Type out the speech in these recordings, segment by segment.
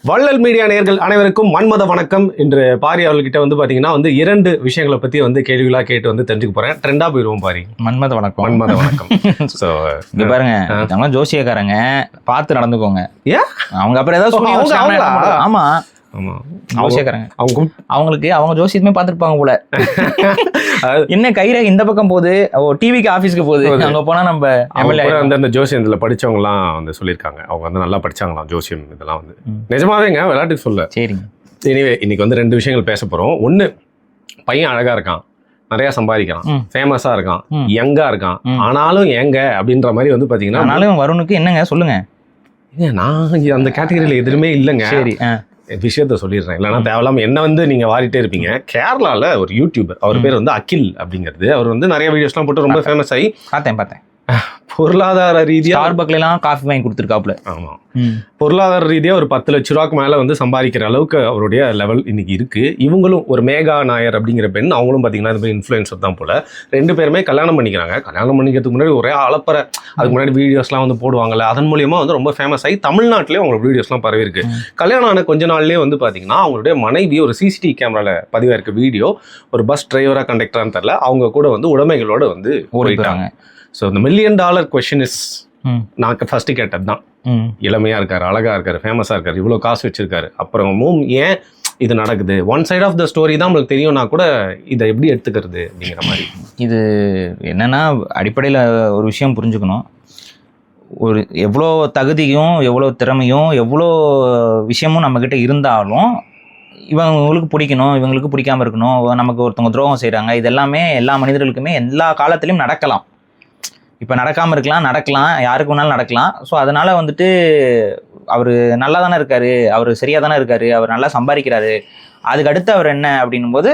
வள்ளல் மீடியா நேயர்கள் அனைவருக்கும் மன்மத வணக்கம். இன்று பாரி அவர்கிட்ட வந்து பாத்தீங்கன்னா வந்து 2 விஷயங்களை பத்தி வந்து கேள்விகளா கேட்டு வந்து தெரிஞ்சுக்க போறேன். ட்ரெண்டா போயிருவோம் பாரி. மன்மத வணக்கம். மன்மத வணக்கம். சோ இங்க பாருங்க, அவங்க ஜோசியக்காரங்க பார்த்து நடந்துக்கோங்க. ஏன் அவங்க அப்புறம் ஏதாவது ஆமா ஆமா ஜோசியக்காரங்க அவங்களுக்கு அவங்க ஜோசியமே பார்த்துருப்பாங்க போல. என்ன கைரே இந்த பக்கம் போகுது, டிவிக்கு ஆபீஸ்க்கு போகுது, அங்க போனா நம்ம அந்த ஜோசியம் இதுல படிச்சவங்க எல்லாம் வந்து சொல்லியிருக்காங்க. அவங்க வந்து நல்லா படிச்சாங்களாம் ஜோசியம் இதெல்லாம் வந்து. நிஜமாவேங்க, விளையாட்டுக்கு சொல்ல. சரிங்க. எனிவே இன்னைக்கு வந்து 2 விஷயங்கள் பேச போறோம். ஒண்ணு, பையன் அழகா இருக்கான், நிறைய சம்பாதிக்கிறான், ஃபேமஸா இருக்கான், யங்கா இருக்கான். ஆனாலும் எங்க அப்படின்ற மாதிரி வந்து பாத்தீங்கன்னா, ஆனாலும் வருணுக்கு என்னங்க சொல்லுங்க. நான் அந்த கேட்டகரியில எதுவுமே இல்லைங்க. சரி, விஷயத்த சொல்லிடுறேன், இல்லைன்னா தேவையில்லாம என்ன வந்து நீங்க வாரிட்டே இருப்பீங்க. கேரளால ஒரு யூடியூபர், அவர் பேர் வந்து அகில் அப்படிங்கிறது. அவர் வந்து நிறைய வீடியோஸ்லாம் போட்டு ரொம்ப ஃபேமஸ் ஆகி பார்த்தேன். பொருளாதார ரீதியா ஸ்டார்பக்லாம் காஃபி வாங்கி கொடுத்துருக்காப்ல. ஆமா, பொருளாதார ரீதியா ஒரு 10 லட்ச ரூபாய்க்கு மேல வந்து சம்பாதிக்கிற அளவுக்கு அவருடைய லெவல் இன்னைக்கு இருக்கு. இவங்களும் ஒரு மேகா நாயர் அப்படிங்கிற பெண், அவங்களும் பாத்தீங்கன்னா இந்த மாதிரி இன்ஃப்ளூயன்சர் தான் போல. 2 பேருமே கல்யாணம் பண்ணிக்கிறாங்க. கல்யாணம் பண்ணிக்கிறதுக்கு முன்னாடி ஒரே அளப்பற, அதுக்கு முன்னாடி வீடியோஸ்லாம் வந்து போடுவாங்கல்ல, அதன் மூலியமா வந்து ரொம்ப ஃபேமஸ் ஆகி தமிழ்நாட்டிலேயே அவங்களோட வீடியோஸ்லாம் பரவி இருக்கு. கல்யாணம் ஆன கொஞ்ச நாள்லயே வந்து பாத்தீங்கன்னா அவங்களுடைய மனைவி ஒரு சிசிடிவி கேமரால பதிவா இருக்க வீடியோ, ஒரு பஸ் டிரைவரா கண்டக்டரான்னு தெரியல, அவங்க கூட வந்து உடைமைகளோட வந்து போயிட்டாங்க. ஸோ இந்த $1 மில்லியன் கொஸ்டின் இஸ், நான் ஃபர்ஸ்ட் கேட்டது தான். இளமையா இருக்காரு, அழகா இருக்காரு, ஃபேமஸா இருக்காரு, இவ்வளவு காசு வச்சிருக்காரு, அப்புறமும் ஏன் இது நடக்குது? One side of the story தான் உங்களுக்கு தெரியும்னா கூட இதை எப்படி எடுத்துக்கிறது அப்படிங்கிற மாதிரி. இது என்னன்னா, அடிப்படையில் ஒரு விஷயம் புரிஞ்சுக்கணும். ஒரு எவ்வளோ தகுதியும் எவ்வளோ திறமையும் எவ்வளோ விஷயமும் நம்மக்கிட்ட இருந்தாலும் இவங்களுக்கு பிடிக்கணும், இவங்களுக்கு பிடிக்காம இருக்கணும், நமக்கு ஒருத்தவங்க துரோகம் செய்கிறாங்க, இது எல்லாமே எல்லா மனிதர்களுக்குமே எல்லா காலத்துலேயும் நடக்கலாம். இப்போ நடக்காமல் நடக்கலாம், யாருக்கு வேணாலும் நடக்கலாம். ஸோ அதனால் வந்துட்டு அவர் நல்லா தானே இருக்கார், அவர் சரியாக தானே இருக்கார், அவர் நல்லா சம்பாதிக்கிறாரு, அதுக்கு அடுத்து அவர் என்ன அப்படின்னும் போது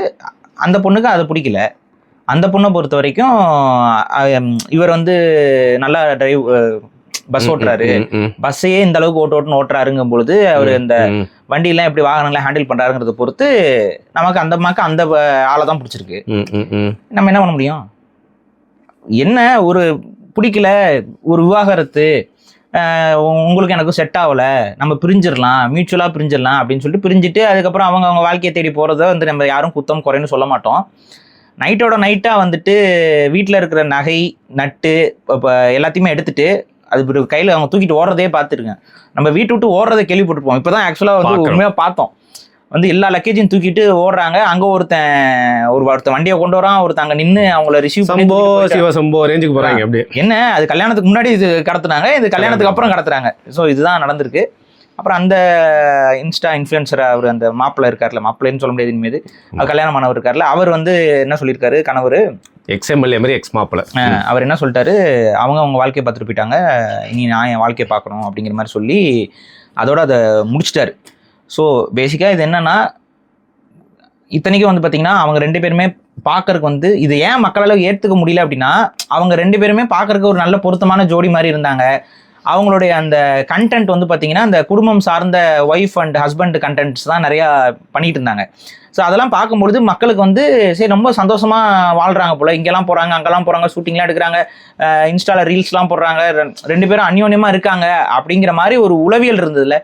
அந்த பொண்ணுக்கு அது பிடிக்கல. அந்த பொண்ணை பொறுத்த வரைக்கும் இவர் வந்து நல்லா பஸ் ஓட்டுறாரு, பஸ்ஸையே இந்த அளவுக்கு ஓட்டுறாருங்கும் பொழுது அவர் இந்த வண்டியெல்லாம் எப்படி வாகனங்களை ஹேண்டில் பண்ணுறாருங்கிறத பொறுத்து நமக்கு அந்த அம்மாக்கு அந்த ஆளை தான் பிடிச்சிருக்கு. நம்ம என்ன பண்ண முடியும்? என்ன ஒரு பிடிக்கல, ஒரு விவாகரத்து, உங்களுக்கு எனக்கும் செட் ஆகலை, நம்ம பிரிஞ்சிடலாம், மியூச்சுவலாக பிரிஞ்சிடலாம் அப்படின்னு சொல்லிட்டு பிரிஞ்சுட்டு அதுக்கப்புறம் அவங்க வாழ்க்கையை தேடி போகிறத வந்து நம்ம யாரும் குத்தம் குறைன்னு சொல்ல மாட்டோம். நைட்டோட நைட்டாக வந்துட்டு வீட்டில் இருக்கிற நகை நட்டு இப்போ எல்லாத்தையுமே எடுத்துட்டு அது கையில் அவங்க தூக்கிட்டு ஓடுறதே பார்த்துருக்கேன். நம்ம வீட்டு விட்டு ஓடுறதை கேள்விப்பட்டிருப்போம். இப்போ தான் ஆக்சுவலாக வந்து உண்மையாக பார்த்தோம். வந்து எல்லா லக்கேஜையும் தூக்கிட்டு ஓடுறாங்க. அங்கே ஒருத்தன் வண்டியை கொண்டு வரான், ஒருத்தன் அங்கே நின்று அவங்கள ரிசீவ் சம்போ ரேஞ்சுக்கு போகிறாங்க. அப்படி என்ன, அது கல்யாணத்துக்கு முன்னாடி இது கடத்துனாங்க, இது கல்யாணத்துக்கு அப்புறம் கடத்துறாங்க. ஸோ இதுதான் நடந்திருக்கு. அப்புறம் அந்த இன்ஸ்டா இன்ஃப்ளூயன்சர் அவர் அந்த மாப்பிள்ளை இருக்கார்ல, மாப்பிள்ளைன்னு சொல்ல முடியாது இனிமேது, கல்யாணமானவர் இருக்கார்ல, அவர் வந்து என்ன சொல்லியிருக்காரு, கணவர் எக்ஸ்எம்எல்ஏ மாதிரி எக்ஸ் மாப்பிள்ளை, அவர் என்ன சொல்லிட்டாரு, அவங்க வாழ்க்கையை பார்த்துட்டு போயிட்டாங்க, இனி நான் என் வாழ்க்கையை பார்க்கணும் அப்படிங்கிற மாதிரி சொல்லி அதோட அதை முடிச்சிட்டாரு. ஸோ பேசிக்காக இது என்னன்னா, இத்தனைக்கும் வந்து பார்த்தீங்கன்னா அவங்க 2 பேருமே பார்க்கறதுக்கு வந்து இது ஏன் மக்களால் ஏற்றுக்க முடியல அப்படின்னா, அவங்க 2 பேருமே பார்க்கறதுக்கு ஒரு நல்ல பொருத்தமான ஜோடி மாதிரி இருந்தாங்க. அவங்களுடைய அந்த கண்டென்ட் வந்து பார்த்தீங்கன்னா அந்த குடும்பம் சார்ந்த ஒய்ஃப் அண்ட் ஹஸ்பண்ட் கண்டென்ட்ஸ் தான் நிறையா பண்ணிட்டு இருந்தாங்க. ஸோ அதெல்லாம் பார்க்கும்பொழுது மக்களுக்கு வந்து சரி ரொம்ப சந்தோஷமாக வாழ்கிறாங்க போல், இங்கெல்லாம் போகிறாங்க, அங்கெல்லாம் போகிறாங்க, ஷூட்டிங்லாம் எடுக்கிறாங்க, இன்ஸ்டாவில் ரீல்ஸ்லாம் போடுறாங்க, 2 பேரும் அந்யோன்யமாக இருக்காங்க அப்படிங்கிற மாதிரி ஒரு உளவியல் இருந்ததுல,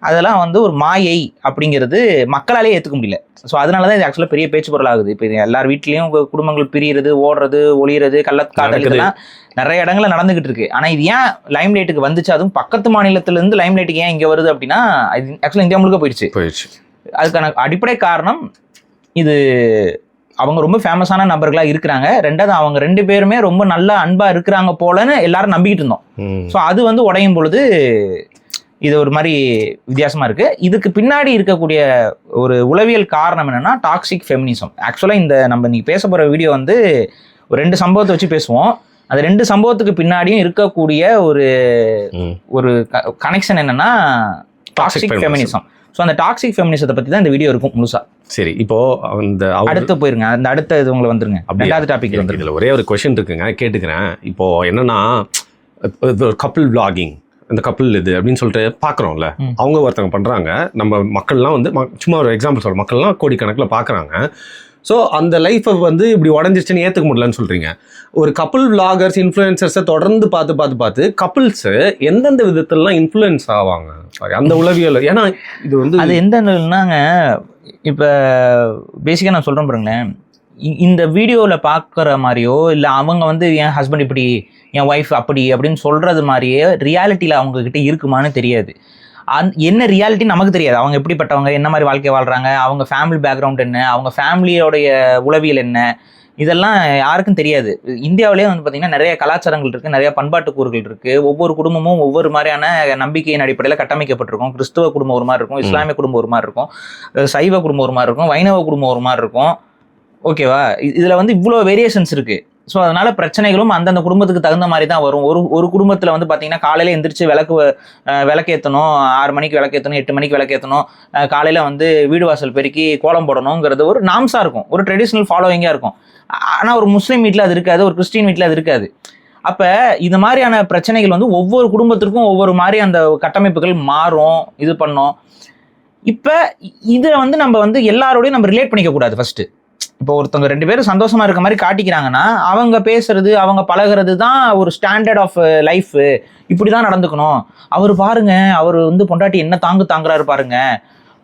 அதெல்லாம் வந்து ஒரு மாயை அப்படிங்கிறது மக்களாலே ஏற்றுக்க முடியல. ஸோ அதனால தான் இது ஆக்சுவலாக பெரிய பேச்சு பொருள் ஆகுது. இப்போ எல்லார் வீட்லேயும் குடும்பங்கள் பிரிகிறது, ஓடுறது, ஒளிகிறது, கள்ளக்காதல், இதெல்லாம் நிறைய இடங்களில் நடந்துகிட்டு இருக்கு. ஆனால் இது ஏன் லைம் லைட்டுக்கு வந்துச்சு, அதுவும் பக்கத்து மாநிலத்திலேருந்து லைம் லைட்டுக்கு ஏன் இங்கே வருது அப்படின்னா, இது ஆக்சுவலாக இந்தியா முழுக்க போயிடுச்சு. அதுக்கான அடிப்படை காரணம் இது, அவங்க ரொம்ப ஃபேமஸான நபர்களாக இருக்கிறாங்க. 2வது அவங்க 2 பேருமே ரொம்ப நல்ல அன்பாக இருக்கிறாங்க போலன்னு எல்லாரும் நம்பிக்கிட்டு இருந்தோம். ஸோ அது வந்து உடையும் பொழுது இது ஒரு மாதிரி வித்தியாசமா இருக்கு. இதுக்கு பின்னாடி இருக்கக்கூடிய ஒரு உளவியல் காரணம் என்னன்னா டாக்ஸிக் ஃபெமினிசம். ஆக்சுவலாக இந்த நம்ம இன்னைக்கு பேச போகிற வீடியோ வந்து ஒரு 2 சம்பவத்தை வச்சு பேசுவோம். அந்த 2 சம்பவத்துக்கு பின்னாடியும் இருக்கக்கூடிய ஒரு கனெக்ஷன் என்னன்னா டாக்ஸிக் ஃபெமினிசம். ஸோ அந்த டாக்ஸிக் ஃபெமினிசத்தை பற்றி தான் இந்த வீடியோ இருக்கும் முழுசா. சரி, இப்போ அந்த அடுத்து போயிருங்க, அந்த அடுத்த இது உங்களை வந்துருங்க. 2வது டாபிக் வந்துருக்கு. இதில் ஒரே ஒரு கொஸ்டின் இருக்குங்க, கேட்டுக்கிறேன். இப்போ என்னன்னா, கப்பிள் விளாகிங், இந்த கப்பல் இது அப்படின்னு சொல்லிட்டு பார்க்குறோம்ல, அவங்க ஒருத்தவங்க பண்ணுறாங்க. நம்ம மக்கள்லாம் வந்து சும்மா ஒரு எக்ஸாம்பிள் சொல்கிறோம், மக்கள்லாம் கோடிக்கணக்கில் பார்க்குறாங்க. ஸோ அந்த லைஃப்பை வந்து இப்படி உடஞ்சிச்சுன்னு ஏற்றுக்க முடியலன்னு சொல்கிறீங்க. ஒரு கப்புள் விளாகர்ஸ் இன்ஃப்ளூயன்சர்ஸை தொடர்ந்து பார்த்து கப்புள்ஸு எந்தெந்த விதத்துலலாம் இன்ஃப்ளூயன்ஸ் ஆவாங்க அந்த உளவியல்? ஏன்னா இது வந்து அது எந்தனாங்க இப்போ பேசிக்காக நான் சொல்கிறேன் பாருங்களேன், இந்த வீடியோவில் பார்க்குற மாதிரியோ இல்லை அவங்க வந்து என் ஹஸ்பண்ட் இப்படி என் ஒய்ஃப் அப்படி அப்படின்னு சொல்கிறது மாதிரியே ரியாலிட்டியில் அவங்கக்கிட்ட இருக்குமான்னு தெரியாது. என்ன ரியாலிட்டி நமக்கு தெரியாது. அவங்க எப்படிப்பட்டவங்க, என்ன மாதிரி வாழ்க்கை வாழ்கிறாங்க, அவங்க ஃபேமிலி பேக்ரவுண்ட் என்ன, அவங்க ஃபேமிலியோடைய உளவியல் என்ன, இதெல்லாம் யாருக்கும் தெரியாது. இந்தியாவிலேயே வந்து பார்த்திங்கன்னா நிறைய கலாச்சாரங்கள் இருக்குது, நிறைய பண்பாட்டு கூறுகள் இருக்குது. ஒவ்வொரு குடும்பமும் ஒவ்வொரு மாதிரியான நம்பிக்கையின் அடிப்படையில் கட்டமைக்கப்பட்டிருக்கும். கிறிஸ்துவ குடும்பம் ஒரு மாதிரி இருக்கும், இஸ்லாமிய குடும்பம் ஒரு மாதிரி இருக்கும், சைவ குடும்பம் ஒரு மாதிரி இருக்கும், வைணவ குடும்பம் ஒரு மாதிரி இருக்கும். ஓகேவா? இதில் வந்து இவ்வளோ வேரியேஷன்ஸ் இருக்குது. ஸோ அதனால் பிரச்சனைகளும் அந்தந்த குடும்பத்துக்கு தகுந்த மாதிரி தான் வரும். ஒரு குடும்பத்தில் வந்து பார்த்திங்கன்னா காலையில் எந்திரிச்சு விளக்கேற்றணும், 6 மணிக்கு விளக்கேற்றணும், 8 மணிக்கு விளக்கேற்றணும், காலையில் வந்து வீடு வாசல் பெருக்கி கோலம் போடணுங்கிறது ஒரு நாம்ஸாக இருக்கும், ஒரு ட்ரெடிஷ்னல் ஃபாலோவிங்காக இருக்கும். ஆனால் ஒரு முஸ்லீம் வீட்டில் அது இருக்காது, ஒரு கிறிஸ்டின் வீட்டில் அது இருக்காது. அப்போ இது மாதிரியான பிரச்சனைகள் வந்து ஒவ்வொரு குடும்பத்திற்கும் ஒவ்வொரு மாதிரி அந்த கட்டமைப்புகள் மாறும், இது பண்ணோம். இப்போ இதை வந்து நம்ம வந்து எல்லாரோடையும் நம்ம ரிலேட் பண்ணிக்கக்கூடாது. ஃபஸ்ட்டு இப்போ ஒருத்தவங்க 2 பேரும் சந்தோஷமா இருக்க மாதிரி காட்டிக்கிறாங்கன்னா அவங்க பேசுறது அவங்க பழகிறது தான் ஒரு ஸ்டாண்டர்ட் ஆஃப் லைஃப். இப்படி தான் நடந்துக்கணும். அவர் பாருங்க, அவர் வந்து பொண்டாட்டி என்ன தாங்குறாரு பாருங்க,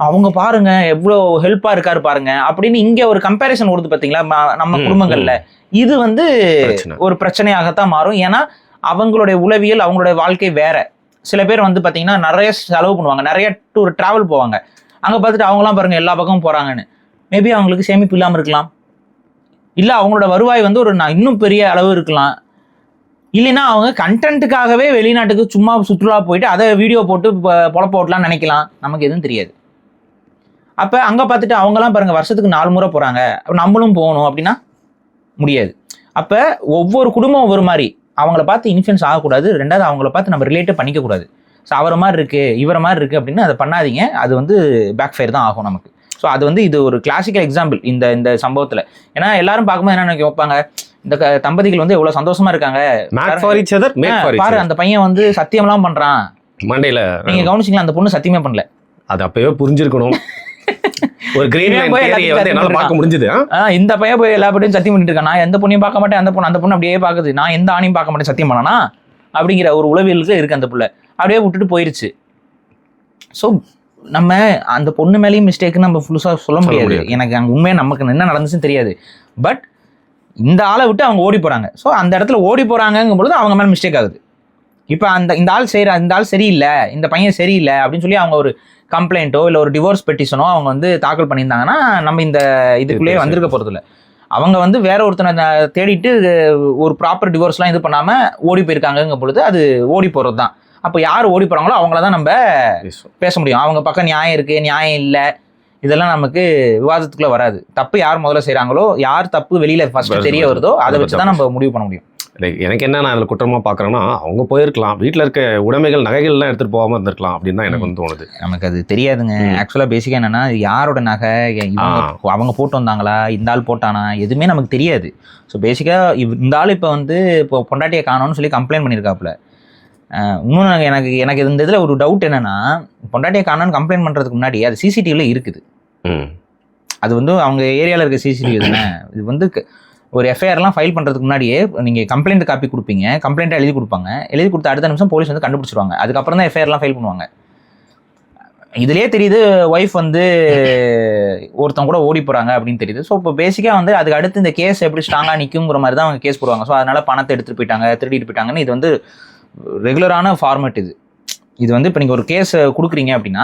அவங்க பாருங்க எவ்வளோ ஹெல்ப்பாக இருக்காரு பாருங்க அப்படின்னு இங்கே ஒரு கம்பேரிசன் கொடுத்து பார்த்தீங்களா நம்ம குடும்பங்களில். இது வந்து ஒரு பிரச்சனையாகத்தான் மாறும். ஏன்னா அவங்களுடைய உளவியல், அவங்களுடைய வாழ்க்கை வேற. சில பேர் வந்து பார்த்தீங்கன்னா நிறைய செலவு பண்ணுவாங்க, நிறைய டூர் ட்ராவல் போவாங்க. அங்கே பார்த்துட்டு அவங்களாம் பாருங்க எல்லா பக்கமும் போகிறாங்கன்னு. மேபி அவங்களுக்கு சேமிப்பு இல்லாமல் இருக்கலாம், இல்லை அவங்களோட வருவாய் வந்து ஒரு இன்னும் பெரிய அளவு இருக்கலாம், இல்லைன்னா அவங்க கண்டென்ட்டுக்காகவே வெளிநாட்டுக்கு சும்மா சுற்றுலா போயிட்டு அதை வீடியோ போட்டு பொழப்ப ஓட்டலாம்னு நினைக்கலாம். நமக்கு எதுவும் தெரியாது. அப்போ அங்கே பார்த்துட்டு அவங்களாம் பாருங்கள் வருஷத்துக்கு 4 முறை போகிறாங்க, நம்மளும் போகணும் அப்படின்னா முடியாது. அப்போ ஒவ்வொரு குடும்பம் ஒவ்வொரு மாதிரி, அவங்கள பார்த்து இன்ஃப்ளூயன்ஸ் ஆகக்கூடாது. ரெண்டாவது அவங்கள பார்த்து நம்ம ரிலேட்டே பண்ணிக்கக்கூடாது. ஸோ அவரை மாதிரி இருக்குது இவரை மாதிரி இருக்குது அப்படின்னு அதை பண்ணாதீங்க. அது வந்து பேக் ஃபயர் தான் ஆகும் நமக்கு. ஸோ அது வந்து இது ஒரு கிளாசிக்கல் எக்ஸாம்பிள் இந்த சம்பவத்தில். ஏன்னா எல்லாரும் பார்க்கும்போது என்ன வைப்பாங்க, இந்த தம்பதிகள் வந்து எவ்வளோ சந்தோஷமா இருக்காங்க, பாரு அந்த பையன் வந்து சத்தியம்லாம் பண்ணுறான் மண்டையில். நீங்கள் கவனிச்சிங்களா, அந்த பொண்ணு சத்தியமே பண்ணல. அது அப்பவே புரிஞ்சிருக்கணும். ஒரு கிரீன் லைன் தியரியை வந்து என்னால பார்க்க முடிஞ்சது. இந்த பையன் போய் எல்லா பட்டியும் சத்தியம் பண்ணிட்டு இருக்கான், நான் எந்த பொண்ணையும் பார்க்க மாட்டேன், அந்த பொண்ணு அப்படியே பார்க்குது, நான் எந்த ஆணையும் பார்க்க மாட்டேன் சத்தியம் பண்ணனா அப்படிங்கிற ஒரு உளவியலுக்கு இருக்கு. அந்த புள்ள அப்படியே விட்டுட்டு போயிருச்சு. ஸோ நம்ம அந்த பொண்ணு மேலேயும் மிஸ்டேக்குன்னு நம்ம ஃபுல்ஸாக சொல்ல முடியாது. எனக்கு அங்கே உண்மையாக நமக்கு என்ன நடந்துச்சுன்னு தெரியாது. பட் இந்த ஆளை விட்டு அவங்க ஓடி போகிறாங்க. ஸோ அந்த இடத்துல ஓடி போகிறாங்கங்கும் பொழுது அவங்க மேலே மிஸ்டேக் ஆகுது. இப்போ இந்த ஆள் சரியில்லை, இந்த பையன் சரியில்லை அப்படின்னு சொல்லி அவங்க ஒரு கம்ப்ளைண்ட்டோ இல்லை ஒரு டிவோர்ஸ் பெட்டிஷனோ அவங்க வந்து தாக்கல் பண்ணியிருந்தாங்கன்னா நம்ம இந்த இதுக்குள்ளேயே வந்திருக்க போகிறதில்ல. அவங்க வந்து வேற ஒருத்தனை தேடிட்டு ஒரு ப்ராப்பர் டிவோர்ஸ்லாம் இது பண்ணாமல் ஓடி போயிருக்காங்கங்கும் பொழுது அது ஓடி போகிறது தான். அப்போ யார் ஓடி போகிறாங்களோ அவங்கள தான் நம்ம பேச முடியும். அவங்க பக்கம் நியாயம் இருக்குது நியாயம் இல்லை இதெல்லாம் நமக்கு விவாதத்துக்குள்ளே வராது. தப்பு யார் முதல்ல செய்கிறாங்களோ, யார் தப்பு வெளியில் ஃபர்ஸ்ட் தெரிய வருதோ அதை வச்சு தான் நம்ம முடிவு பண்ண முடியும். எனக்கு என்ன நான் அதில் குற்றமாக பார்க்குறேன்னா, அவங்க போயிருக்கலாம், வீட்டில் இருக்க உடைமைகள் நகைகள்லாம் எடுத்துகிட்டு போகாமல் இருந்திருக்கலாம் அப்படின்னு தான் எனக்கு வந்து தோணுது. நமக்கு அது தெரியாதுங்க. ஆக்சுவலாக பேசிக்காக என்னென்னா, யாரோட நகை அவங்க போட்டு வந்தாங்களா, இந்த ஆள் போட்டானா, எதுவுமே நமக்கு தெரியாது. ஸோ பேசிக்காக இந்த ஆள் இப்போ வந்து இப்போ பொண்டாட்டியை காணோன்னு சொல்லி கம்ப்ளைண்ட் பண்ணியிருக்காப்புல. இன்னும் எனக்கு இந்த இதில் ஒரு டவுட் என்னென்னா, பொண்டாட்டியை காணோன்னு கம்ப்ளைண்ட் பண்ணுறதுக்கு முன்னாடி அது சிசிடிவியில் இருக்குது. அது வந்து அவங்க ஏரியாவில் இருக்க சிசிடிவி தானே. இது வந்து ஒரு எஃப்ஐஆர்லாம் ஃபைல் பண்ணுறதுக்கு முன்னாடியே நீங்கள் கம்ப்ளைண்ட் காப்பி கொடுப்பீங்க, கம்ப்ளைண்ட்டாக எழுதி கொடுப்பாங்க. எழுதி கொடுத்த அடுத்த நிமிஷம் போலீஸ் வந்து கண்டுபிடிச்சிருவாங்க. அதுக்கப்புறம் தான் எஃப்ஐஆர்லாம் ஃபைல் பண்ணுவாங்க. இதுலேயே தெரியுது ஒய்ஃப் வந்து ஒருத்தவங்க கூட ஓடி போகிறாங்க அப்படின்னு தெரியுது. ஸோ இப்போ பேசிக்காக வந்து அதுக்கு அடுத்து இந்த கேஸ் எப்படி ஸ்ட்ராங்காக நிற்குங்கிற மாதிரி தான் அவங்க கேஸ் போடுவாங்க. ஸோ அதனால் பணத்தை எடுத்துகிட்டு போயிட்டாங்க, திருடிட்டு போயிட்டாங்கன்னு இது வந்து ரெகுலரான ஃபார்மேட். இது வந்து இப்போ நீங்கள் ஒரு கேஸ் கொடுக்குறீங்க அப்படின்னா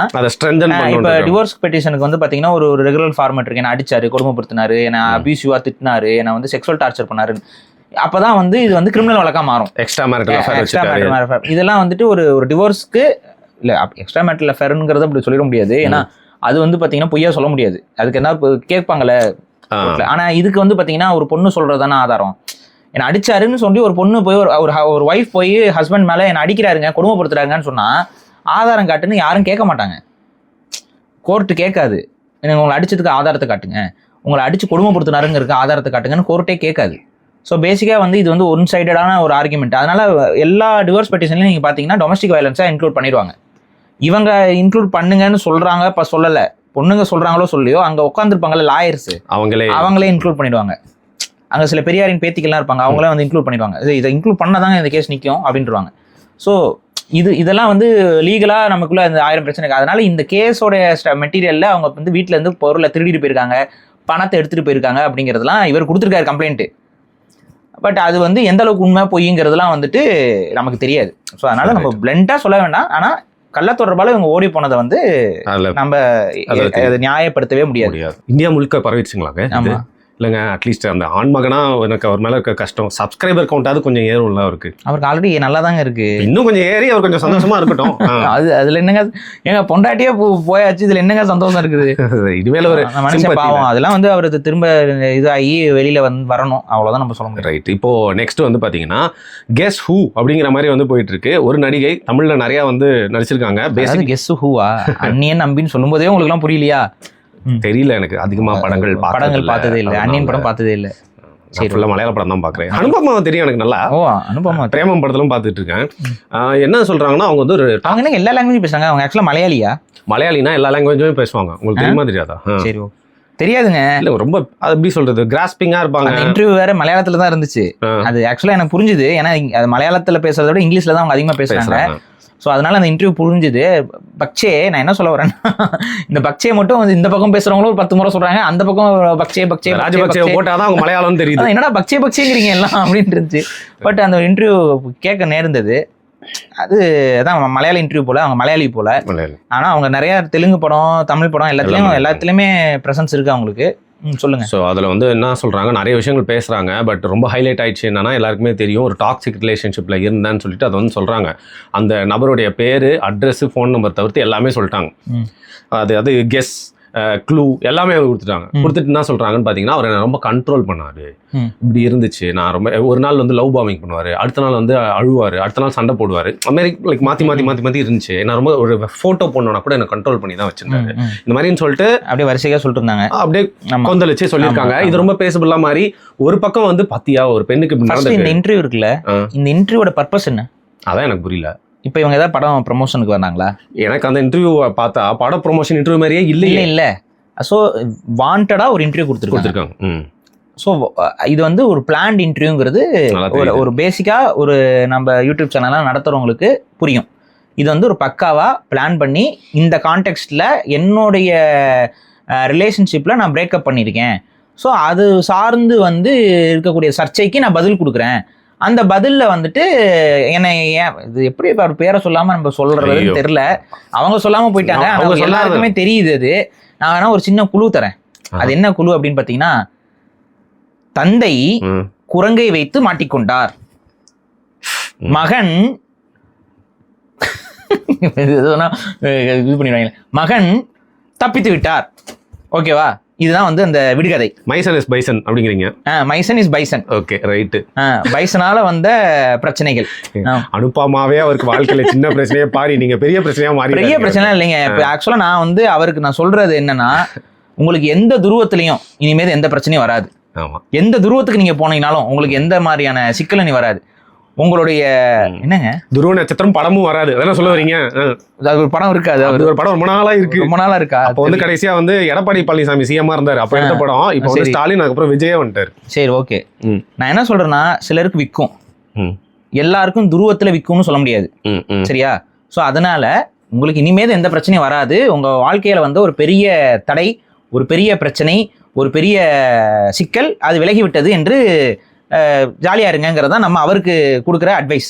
இப்போ டிவோர்ஸ் பெட்டிஷனுக்கு வந்து பார்த்தீங்கன்னா ஒரு ரெகுலர் ஃபார்மேட் இருக்குது. என்ன அடிச்சாரு, கொடுமைப்படுத்தினாரு, என்ன அபியூசிவாக திட்டினாரு, என்ன வந்து செக்ஷுவல் டார்ச்சர் பண்ணாரு, அப்போதான் வந்து இது வந்து கிரிமினல் வழக்காக மாறும். எக்ஸ்ட்ரா மேரிட்டல் அஃபேர் இதெல்லாம் வந்துட்டு ஒரு டிவோர்ஸ்க்கு இல்லை, எக்ஸ்ட்ரா மேரிட்டல் அஃபேருங்கிறத அப்படி சொல்லிட முடியாது. ஏன்னா அது வந்து பார்த்தீங்கன்னா பொய்யா சொல்ல முடியாது. அதுக்கு என்ன கேட்பாங்கல்ல. ஆனால் இதுக்கு வந்து பார்த்தீங்கன்னா ஒரு பொண்ணு சொல்கிறது தானே ஆதாரம். என்னை அடிச்சாருன்னு சொல்லி ஒரு பொண்ணு போய் ஒரு ஒய்ஃப் போய் ஹஸ்பண்ட் மேலே என்னை அடிக்கிறாருங்க, கொடுமைப்படுத்துறாருங்கன்னு சொன்னால் ஆதாரம் காட்டுன்னு யாரும் கேட்க மாட்டாங்க. கோர்ட்டு கேட்காது, எனக்கு உங்களை அடிச்சதுக்கு ஆதாரத்தை காட்டுங்க, உங்களை அடித்து கொடுமைப்படுத்தினாருங்கிறதுக்கு ஆதாரத்தை காட்டுங்கன்னு கோர்ட்டே கேட்காது. ஸோ பேசிக்காக வந்து இது வந்து ஒன் சைடடான ஒரு ஆர்குமெண்ட். அதனால் எல்லா டிவோர்ஸ் பெட்டிஷன்லையும் நீங்கள் பார்த்தீங்கன்னா டொமஸ்டிக் வயலன்ஸாக இன்க்ளூட் பண்ணிடுவாங்க. இவங்க இன்க்ளூட் பண்ணுங்கன்னு சொல்கிறாங்க, இப்போ சொல்லலை. பொண்ணுங்க சொல்றாங்களோ சொல்லியோ அங்க உட்காந்துருப்பாங்கல்ல லாயர்ஸ், அவங்களே இன்க்ளூட் பண்ணிடுவாங்க. அங்க சில பெரியாரின் பேத்திகள்லாம் இருப்பாங்க, அவங்களே வந்து இன்க்ளூட் பண்ணிடுவாங்க. இதை இன்க்ளூட் பண்ணாதாங்க இந்த கேஸ் நிற்கும் அப்படின்ட்டுருவாங்க. ஸோ இதெல்லாம் வந்து லீகலா நமக்குள்ள அந்த 1000 பிரச்சனை இருக்கு. அதனால இந்த கேஸோட மெட்டீரியல்ல அவங்க வந்து வீட்டுல இருந்து பொருளை திருடிட்டு போயிருக்காங்க, பணத்தை எடுத்துட்டு போயிருக்காங்க அப்படிங்கிறதுலாம் இவர் கொடுத்துருக்காரு கம்ப்ளைண்ட். பட் அது வந்து எந்த அளவுக்கு உண்மை பொய்ங்கிறதுலாம் வந்துட்டு நமக்கு தெரியாது. ஸோ அதனால நம்ம பிளண்டா சொல்ல வேண்டாம். ஆனா கள்ள தொடர்பால இவங்க ஓடி போனதை வந்து நம்ம நியாயப்படுத்தவே முடியாது. இந்தியா முழுக்க பரவிடுச்சுங்களாங்க? ஆமா இல்லைங்க, அட்லீஸ்ட் அந்த ஆண்மகனா எனக்கு அவர் மேலே இருக்க கஷ்டம், சப்ஸ்கிரைபர் கவுண்டாவது கொஞ்சம் ஏறும்ல அவருக்கு. அவருக்கு ஆல்ரெடி நல்லா தாங்க இருக்கு, இன்னும் கொஞ்சம் ஏறி அவர் கொஞ்சம் சந்தோஷமா இருக்கட்டும். அதுல என்னங்க எங்க பொண்டாட்டியே போயாச்சு, இதுல என்னங்க சந்தோஷம் இருக்குது? இனிமேல் ஒரு மனுஷன் பாவம், அதெல்லாம் வந்து அவருக்கு திரும்ப இதாகி வெளியில வந்து வரணும், அவ்வளவுதான் நம்ம சொல்ல முடியும். ரைட். இப்போ நெக்ஸ்ட் வந்து பாத்தீங்கன்னா கெஸ் ஹூ அப்படிங்கிற மாதிரி வந்து போயிட்டு இருக்கு. ஒரு நடிகை தமிழ்ல நிறைய வந்து நடிச்சிருக்காங்க. பேசிக் கெஸ் ஹூவா அன்னியன் நம்பின்னு சொல்லும் போதே உங்களுக்கு எல்லாம் புரியலையா? தெரியல, எனக்கு அதிகமா படங்கள் பார்த்ததே இல்லை, அன்னியன் படம் பார்த்ததே இல்லை. சரி, மலையாள படம் தான் பாக்குறேன். அனுபமா தெரியும் எனக்கு நல்லா. அனுபமா பிரேமம் படத்திலும் பார்த்துட்டு இருக்கேன். என்ன சொல்றாங்கன்னா அவங்க வந்து அவங்க என்ன எல்லா லாங்குவேஜும் பேசுறாங்க. அவங்க ஆக்சுவலா மலையாளியா? மலையாளினா எல்லா லாங்குவேஜுமே பேசுவாங்க. உங்களுக்கு தெரியுமா தெரியாதா? சரி, தெரியாதுங்க. இல்ல ரொம்ப அது எப்படி சொல்றது, கிராஸ்பிங்கா இருப்பாங்க. இன்டர்வியூ வேற மலையாளத்துல தான் இருந்துச்சு. அது ஆக்சுவலா எனக்கு புரிஞ்சுது. ஏன்னா அது மலையாளத்துல பேசுறத விட இங்கிலீஷ்ல தான் அவங்க அதிகமா பேசுறாங்க. ஸோ அதனால அந்த இன்டர்வியூ புரிஞ்சுது. பக்சே, நான் என்ன சொல்ல வரேன்னா, இந்த பக்சே மட்டும் வந்து இந்த பக்கம் பேசுறவங்களும் 10 முறை சொல்றாங்க, அந்த பக்கம் பக்சே ராஜபக்சே போட்டாதான் அவங்க மலையாளம் தெரியுது. என்னடா பக்சேங்கிறீங்க எல்லாம் அப்படின்னு இருந்துச்சு. பட் அந்த இன்டர்வியூ கேட்க நேர்ந்தது. அது அதான் மலையாள இன்டர்வியூ போல, அவங்க மலையாளி போல. ஆனா அவங்க நிறைய தெலுங்கு படம், தமிழ் படம் எல்லாத்துலயுமே பிரசன்ஸ் இருக்கு அவங்களுக்கு. சொல்லுங்க. ஸோ அதில் வந்து என்ன சொல்கிறாங்க, நிறைய விஷயங்கள் பேசுகிறாங்க. பட் ரொம்ப ஹைலைட் ஆயிடுச்சு என்னன்னா, எல்லாருக்குமே தெரியும் ஒரு டாக்ஸிக் ரிலேஷன்ஷிப்பில் இருந்தேன்னு சொல்லிட்டு அதை வந்து சொல்கிறாங்க. அந்த நபருடைய பேர், அட்ரஸ், ஃபோன் நம்பர் தவிர்த்து எல்லாமே சொல்லிட்டாங்க. அது கெஸ், க்ளூ எல்லாமே கொடுத்துட்டாங்க. கொடுத்துட்டு என்ன சொல்கிறாங்கன்னு பார்த்தீங்கன்னா, அவர் என்ன ரொம்ப கண்ட்ரோல் பண்ணாரு, இப்படி இருந்துச்சு. நான் ரொம்ப ஒரு நாள் வந்து லவ் பாமிங் பண்ணுவார், அடுத்த நாள் வந்து அழுவார், அடுத்த நாள் சண்டை போடுவார். அதுமாதிரி லைக் மாற்றி இருந்துச்சு. நான் ரொம்ப ஒரு ஃபோட்டோ போடணும்னா கூட எனக்கு கண்ட்ரோல் பண்ணி தான் வச்சிருந்தாரு. இந்த மாதிரின்னு சொல்லிட்டு அப்படியே வரிசையாக சொல்லிட்டு இருந்தாங்க. அப்படியே கொந்தளிச்சு சொல்லியிருக்காங்க. இது ரொம்ப பேசபிளா மாதிரி. ஒரு பக்கம் வந்து பாத்தியா ஒரு பெண்ணுக்கு இந்த இன்டர்வியூ இருக்குல்ல, இந்த இன்டர்வியூட பர்பஸ் என்ன, அதான் எனக்கு புரியல. இப்போ இவங்க ஏதாவது படம் ப்ரமோஷனுக்கு வந்தாங்களா? எனக்கு அந்த இன்டர்வியூ பார்த்தா படம் ப்ரமோஷன் இன்டர்வியூ மாதிரியே இல்லை. ஸோ வாண்டடா ஒரு இன்டர்வியூ கொடுத்துருக்காங்க. ஸோ இது வந்து ஒரு பிளான்ட் இன்டர்வியூங்கிறது ஒரு பேசிக்கா ஒரு நம்ம யூடியூப் சேனல்லாம் நடத்துறவங்களுக்கு புரியும். இது வந்து ஒரு பக்காவா பிளான் பண்ணி இந்த கான்டெக்ட்ல என்னுடைய ரிலேஷன்ஷிப்ல நான் பிரேக்கப் பண்ணியிருக்கேன், ஸோ அது சார்ந்து வந்து இருக்கக்கூடிய சர்ச்சைக்கு நான் பதில் கொடுக்குறேன். அந்த பதில்ல வந்துட்டு என்னை இது எப்படி அவர் பேரை சொல்லாம நம்ம சொல்றதுன்னு தெரியல, அவங்க சொல்லாம போயிட்டாங்க. அவங்க எல்லாருக்குமே தெரியுது. அது நான் வேணா ஒரு சின்ன குழு தரேன். அது என்ன குழு அப்படின்னு பாத்தீங்கன்னா, தந்தை குரங்கை வைத்து மாட்டிக்கொண்டார், மகன் இது பண்ணிடுவாங்க, மகன் தப்பித்து விட்டார். ஓகேவா? இதுதான் வந்து அந்த விடுகதை. மைசன் இஸ் பைசன் அப்படிங்கிறீங்க. மைசன் இஸ் பைசன். Okay, right. பைசனால வந்த பிரச்சனைகள். அனுப்பாமாவே அவருக்கு வாழ்க்கையில சின்ன பிரச்சனையே பாரி நீங்க பெரிய பிரச்சனையா மாறி. பெரிய பிரச்சனை இல்லைங்க. இப்போ ஆக்சுவலா நான் வந்து அவருக்கு நான் சொல்றது என்னன்னா, உங்களுக்கு எந்த துருவத்திலையும் இனிமேல் எந்த பிரச்சனையும் வராது. எந்த துருவத்துக்கு நீங்க போனீங்கனாலும் உங்களுக்கு எந்த மாதிரியான சிக்கலும் நீ வராது. உங்களுடைய என்னங்க துருவ நட்சத்திரம் படமும் வராது, அதான் சொல்ல வரீங்க? அது ஒரு படம் இருக்காது, அது ஒரு படம் ரொம்ப நாளா இருக்கா. அப்போ வந்து கடைசியா வந்து எடப்பாடி பழனிசாமி சிஎம்மா இருந்தாரு, அப்ப எடுத்த படம். இப்போ வந்து ஸ்டாலின், அதுக்கப்புறம் விஜயே வந்துட்டாரு. சரி, ஓகே. நான் என்ன சொல்றேன்னா, சிலருக்கு விற்கும், எல்லாருக்கும் துருவத்துல விற்கும்னு சொல்ல முடியாது. சரியா? ஸோ அதனால உங்களுக்கு இனிமேல் எந்த பிரச்சனையும் வராது. உங்க வாழ்க்கையில வந்து ஒரு பெரிய தடை, ஒரு பெரிய பிரச்சனை, ஒரு பெரிய சிக்கல் அது விலகிவிட்டது என்று ஜாலியா இருங்கிறதா நம்ம அவருக்கு கொடுக்குற அட்வைஸ்.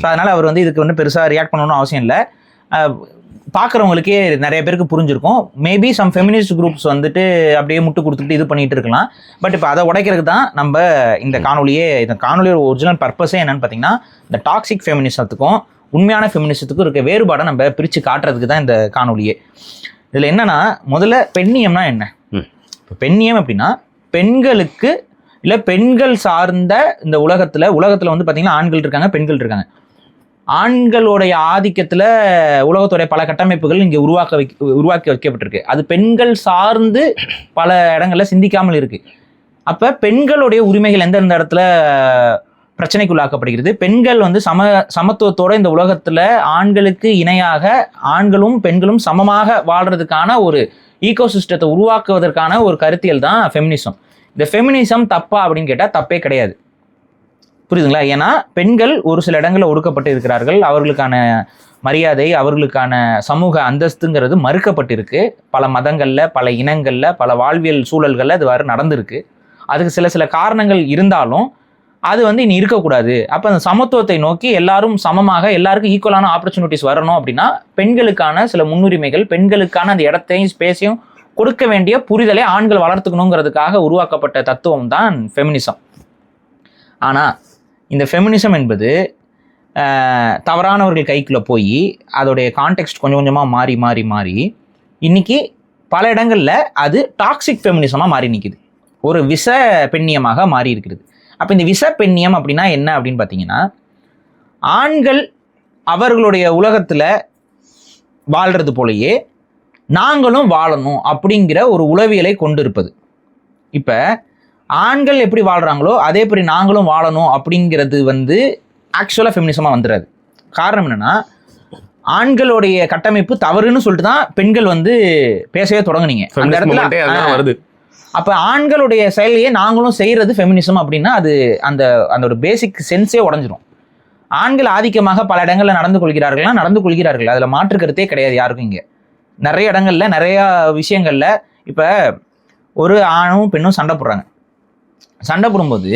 ஸோ அதனால அவர் வந்து இதுக்கு வந்து பெருசா ரியாக்ட் பண்ணணும்னு அவசியம் இல்லை. பார்க்குறவங்களுக்கே நிறைய பேருக்கு புரிஞ்சிருக்கும். மேபி சம் ஃபெமினிஸ்ட் குரூப்ஸ் வந்துட்டு அப்படியே முட்டு கொடுத்துட்டு இது பண்ணிட்டு இருக்கலாம். பட் இப்போ அதை உடைக்கிறதுக்கு தான் நம்ம இந்த காணொலியோட ஒரிஜினல் பர்பஸே என்னன்னு பார்த்தீங்கன்னா, இந்த டாக்ஸிக் ஃபெமினிசத்துக்கும் உண்மையான ஃபெமினிசத்துக்கும் இருக்க வேறுபாடை நம்ம பிரித்து காட்டுறதுக்கு தான் இந்த காணொலியே. இதில் என்னன்னா, முதல்ல பெண்ணியம்னா என்ன? பெண்ணியம் அப்படின்னா பெண்களுக்கு இல்லை பெண்கள் சார்ந்த இந்த உலகத்தில் வந்து பார்த்தீங்கன்னா ஆண்கள் இருக்காங்க, பெண்கள் இருக்காங்க. ஆண்களுடைய ஆதிக்கத்தில் உலகத்துடைய பல கட்டமைப்புகள் இங்கே உருவாக்கி வைக்கப்பட்டிருக்கு. அது பெண்கள் சார்ந்து பல இடங்கள்ல சிந்திக்காமல் இருக்கு. அப்போ பெண்களுடைய உரிமைகள் எந்தெந்த இடத்துல பிரச்சனைக்குள்ளாக்கப்படுகிறது, பெண்கள் வந்து சமத்துவத்தோட இந்த உலகத்தில் ஆண்களுக்கு இணையாக ஆண்களும் பெண்களும் சமமாக வாழ்றதுக்கான ஒரு ஈகோ சிஸ்டத்தை உருவாக்குவதற்கான ஒரு கருத்தியல் தான் ஃபெமினிசம். இந்த ஃபெமினிசம் தப்பா அப்படின்னு கேட்டால் தப்பே கிடையாது. புரியுதுங்களா? ஏன்னா பெண்கள் ஒரு சில இடங்களில் ஒடுக்கப்பட்டு இருக்கிறார்கள். அவர்களுக்கான மரியாதை, அவர்களுக்கான சமூக அந்தஸ்துங்கிறது மறுக்கப்பட்டிருக்கு. பல மதங்களில், பல இனங்களில், பல வாழ்வியல் சூழல்களில் அது வேறு நடந்திருக்கு. அதுக்கு சில காரணங்கள் இருந்தாலும் அது வந்து இனி இருக்கக்கூடாது. அப்போ அந்த சமத்துவத்தை நோக்கி எல்லாரும் சமமாக, எல்லாருக்கும் ஈக்குவலான ஆப்பர்ச்சுனிட்டிஸ் வரணும் அப்படின்னா பெண்களுக்கான சில முன்னுரிமைகள், பெண்களுக்கான அந்த இடத்தையும் ஸ்பேஸையும் கொடுக்க வேண்டிய புரிதலை ஆண்கள் வளர்த்துக்கணுங்கிறதுக்காக உருவாக்கப்பட்ட தத்துவம் தான் ஃபெமினிசம். ஆனால் இந்த ஃபெமினிசம் என்பது தவறானவர்கள் கைக்குள்ளே போய் அதோடைய கான்டெக்ஸ்ட் கொஞ்சம் கொஞ்சமாக மாறி மாறி மாறி இன்னைக்கு பல இடங்களில் அது டாக்ஸிக் ஃபெமினிசமாக மாறி நிற்கிது. ஒரு விஷ பெண்ணியமாக மாறி இருக்கிறது. அப்போ இந்த விஷ பெண்ணியம் அப்படின்னா என்ன அப்படின்னு பார்த்தீங்கன்னா, ஆண்கள் அவர்களுடைய உலகத்தில் வாழ்கிறது போலயே நாங்களும் வாழணும் அப்படிங்கிற ஒரு உளவியலை கொண்டு இருப்பது. இப்போ ஆண்கள் எப்படி வாழ்கிறாங்களோ அதே மாதிரி நாங்களும் வாழணும் அப்படிங்கிறது வந்து ஆக்சுவலாக ஃபெமினிசமாக வந்துடாது. காரணம் என்னென்னா, ஆண்களுடைய கட்டமைப்பு தவறுன்னு சொல்லிட்டு தான் பெண்கள் வந்து பேசவே தொடங்குனீங்க அந்த இடத்துல வருது. அப்போ ஆண்களுடைய செயலையே நாங்களும் செய்கிறது ஃபெமினிசம் அப்படின்னா அது அந்த ஒரு பேசிக் சென்ஸே உடஞ்சிரும். ஆண்கள் ஆதிக்கமாக பல இடங்களில் நடந்து கொள்கிறார்கள். அதில் மாற்று கருத்தே கிடையாது யாருக்கும். இங்கே நிறைய இடங்கள்ல, நிறையா விஷயங்கள்ல இப்போ ஒரு ஆணும் பெண்ணும் சண்டை போடுறாங்க. சண்டை போடும்போது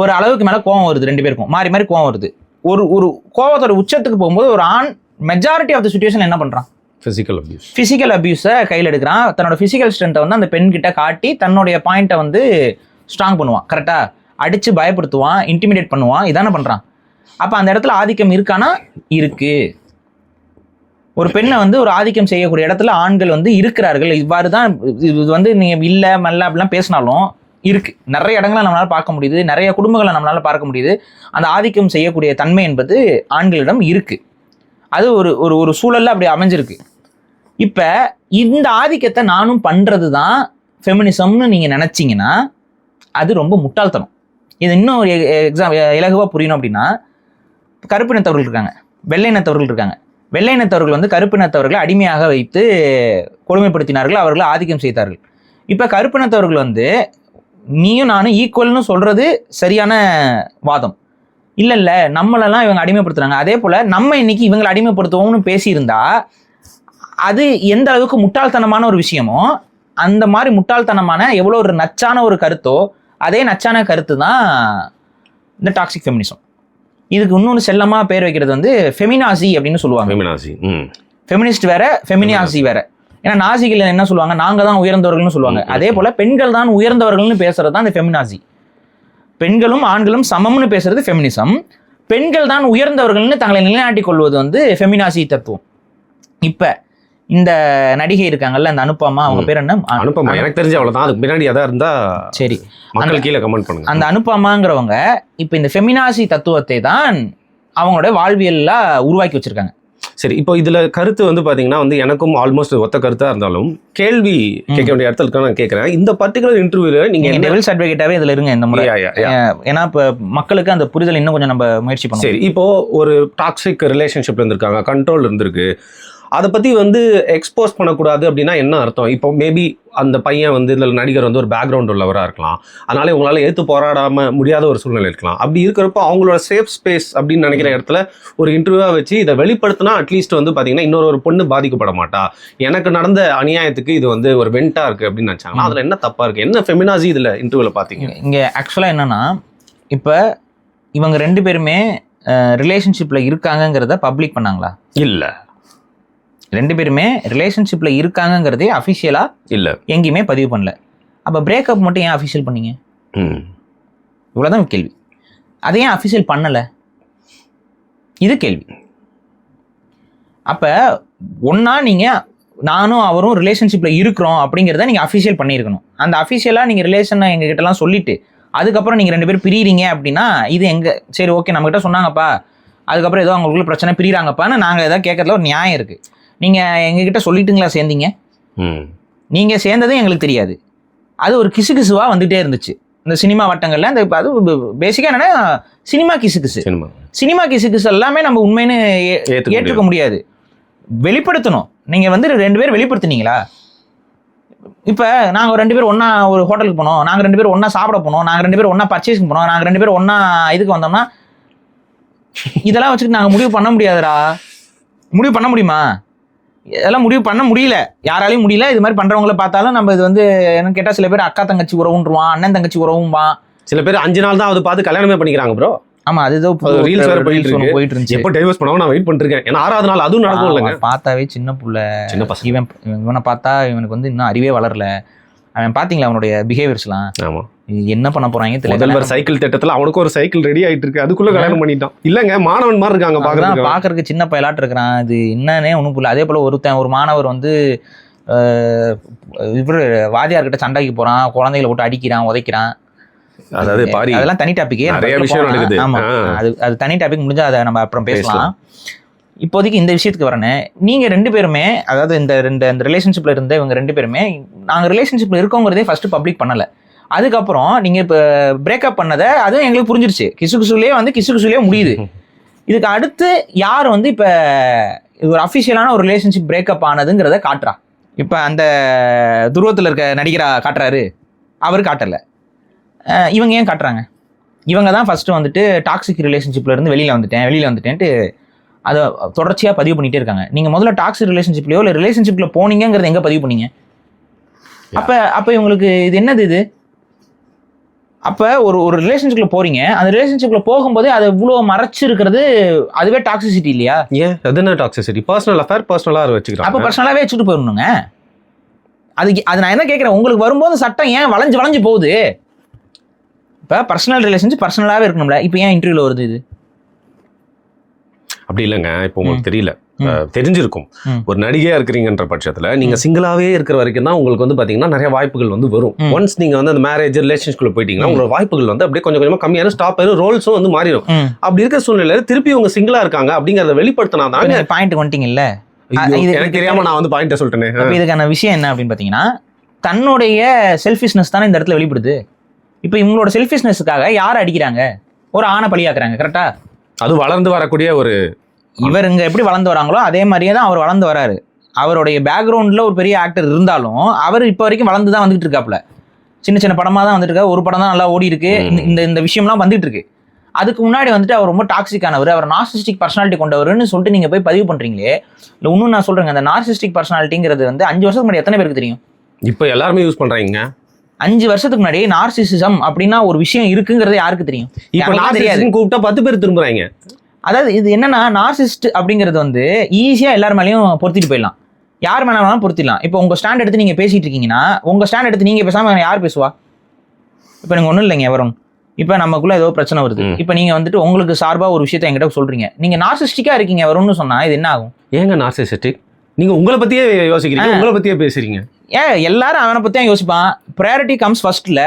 ஒரு அளவுக்கு மேலே கோவம் வருது, ரெண்டு பேருக்கும் மாறி மாறி கோவம் வருது. ஒரு கோவத்தோட உச்சத்துக்கு போகும்போது ஒரு ஆண் மெஜாரிட்டி ஆஃப் த சிச்சுவேஷன் என்ன பண்ணுறான்? ஃபிசிக்கல் அபியூஸை கையில் எடுக்கிறான். தன்னோட ஃபிசிக்கல் ஸ்ட்ரென்த்தை வந்து அந்த பெண்கிட்ட காட்டி தன்னுடைய பாயிண்ட்டை வந்து ஸ்ட்ராங் பண்ணுவான். கரெக்டாக அடித்து பயப்படுத்துவான், இன்டிமிடேட் பண்ணுவான். இதானே பண்ணுறான். அப்போ அந்த இடத்துல ஆதிக்கம் இருக்கானா? இருக்கு. ஒரு பெண்ணை வந்து ஒரு ஆதிக்கம் செய்யக்கூடிய இடத்துல ஆண்கள் வந்து இருக்கிறார்கள். இவ்வாறு தான் இது வந்து நீங்கள் இல்லை மல்ல அப்படிலாம் பேசினாலும் இருக்குது. நிறைய இடங்களை நம்மளால் பார்க்க முடியுது, நிறைய குடும்பங்களை நம்மளால் பார்க்க முடியுது. அந்த ஆதிக்கம் செய்யக்கூடிய தன்மை என்பது ஆண்களிடம் இருக்குது. அது ஒரு சூழலில் அப்படி அமைஞ்சிருக்கு. இப்போ இந்த ஆதிக்கத்தை நானும் பண்ணுறது தான் ஃபெமினிசம்னு நீங்கள் நினச்சிங்கன்னா அது ரொம்ப முட்டாள்தனம். இது இன்னும் ஒரு இலகுவாக புரியணும் அப்படின்னா, கருப்பினத்தவர்கள் இருக்காங்க, வெள்ளை இனத்தவர்கள் இருக்காங்க. வெள்ளை இனத்தவர்கள் வந்து கருப்பினத்தவர்களை அடிமையாக வைத்து கொடுமைப்படுத்தினார்கள், அவர்களை ஆதிக்கம் செய்தார்கள். இப்போ கருப்பினத்தவர்கள் வந்து நீயும் நானும் ஈக்குவல்னு சொல்கிறது சரியான வாதம் இல்லை. நம்மளெல்லாம் இவங்க அடிமைப்படுத்துறாங்க, அதே போல் நம்ம இன்னைக்கு இவங்களை அடிமைப்படுத்துவோம்னு பேசியிருந்தா அது எந்த அளவுக்கு முட்டாள்தனமான ஒரு விஷயமோ, அந்த மாதிரி முட்டாள்தனமான எவ்வளோ ஒரு நச்சான ஒரு கருத்தோ அதே நச்சான கருத்து தான் இந்த டாக்ஸிக் ஃபெமினிசம். இதுக்கு இன்னொன்று செல்லமாக பேர் வைக்கிறது வந்து ஃபெமினாசி அப்படின்னு சொல்லுவாங்க. ஃபெமினிஸ்ட் வேற, ஃபெமினாசி வேற. ஏன்னா நாசிகள் என்ன சொல்லுவாங்க? நாங்கள் தான் உயர்ந்தவர்கள்னு சொல்லுவாங்க. அதே போல் பெண்கள் தான் உயர்ந்தவர்கள்னு பேசுறது தான் இந்த ஃபெமினாசி. பெண்களும் ஆண்களும் சமம்னு பேசுறது ஃபெமினிசம். பெண்கள் தான் உயர்ந்தவர்கள்னு தங்களை நிலைநாட்டிக் கொள்வது வந்து ஃபெமினாசி தத்துவம். இப்போ இந்த நடிகை இருக்காங்கல்ல, அந்த அனுப்பமா, அவங்க பேர் என்ன? அனுப்பமா. எனக்கு தெரிஞ்ச அவ்வளவுதான். அதுக்கு பின்னாடி எதா இருந்தா சரி, மக்கள் கீழே கமெண்ட் பண்ணுங்க. அந்த அனுப்பமாங்கிறவங்க இப்போ இந்த ஃபெமினாசி தத்துவத்தை தான் அவங்களோட வாழ்வியல்ல உருவாக்கி வச்சிருக்காங்க. சரி, இப்போ இதுல கருத்து வந்து பாத்தீங்கன்னா வந்து எனக்கும் ஆல்மோஸ்ட் ஒத்த கருத்தா இருந்தாலும் கேள்வி கேட்க வேண்டிய இடத்துல நான் கேட்கறேன். இந்த பர்டிகுலர் இன்டர்வியூல நீங்க டெவில்ஸ் அட்வொகேட்டாவே இதுல இருங்க இந்த முறை. ஏன்னா இப்ப மக்களுக்கு அந்த புரிதல் இன்னும் கொஞ்சம் நம்ம முயற்சி பண்ணோம். சரி, இப்போ ஒரு டாக்ஸிக் ரிலேஷன்ஷிப்ல இருந்திருக்காங்க, கண்ட்ரோல் இருந்திருக்கு, அதை பற்றி வந்து எக்ஸ்போஸ் பண்ணக்கூடாது அப்படின்னா என்ன அர்த்தம்? இப்போ மேபி அந்த பையன் வந்து இதில் நடிகர் வந்து ஒரு பேக்ரவுண்ட் உள்ளவராக இருக்கலாம், அதனால உங்களால் ஏற்று போராடாமல் முடியாத ஒரு சூழ்நிலை இருக்கலாம். அப்படி இருக்கிறப்போ அவங்களோட சேஃப் ஸ்பேஸ் அப்படின்னு நினைக்கிற இடத்துல ஒரு இன்டர்வியூவாக வச்சு இதை வெளிப்படுத்தினா அட்லீஸ்ட் வந்து பார்த்தீங்கன்னா இன்னொரு பொண்ணு பாதிக்கப்பட மாட்டா, எனக்கு நடந்த அநியாயத்துக்கு இது வந்து ஒரு வெண்டா இருக்குது அப்படின்னு நினச்சாங்கன்னா அதில் என்ன தப்பாக இருக்குது? என்ன ஃபெமினாசி இதில் இன்டர்வியூவில் பார்த்தீங்க? இங்கே ஆக்சுவலாக என்னென்னா, இப்போ இவங்க ரெண்டு பேருமே ரிலேஷன்ஷிப்பில் இருக்காங்கங்கிறத பப்ளிக் பண்ணாங்களா? இல்லை. ரெண்டு பேருமே ரிலேஷன்ஷிப்பில் இருக்காங்கங்கிறதே அஃபிஷியலாக இல்லை, எங்கேயுமே பதிவு பண்ணல. அப்போ பிரேக்கப் மட்டும் ஏன் அஃபிஷியல் பண்ணீங்க? இவ்வளோதான் கேள்வி. அதை ஏன் அஃபிஷியல் பண்ணலை? இது கேள்வி. அப்போ ஒன்றா நீங்கள் நானும் அவரும் ரிலேஷன்ஷிப்பில் இருக்கிறோம் அப்படிங்கிறத நீங்கள் அஃபிஷியல் பண்ணியிருக்கணும். அந்த அஃபிஷியலாக நீங்கள் ரிலேஷனை எங்ககிட்டலாம் சொல்லிவிட்டு அதுக்கப்புறம் நீங்கள் ரெண்டு பேரும் பிரியிறீங்க அப்படின்னா இது எங்கே சரி ஓகே நம்மகிட்ட சொன்னாங்கப்பா, அதுக்கப்புறம் ஏதோ அவங்களுக்குள்ள பிரச்சனை பிரிகிறாங்கப்பான்னு நாங்கள் எதாவது கேட்கறதுல ஒரு நியாயம் இருக்குது. நீங்கள் எங்ககிட்ட சொல்லிட்டுங்களா சேர்ந்தீங்க? நீங்கள் சேர்ந்ததும் எங்களுக்கு தெரியாது. அது ஒரு கிசுகிசுவாக வந்துகிட்டே இருந்துச்சு இந்த சினிமா வட்டங்களில். அந்த அது பேசிக்காக என்னென்னா சினிமா கிசுகிசு எல்லாமே நம்ம உண்மைன்னு ஏற்றுக்க முடியாது. வெளிப்படுத்தணும். நீங்கள் வந்து ரெண்டு பேரும் வெளிப்படுத்தினீங்களா? இப்போ நாங்கள் 2 பேரும் ஒன்றா ஒரு ஹோட்டலுக்கு போனோம், நாங்கள் 2 பேரும் ஒன்றா சாப்பிட போனோம், நாங்கள் 2 பேரும் ஒன்றா பர்ச்சேஸ்க்கு போனோம், நாங்கள் 2 பேரும் ஒன்றா இதுக்கு வந்தோம்னா இதெல்லாம் வச்சுட்டு நாங்கள் முடிவு பண்ண முடியாதுடா. முடிவு பண்ண முடியுமா? இதெல்லாம் முடிவு பண்ண முடியல, யாராலையும் முடியல. இது மாதிரி பண்ணுறவங்கள பார்த்தாலும் நம்ம இது வந்து என்ன கேட்டால் சில பேர் அக்கா தங்கச்சி உறவுன்றுவான், அண்ணன் தங்கச்சி உறவும்பான். சில பேர் 5 நாள் தான் அதை பார்த்து கல்யாணமே பண்ணிக்கிறாங்க ப்ரோ. ஆமா, அதுதான் ரீல்ஸ் வேற போயிட்டு இருந்துச்சு. எப்போ டைவர்ஸ் பண்ணுவாங்க நான் வெயிட் பண்ணிருக்கேன். ஏன்னா 6வது நாள் அதுவும் நடக்கும் இல்லைங்க. பார்த்தாவே சின்ன பசங்க. இவனை பார்த்தா இவனுக்கு வந்து இன்னும் அறிவே வளரல. அவன் பாத்தீங்களா அவனுடைய பிஹேவியர்ஸ்லாம்? ஆமா, என்ன பண்ண போறாங்க தெரியல. முதல்வர் சைக்கிள் திட்டத்துல அவனுக்கு ஒரு சைக்கிள் ரெடி ஆயிட்டு இருக்கு, அதுக்குள்ள கல்யாணம் பண்ணிட்டான். இல்லங்க, மாணவன் மாதிரி இருக்காங்க பாக்குறதுக்கு சின்ன பயலாட்டு இருக்கிறான். அது என்னன்னே ஒண்ணும் புரியல. அதே போல ஒரு மாணவர் வந்து இவரு வாதியார்கிட்ட சண்டைக்கு போறான், குழந்தைகளை போட்டு அடிக்கிறான், உதைக்கிறான். அதாவது பாரி, அதெல்லாம் தனி டாபிக், நிறைய விஷயம் நடக்குது. ஆமா, அது தனி டாபிக். முடிஞ்சா அதை நம்ம அப்புறம் பேசலாம். இப்போதைக்கு இந்த விஷயத்துக்கு வரேன்னு, நீங்க 2 பேருமே, அதாவது இந்த ரிலேஷன்ஷிப்ல இருந்த இவங்க 2 பேருமே நாங்க ரிலேஷன்ஷிப்ல இருக்கோங்கிறதே ஃபர்ஸ்ட் பப்ளிக் பண்ணல. அதுக்கப்புறம் நீங்க இப்போ பிரேக்கப் பண்ணதை அதுவும் எங்களுக்கு புரிஞ்சிருச்சு. கிசுகுசுலேயே முடியுது. இதுக்கு அடுத்து யார் வந்து இப்போ ஒரு அஃபிஷியலான ஒரு ரிலேஷன்ஷிப் பிரேக்கப் ஆனதுங்கிறத காட்டுறா? இப்போ அந்த துருவத்தில் இருக்க நடிகரா காட்டுறாரு, அவர் காட்டலை. இவங்க ஏன் காட்டுறாங்க? இவங்க தான் ஃபர்ஸ்ட் வந்துட்டு டாக்ஸிக் ரிலேஷன்ஷிப்ல இருந்து வெளியில வந்துட்டேன்ட்டு அதை தொடர்ச்சியாக பதிவு பண்ணிட்டே இருக்காங்க. நீங்க முதல்ல டாக்ஸிக் ரிலேஷன்ஷிப்லயோ இல்லை ரிலேஷன்ஷிப்ல போனீங்கிறத எங்க பதிவு பண்ணீங்க? அப்ப இவங்களுக்கு இது என்னது? இது அப்ப ஒரு ரிலேஷன்ஷிப்ல போறீங்க, அந்த ரிலேஷன்ஷிப்ல போகும்போதே அதை இவ்வளவு மறைச்சு இருக்கிறது அதுவே டாக்ஸிசிட்டி இல்லையா? ஏன் அது என்ன டாக்ஸிசிட்டி? பர்சனல் அஃபேர் பர்சனலா வச்சுக்கிறோம். அப்ப பர்சனலாவே வச்சுட்டு போயிடணுங்க. அது நான் என்ன கேட்கிறேன், உங்களுக்கு வரும்போது சட்டம் ஏன் வளைஞ்சு போகுது? இப்ப பர்சனல் ரிலேஷன்ஷிப் பர்சனலாவே இருக்கணும்ல, இப்ப ஏன் இன்டர்வியூல வருது இது? அப்படி இல்லைங்க. இப்போ உங்களுக்கு தெரியல, தெரிஞ்சிருக்கும். ஒரு நடிகையா இருக்கிறீங்கன்ற பட்சத்துல நீங்க சிங்கிளாவே இருக்கிற வரைக்கும் தான் உங்களுக்கு வந்து பாத்தீங்கன்னா நிறைய வாய்ப்புகள் வந்து வரும். ஒன்ஸ் நீங்க வந்து அந்த மேரேஜ் ரிலேஷன்ஷிப்ல போயிட்டீங்கன்னா உங்களோட வாய்ப்புகள் வந்து அப்படியே கொஞ்சம் கொஞ்சமா கம்மியான ஸ்டாப் ஆயிரும், ரோல்ஸும் வந்து மாறிடும். அப்படி இருக்கிற சூழ்நிலையில திருப்பி உங்க சிங்கிளா இருக்காங்க அப்படிங்கறத வெளிப்படுத்தினா தான் பாயிண்ட் வந்துட்டீங்க இல்ல. எனக்கு தெரியாம நான் வந்து பாயிண்ட சொல்லிட்டேன். இதுக்கான விஷயம் என்ன அப்படின்னு பாத்தீங்கன்னா, தன்னுடைய செல்ஃபிஷ்னஸ் தானே இந்த இடத்துல வெளிப்படுது. இப்ப இவங்களோட செல்ஃபிஷ்னஸ்க்காக யாரை அடிக்கிறாங்க? ஒரு ஆணை பழியாக்குறாங்க. கரெக்டா? அது வளர்ந்து வரக்கூடிய ஒரு, இவர் இங்க எப்படி வளர்ந்து வராங்களோ அதே மாதிரியே தான் அவர் வளர்ந்து வராரு. அவருடைய பேக்ரவுண்ட்ல ஒரு பெரிய ஆக்டர் இருந்தாலும் அவர் இப்போ வரைக்கும் வளர்ந்து தான் வந்துட்டு இருக்காப்ல. சின்ன படமா தான் வந்துட்டு இருக்காரு. ஒரு படம் தான் நல்லா ஓடி இருக்கு. இந்த விஷயம்லாம் வந்துட்டு இருக்கு. அதுக்கு முன்னாடி வந்துட்டு அவர் ரொம்ப டாக்ஸிக்கானவர், அவர் நார்சிஸ்டிக் பர்சனாலிட்டி கொண்டவர்னு சொல்லிட்டு நீங்க போய் பதிவு பண்றீங்களே. இல்லை இன்னும் நான் சொல்றேங்க, அந்த நார்சிஸ்டிக் பர்சனாலிட்டிங்கிறது வந்து 5 வருஷத்துக்கு முன்னாடி எத்தனை பேருக்கு தெரியும்? இப்போ எல்லாருமே யூஸ் பண்றாங்க. 5 வருஷத்துக்கு முன்னாடி நார்சிசிசம் அப்படின்னா ஒரு விஷயம் இருக்குங்கிறது யாருக்கு தெரியும்? இப்போ நார்சிசிசம் கூப்பிட்டா 10 பேர் திரும்புறாங்க. அதாவது இது என்னன்னா, நார்சிஸ்ட் அப்படிங்கிறது வந்து ஈஸியா எல்லார் மேலேயும் பொருத்திட்டு போயிடலாம், யார் மேலே வேணாலும் பொருத்திடலாம். இப்போ உங்க ஸ்டாண்ட் எடுத்து நீங்க பேசிட்டு இருக்கீங்கன்னா, உங்க ஸ்டாண்ட் எடுத்து நீங்க பேசாம யார் பேசுவா? இப்போ நீங்க ஒன்றும் இல்லைங்க வரும், இப்போ நமக்குள்ள ஏதோ பிரச்சனை வருது, இப்போ நீங்க வந்துட்டு உங்களுக்கு சார்பா ஒரு விஷயத்த என்கிட்ட சொல்றீங்க, நீங்க நார்சிஸ்டிக்கா இருக்கீங்க வரும்னு சொன்னா இது என்ன ஆகும்? ஏங்க நார்சிஸ்டிக்? நீங்க உங்களை பத்தியே யோசிக்கிறீங்க, உங்களை பத்தியே பேசுறீங்க. ஏன் எல்லாரும் அவனை பத்தி தான் யோசிப்பான். ப்ரையாரிட்டி கம்ஸ் ஃபர்ஸ்ட்ல.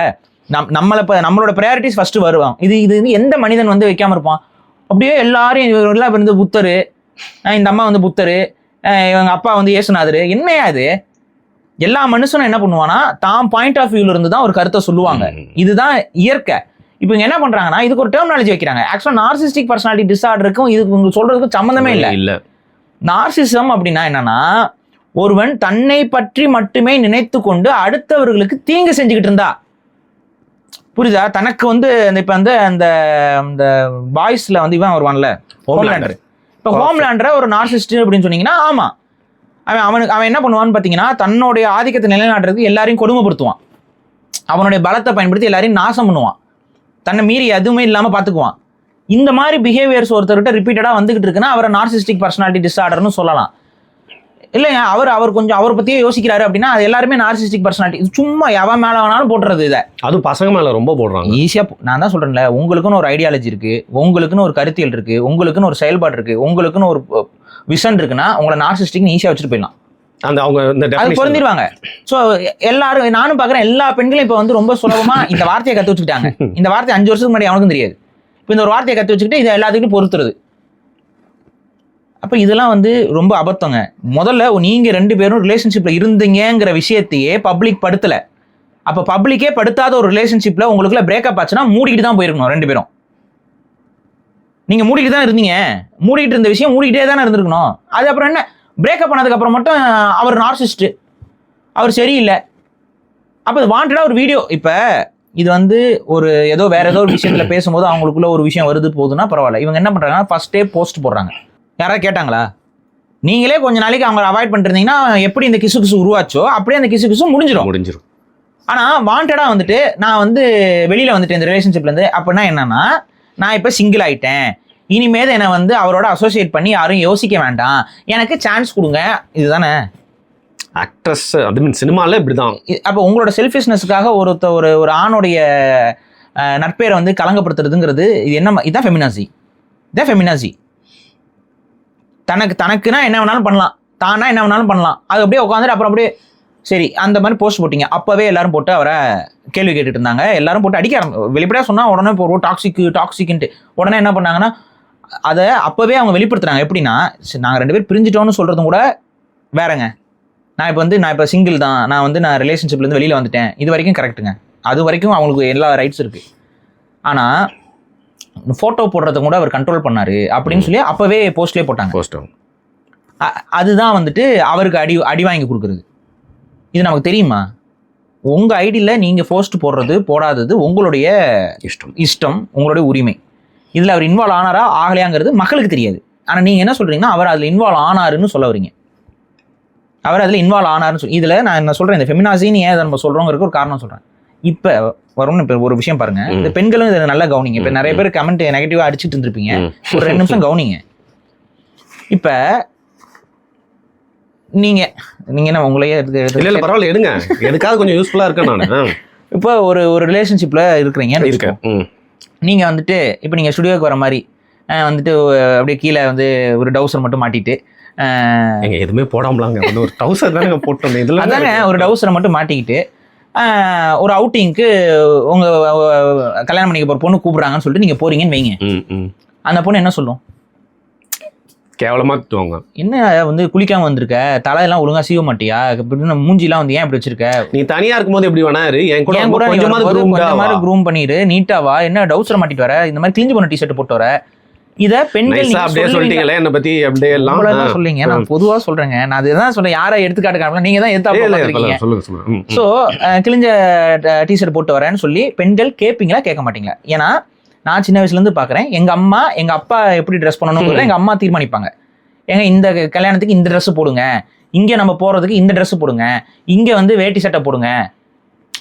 நம்மளோட ப்ரையாரிட்டிஸ் ஃபர்ஸ்ட் வருவான். இது எந்த மனிதன் வந்து வைக்காம இருப்பான்? அப்படியே எல்லாரும் எல்லாம் வந்து புத்தர், இந்த அம்மா வந்து புத்தர், இவங்க அப்பா வந்து இயேசுநாதர். என்னையா அது? எல்லா மனுஷனும் என்ன பண்ணுவானா, தான் பாயிண்ட் ஆஃப் வியூல இருந்து தான் ஒரு கருத்தை சொல்லுவாங்க. இதுதான் இயற்கை. இப்போ இங்க என்ன பண்றாங்கன்னா, இதுக்கு ஒரு டெர்மினாலஜி வைக்கிறாங்க. ஆக்சுவலா நார்சிஸ்டிக் பர்சனாலிட்டி டிஸார்டருக்கும் இதுக்கு உங்களுக்கு சொல்றதுக்கு சம்மந்தமே இல்லை. நார்சிசம் அப்படின்னா என்னன்னா, ஒருவன் தன்னை பற்றி மட்டுமே நினைத்து கொண்டு அடுத்தவர்களுக்கு தீங்கு செஞ்சுக்கிட்டு இருந்தா, புரியுதா? தனக்கு வந்து இப்ப வந்து அந்த பாய்ஸ்ல வந்து இவன் வருவான்ல, ஹோம்லேண்டர். இப்ப ஹோம்லேண்டரை ஒரு நார்சிஸ்ட் அப்படின்னு சொன்னீங்கன்னா, ஆமா, அவன் என்ன பண்ணுவான்னு பாத்தீங்கன்னா, தன்னுடைய ஆதிக்கத்தை நிலைநாட்டுறதுக்கு எல்லாரையும் கொடுமைப்படுத்துவான், அவனுடைய பலத்தை பயன்படுத்தி எல்லாரையும் நாசம் பண்ணுவான், தன்னை மீறி எதுவுமே இல்லாம பாத்துக்குவான். இந்த மாதிரி பிஹேவியர்ஸ் ஒருத்தர்கிட்ட ரிப்பீட்டடா வந்துகிட்டு இருக்குன்னா அவரை நார்சிஸ்டிக் பர்சனாலிட்டி டிஸார்டர்னு சொல்லலாம். இல்லைங்க, அவர் கொஞ்சம் அவர் பத்தியே யோசிக்கிறாரு அப்படின்னா அது எல்லாருமே நார்சிஸ்டிக் பர்சனாலிட்டி. சும்மா எவன் மேல வேணாலும் போட்டுறது. இதை அது பசங்க மேல ரொம்ப போடுறாங்க ஈஸியா. நான் தான் சொல்றேன்ல, உங்களுக்குன்னு ஒரு ஐடியாலஜி இருக்கு, உங்களுக்குன்னு ஒரு கருத்தியல் இருக்கு, உங்களுக்குன்னு ஒரு செயல்பாடு இருக்கு, உங்களுக்குன்னு ஒரு விஷன் இருக்குன்னா உங்களை நார்சிஸ்டிக் ஈஸியா வச்சுட்டு போயிடலாம். அது பொருந்திருவாங்க. ஸோ எல்லாரும், நானும் பாக்குறேன், எல்லா பெண்களும் இப்ப வந்து ரொம்ப சுலபமா இந்த வார்த்தையை கத்து வச்சுக்கிட்டாங்க. இந்த வார்த்தை 5 வருஷத்துக்கு முன்னாடி அவனுக்கும் தெரியாது. இப்போ இந்த ஒரு வார்த்தையை கத்து வச்சுக்கிட்டு இதை எல்லாத்துக்கிட்டும் பொறுத்துறது. அப்ப இதெல்லாம் வந்து ரொம்ப அபத்தங்க. முதல்ல நீங்க 2 பேரும் ரிலேஷன்ஷிப்ல இருந்தீங்கிற விஷயத்தையே பப்ளிக் படுத்தல. அப்ப பப்ளிக்கே படுத்தாத ஒரு ரிலேஷன்ஷிப்ல உங்களுக்குள்ள பிரேக்கப் ஆச்சுன்னா மூடிக்கிட்டு தான் போயிருக்கணும் 2 பேரும். நீங்க மூடிக்கிட்டு தான் இருந்தீங்க, மூடிக்கிட்டு இருந்த விஷயம் மூடிக்கிட்டே தானே இருந்திருக்கணும். அது அப்புறம் என்ன, பிரேக்கப் பண்ணதுக்கு அப்புறம் மட்டும் அவர் நார்சிஸ்ட், அவர் சரியில்லை, அப்போ வாண்டடா ஒரு வீடியோ. இப்போ இது வந்து ஒரு வேற ஏதோ ஒரு விஷயத்துல பேசும்போது அவங்களுக்குள்ள ஒரு விஷயம் வருது போகுதுன்னா பரவாயில்ல. இவங்க என்ன பண்றாங்கன்னா ஃபர்ஸ்டே போஸ்ட் போடுறாங்க. யாராவது கேட்டாங்களா? நீங்களே கொஞ்ச நாளைக்கு அவங்க அவாய்ட் பண்ணிருந்தீங்கன்னா எப்படி இந்த கிசு உருவாச்சோ அப்படியே அந்த கிசு முடிஞ்சிடும். ஆனா வாண்டடா வந்துட்டு நான் வந்து வெளியில வந்துட்டு இந்த ரிலேஷன்ஷிப்ல இருந்து அப்படின்னா என்னன்னா, நான் இப்ப சிங்கிள் ஆயிட்டேன், இனிமேல் என்னை வந்து அவரோட அசோசியேட் பண்ணி யாரும் யோசிக்க வேண்டாம், எனக்கு சான்ஸ் கொடுங்க. இதுதானே ஆக்ட்ரஸ், அது மீன் சினிமால இப்படிதான். அப்போ உங்களோட செல்ஃபிஷ்னஸ்க்காக ஒரு ஆணுடைய நட்பேரை வந்து கலங்கப்படுத்துறதுங்கிறது இது என்ன? இதான் ஃபெமினாசி. தனக்குன்னா என்ன வேணாலும் பண்ணலாம், தானா என்ன வேணாலும் பண்ணலாம். அது அப்படியே உட்காந்துட்டு அப்புறம் அப்படியே சரி அந்த மாதிரி போஸ்ட் போட்டிங்க. அப்பவே எல்லாரும் போட்டு அவரை கேள்வி கேட்டுட்டு இருந்தாங்க. எல்லாரும் போட்டு அடிக்க வெளிப்படையாக சொன்னா உடனே இப்போ டாக்ஸிக்ன்ட்டு உடனே என்ன பண்ணாங்கன்னா அதை அப்பவே அவங்க வெளிப்படுத்துறாங்க. எப்படின்னா, நாங்கள் 2 பேர் பிரிஞ்சிட்டோம்னு சொல்றதும் கூட வேறங்க. நான் இப்போ சிங்கிள் தான், நான் ரிலேஷன்ஷிப்லேருந்து வெளியில் வந்துட்டேன், இது வரைக்கும் கரெக்டுங்க. அது வரைக்கும் அவங்களுக்கு எல்லா ரைட்ஸ் இருக்குது. ஆனால் ஃபோட்டோ போடுறத கூட அவர் கண்ட்ரோல் பண்ணாரு அப்படின்னு சொல்லி அப்போவே போஸ்ட்லேயே போட்டாங்க. அதுதான் வந்துட்டு அவருக்கு அடி வாங்கி கொடுக்குறது. இது நமக்கு தெரியுமா? உங்கள் ஐடியில் நீங்கள் போஸ்ட் போடுறது போடாதது உங்களுடைய இஷ்டம், உங்களுடைய உரிமை. இதில் அவர் இன்வால்வ் ஆனாரா ஆகலையாங்கிறது மக்களுக்கு தெரியாது. ஆனால் நீங்கள் என்ன சொல்கிறீங்கன்னா அவர் அதில் இன்வால்வ் ஆனாருன்னு சொல்ல வரீங்க. அவர் அதில் இன்வால்வ் ஆனாருன்னு சொல்லி இதில் நான் என்ன சொல்கிறேன், இந்த ஃபெமினாசின்னு ஏன் நம்ம சொல்கிறோங்கிறதுக்கு ஒரு காரணம் சொல்கிறேன். இப்போ வரும்னு இப்போ ஒரு விஷயம் பாருங்க, இந்த பெண்களும் இதை நல்லா கவனிங்க. இப்போ நிறைய பேர் கமெண்ட் நெகட்டிவாக அடிச்சுட்டு இருந்திருப்பீங்க, ஒரு 2 நிமிஷம் கவனிங்க. இப்போ நீங்க என்ன உங்களையே இல்ல பரவாயில்ல எடுங்க, எனக்காவது கொஞ்சம் யூஸ்ஃபுல்லா இருக்கேன் நான். இப்போ ஒரு இருக்கிறீங்க நீங்க வந்துட்டு இப்போ நீங்க ஸ்டுடியோக்கு வர மாதிரி வந்துட்டு அப்படியே கீழே வந்து ஒரு டவுசர் மட்டும் மாட்டிட்டு எதுவுமே போடாமலாங்க, ஒரு டவுசர் தானே போட்டோம். இதுல அதாங்க ஒரு டவுசரை மட்டும் மாட்டிக்கிட்டு ஒரு அவுட்டிங்க்கு உங்க கல்யாணம் பண்ணிக்க போற பொண்ணு கூப்பிடுறாங்கன்னு சொல்லிட்டு நீங்க போறீங்கன்னு வைங்க. அந்த பொண்ணு என்ன சொல்லும்? கேவலமா திட்டுவாங்க. என்ன வந்து குளிக்காம வந்திருக்க, தலையெல்லாம் ஒழுங்கா சீவ மாட்டியா, மூஞ்சிலாம் வந்து ஏன் இப்படி வச்சிருக்க, நீ தனியா இருக்கும்போது எப்படி வேணாரு, என் கூட கொஞ்சமாவது க்ரூம் பண்ணிடு, நீட்டாவா, என்ன டவுசர் மாட்டிட்டு வர, இந்த மாதிரி கிழிஞ்சு போன டிஷர்ட் போட்டு வர. இத பெண்கள் அப்படியே சொல்லிட்டீங்களே என்ன பத்தி அப்படியே எல்லாம் சொல்றீங்க. நான் பொதுவா சொல்றேங்க, நான் அதுதான் சொல்றேன், யாரை எடுத்துக்காட்டு காட்டலாம், நீங்க தான் எடுத்து. சோ கிழிஞ்ச டிஷர்ட் போட்டு வரேன்னு சொல்லி பெண்கள் கேட்பீங்களா கேட்க மாட்டீங்களா? ஏன்னா நான் சின்ன வயசுல இருந்து பாக்குறேன், எங்க அம்மா எங்க அப்பா எப்படி ட்ரெஸ் பண்ணணும்னு எங்க அம்மா தீர்மானிப்பாங்க. ஏங்க இந்த கல்யாணத்துக்கு இந்த ட்ரெஸ் போடுங்க, இங்க நம்ம போறதுக்கு இந்த ட்ரெஸ் போடுங்க, இங்க வந்து வேட்டி சட்டை போடுங்க.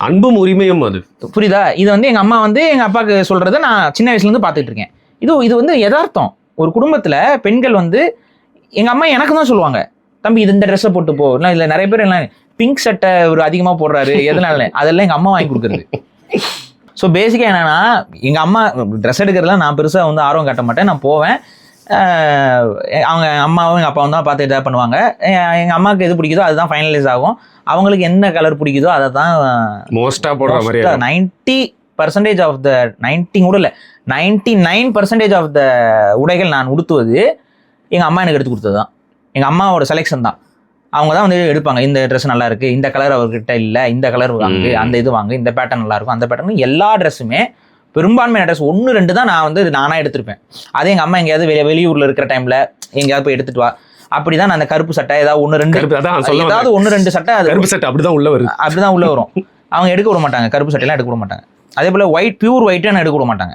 அன்பும் உரிமையும் அது, புரியுதா? இது வந்து எங்க அம்மா வந்து எங்க அப்பாவுக்கு சொல்றதை நான் சின்ன வயசுல இருந்து பாத்துட்டு இருக்கேன். இது வந்து யதார்த்தம். ஒரு குடும்பத்துல பெண்கள் வந்து எங்க அம்மா எனக்கு தான் சொல்லுவாங்க, தம்பி இது இந்த ட்ரெஸ்ஸை போட்டு போ. இல்ல நிறைய பேர் எல்லாம் பிங்க் சட்டை ஒரு அதிகமா போடுறாரு, எதனால, அதெல்லாம் எங்க அம்மா வாங்கி கொடுக்குறது. ஸோ பேசிக்காக என்னன்னா, எங்கள் அம்மா ட்ரெஸ் எடுக்கிறதுலாம் நான் பெருசாக வந்து ஆர்வம் காட்ட மாட்டேன். நான் போவேன், அவங்க அம்மாவும் எங்கள் அப்பாவும் தான் பார்த்து இதாக பண்ணுவாங்க. எங்கள் அம்மாவுக்கு எது பிடிக்குதோ அதுதான் ஃபைனலைஸ் ஆகும். அவங்களுக்கு என்ன கலர் பிடிக்குதோ அதை தான் மோஸ்ட்டாக போடுற மாதிரி. 90% ஆஃப் த 90 கூட இல்லை 99% ஆஃப் த உடைகள் நான் உடுத்துவது எங்கள் அம்மா எனக்கு எடுத்து கொடுத்தது தான். எங்கள் அம்மாவோட செலெக்ஷன் தான். அவங்க தான் வந்து எடுப்பாங்க, இந்த ட்ரெஸ் நல்லா இருக்கு, இந்த கலர் அவர்கிட்ட இல்லை, இந்த கலர் வாங்கு, அந்த இது வாங்கு, இந்த பேட்டர்ன் நல்லா இருக்கும், அந்த பேட்டர்ன். எல்லா ட்ரெஸ்ஸுமே பெரும்பான்மையான ட்ரெஸ் 1-2 தான் நான் வந்து நானா எடுத்திருப்பேன். அதே எங்கள் அம்மா எங்கேயாவது வெளியூர்ல இருக்கிற டைம்ல எங்கேயாவது போய் எடுத்துட்டு வா, அப்படிதான் நான் அந்த கருப்பு சட்டை ஏதாவது 1-2 சட்டை, கருப்பு சட்டை அப்படிதான் உள்ள வரும். அவங்க எடுக்க விட மாட்டாங்க, கருப்பு சட்டையெல்லாம் எடுக்க விட மாட்டாங்க. அதே போல பியூர் ஒயிட் எடுக்க விட மாட்டாங்க.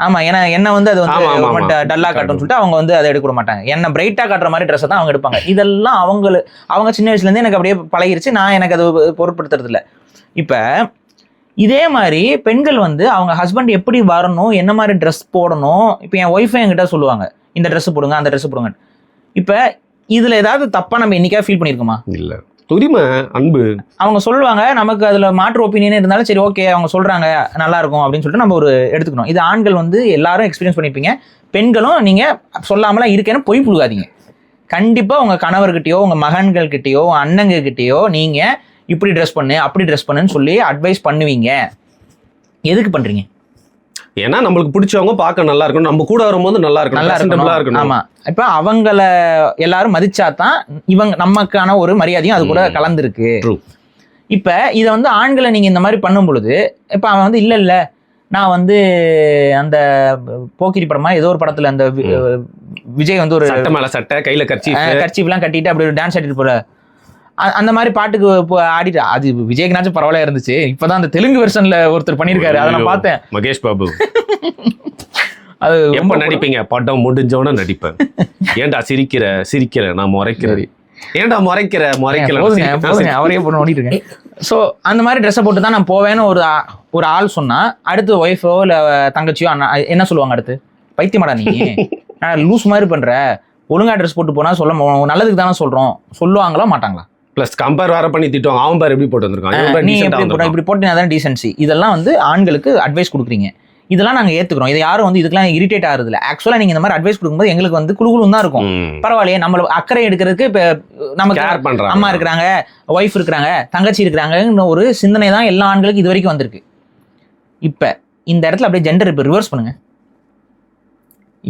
ஆமா, ஏன்னா என்ன வந்து அது வந்து டல்லா காட்டும்னு சொல்லிட்டு அவங்க வந்து அதை எடுக்க விட மாட்டாங்க. என்ன பிரைட்டா காட்டுற மாதிரி ட்ரெஸ் தான் அவங்க எடுப்பாங்க. இதெல்லாம் அவங்க சின்ன வயசுல இருந்து எனக்கு அப்படியே பழகிருச்சு. நான் எனக்கு அது பொருட்படுத்துறது இல்லை. இப்ப இதே மாதிரி பெண்கள் வந்து அவங்க ஹஸ்பண்ட் எப்படி வரணும், என்ன மாதிரி ட்ரெஸ் போடணும். இப்போ என் ஒய்ஃபை என்கிட்ட சொல்லுவாங்க, இந்த ட்ரெஸ் போடுங்க, அந்த ட்ரெஸ் போடுங்க. இப்ப இதுல ஏதாவது தப்பா நம்ம என்னைக்கா ஃபீல் பண்ணிருக்கோமா? இல்ல, உரிமை, அன்பு. அவங்க சொல்லுவாங்க, நமக்கு அதுல மாற்று ஒப்பீனியன் இருந்தாலும் சரி, ஓகே அவங்க சொல்றாங்க நல்லா இருக்கும் அப்படின்னு சொல்லிட்டு நம்ம ஒரு எடுத்துக்கணும். இது ஆண்கள் வந்து எல்லாரும் எக்ஸ்பீரியன்ஸ் பண்ணிருப்பீங்க. பெண்களும் நீங்க சொல்லாமலாம் இருக்கேன்னு பொய் புழுகாதீங்க. கண்டிப்பா உங்க கணவர்கிட்டயோ உங்க மகன்கள் கிட்டயோ அண்ணங்க கிட்டயோ நீங்க இப்படி ட்ரெஸ் பண்ணு அப்படி ட்ரெஸ் பண்ணுன்னு சொல்லி அட்வைஸ் பண்ணுவீங்க. எதுக்கு பண்றீங்க? ஏன்னா நம்மளுக்கு பிடிச்சவங்க பார்க்க நல்லா இருக்கணும், நம்ம கூட வரும்போது நல்லா இருக்கணும். ஆமா, இப்ப அவங்கள எல்லாரும் மதிச்சாதான் இவங்க நமக்கான ஒரு மரியாதையும் அது கூட கலந்துருக்கு. இப்ப இதை வந்து ஆண்களை நீங்க இந்த மாதிரி பண்ணும் பொழுது, இப்ப அவன் வந்து இல்ல நான் வந்து அந்த போக்கிரி படமா ஏதோ ஒரு படத்துல அந்த விஜய் வந்து ஒரு சட்டை கையில கர்ச்சீஃப் எல்லாம் கட்டிட்டு அப்படி ஒரு டான்ஸ் ஆடிட்டு போற, அந்த மாதிரி பாட்டுக்கு ஆடிட்டு அது விஜய்க்குனாச்சும் பரவாயில்ல இருந்துச்சு. இப்பதான் அந்த தெலுங்கு வெர்ஷன்ல ஒருத்தர் பண்ணிருக்காரு, அதை நான் பார்த்தேன். மகேஷ் பாபு அது எப்ப நடிப்பீங்க? படம் முடிஞ்சோன்னு நடிப்பேன். ஏன்டா சிரிக்கிற நான் முறைக்கிறேன், ஏன்டா முறைக்கல அவரே போட்டு ஓடிட்டு இருக்கேன். ஸோ அந்த மாதிரி ட்ரெஸ்ஸை போட்டு தான் நான் போவேன்னு ஒரு ஆள் சொன்னா, அடுத்து ஒய்ஃபோ இல்லை தங்கச்சியோ அண்ணா என்ன சொல்லுவாங்க? அடுத்து பைத்தியமாடா நீ, லூஸ் மாதிரி பண்ற, ஒழுங்கா ட்ரெஸ் போட்டு போனா நல்லதுக்கு தானே சொல்றோம், சொல்லுவாங்களா மாட்டாங்களா? பிளஸ் கம்பேர் வேற பண்ணி திட்டுவாங்க, அவன் பாரு எப்படி போட்டு வந்திருக்கான், நீ இப்படி போட்டு தான் டீசென்சி. இதெல்லாம் வந்து ஆண்களுக்கு அட்வைஸ் கொடுக்குறீங்க, இதெல்லாம் நாங்க ஏத்துக்கிறோம். இதை யாரும் வந்து இதுக்கெல்லாம் இரிட்டேட் ஆகுது இல்லை. ஆக்சுவலா நீங்க இந்த மாதிரி அட்வைஸ் கொடுக்கும்போது எங்களுக்கு வந்து குழுகுலும் தான் இருக்கும். பரவாயில்லையே, நம்ம அக்கறை எடுக்கிறதுக்கு இப்ப நமக்கு அம்மா இருக்கிறாங்க, ஒய்ஃப் இருக்கிறாங்க, தங்கச்சி இருக்கிறாங்க ஒரு சிந்தனை தான் எல்லா ஆண்களுக்கும் இது வரைக்கும் வந்திருக்கு. இப்ப இந்த இடத்துல அப்படியே ஜெண்டர் இப்ப ரிவர்ஸ் பண்ணுங்க.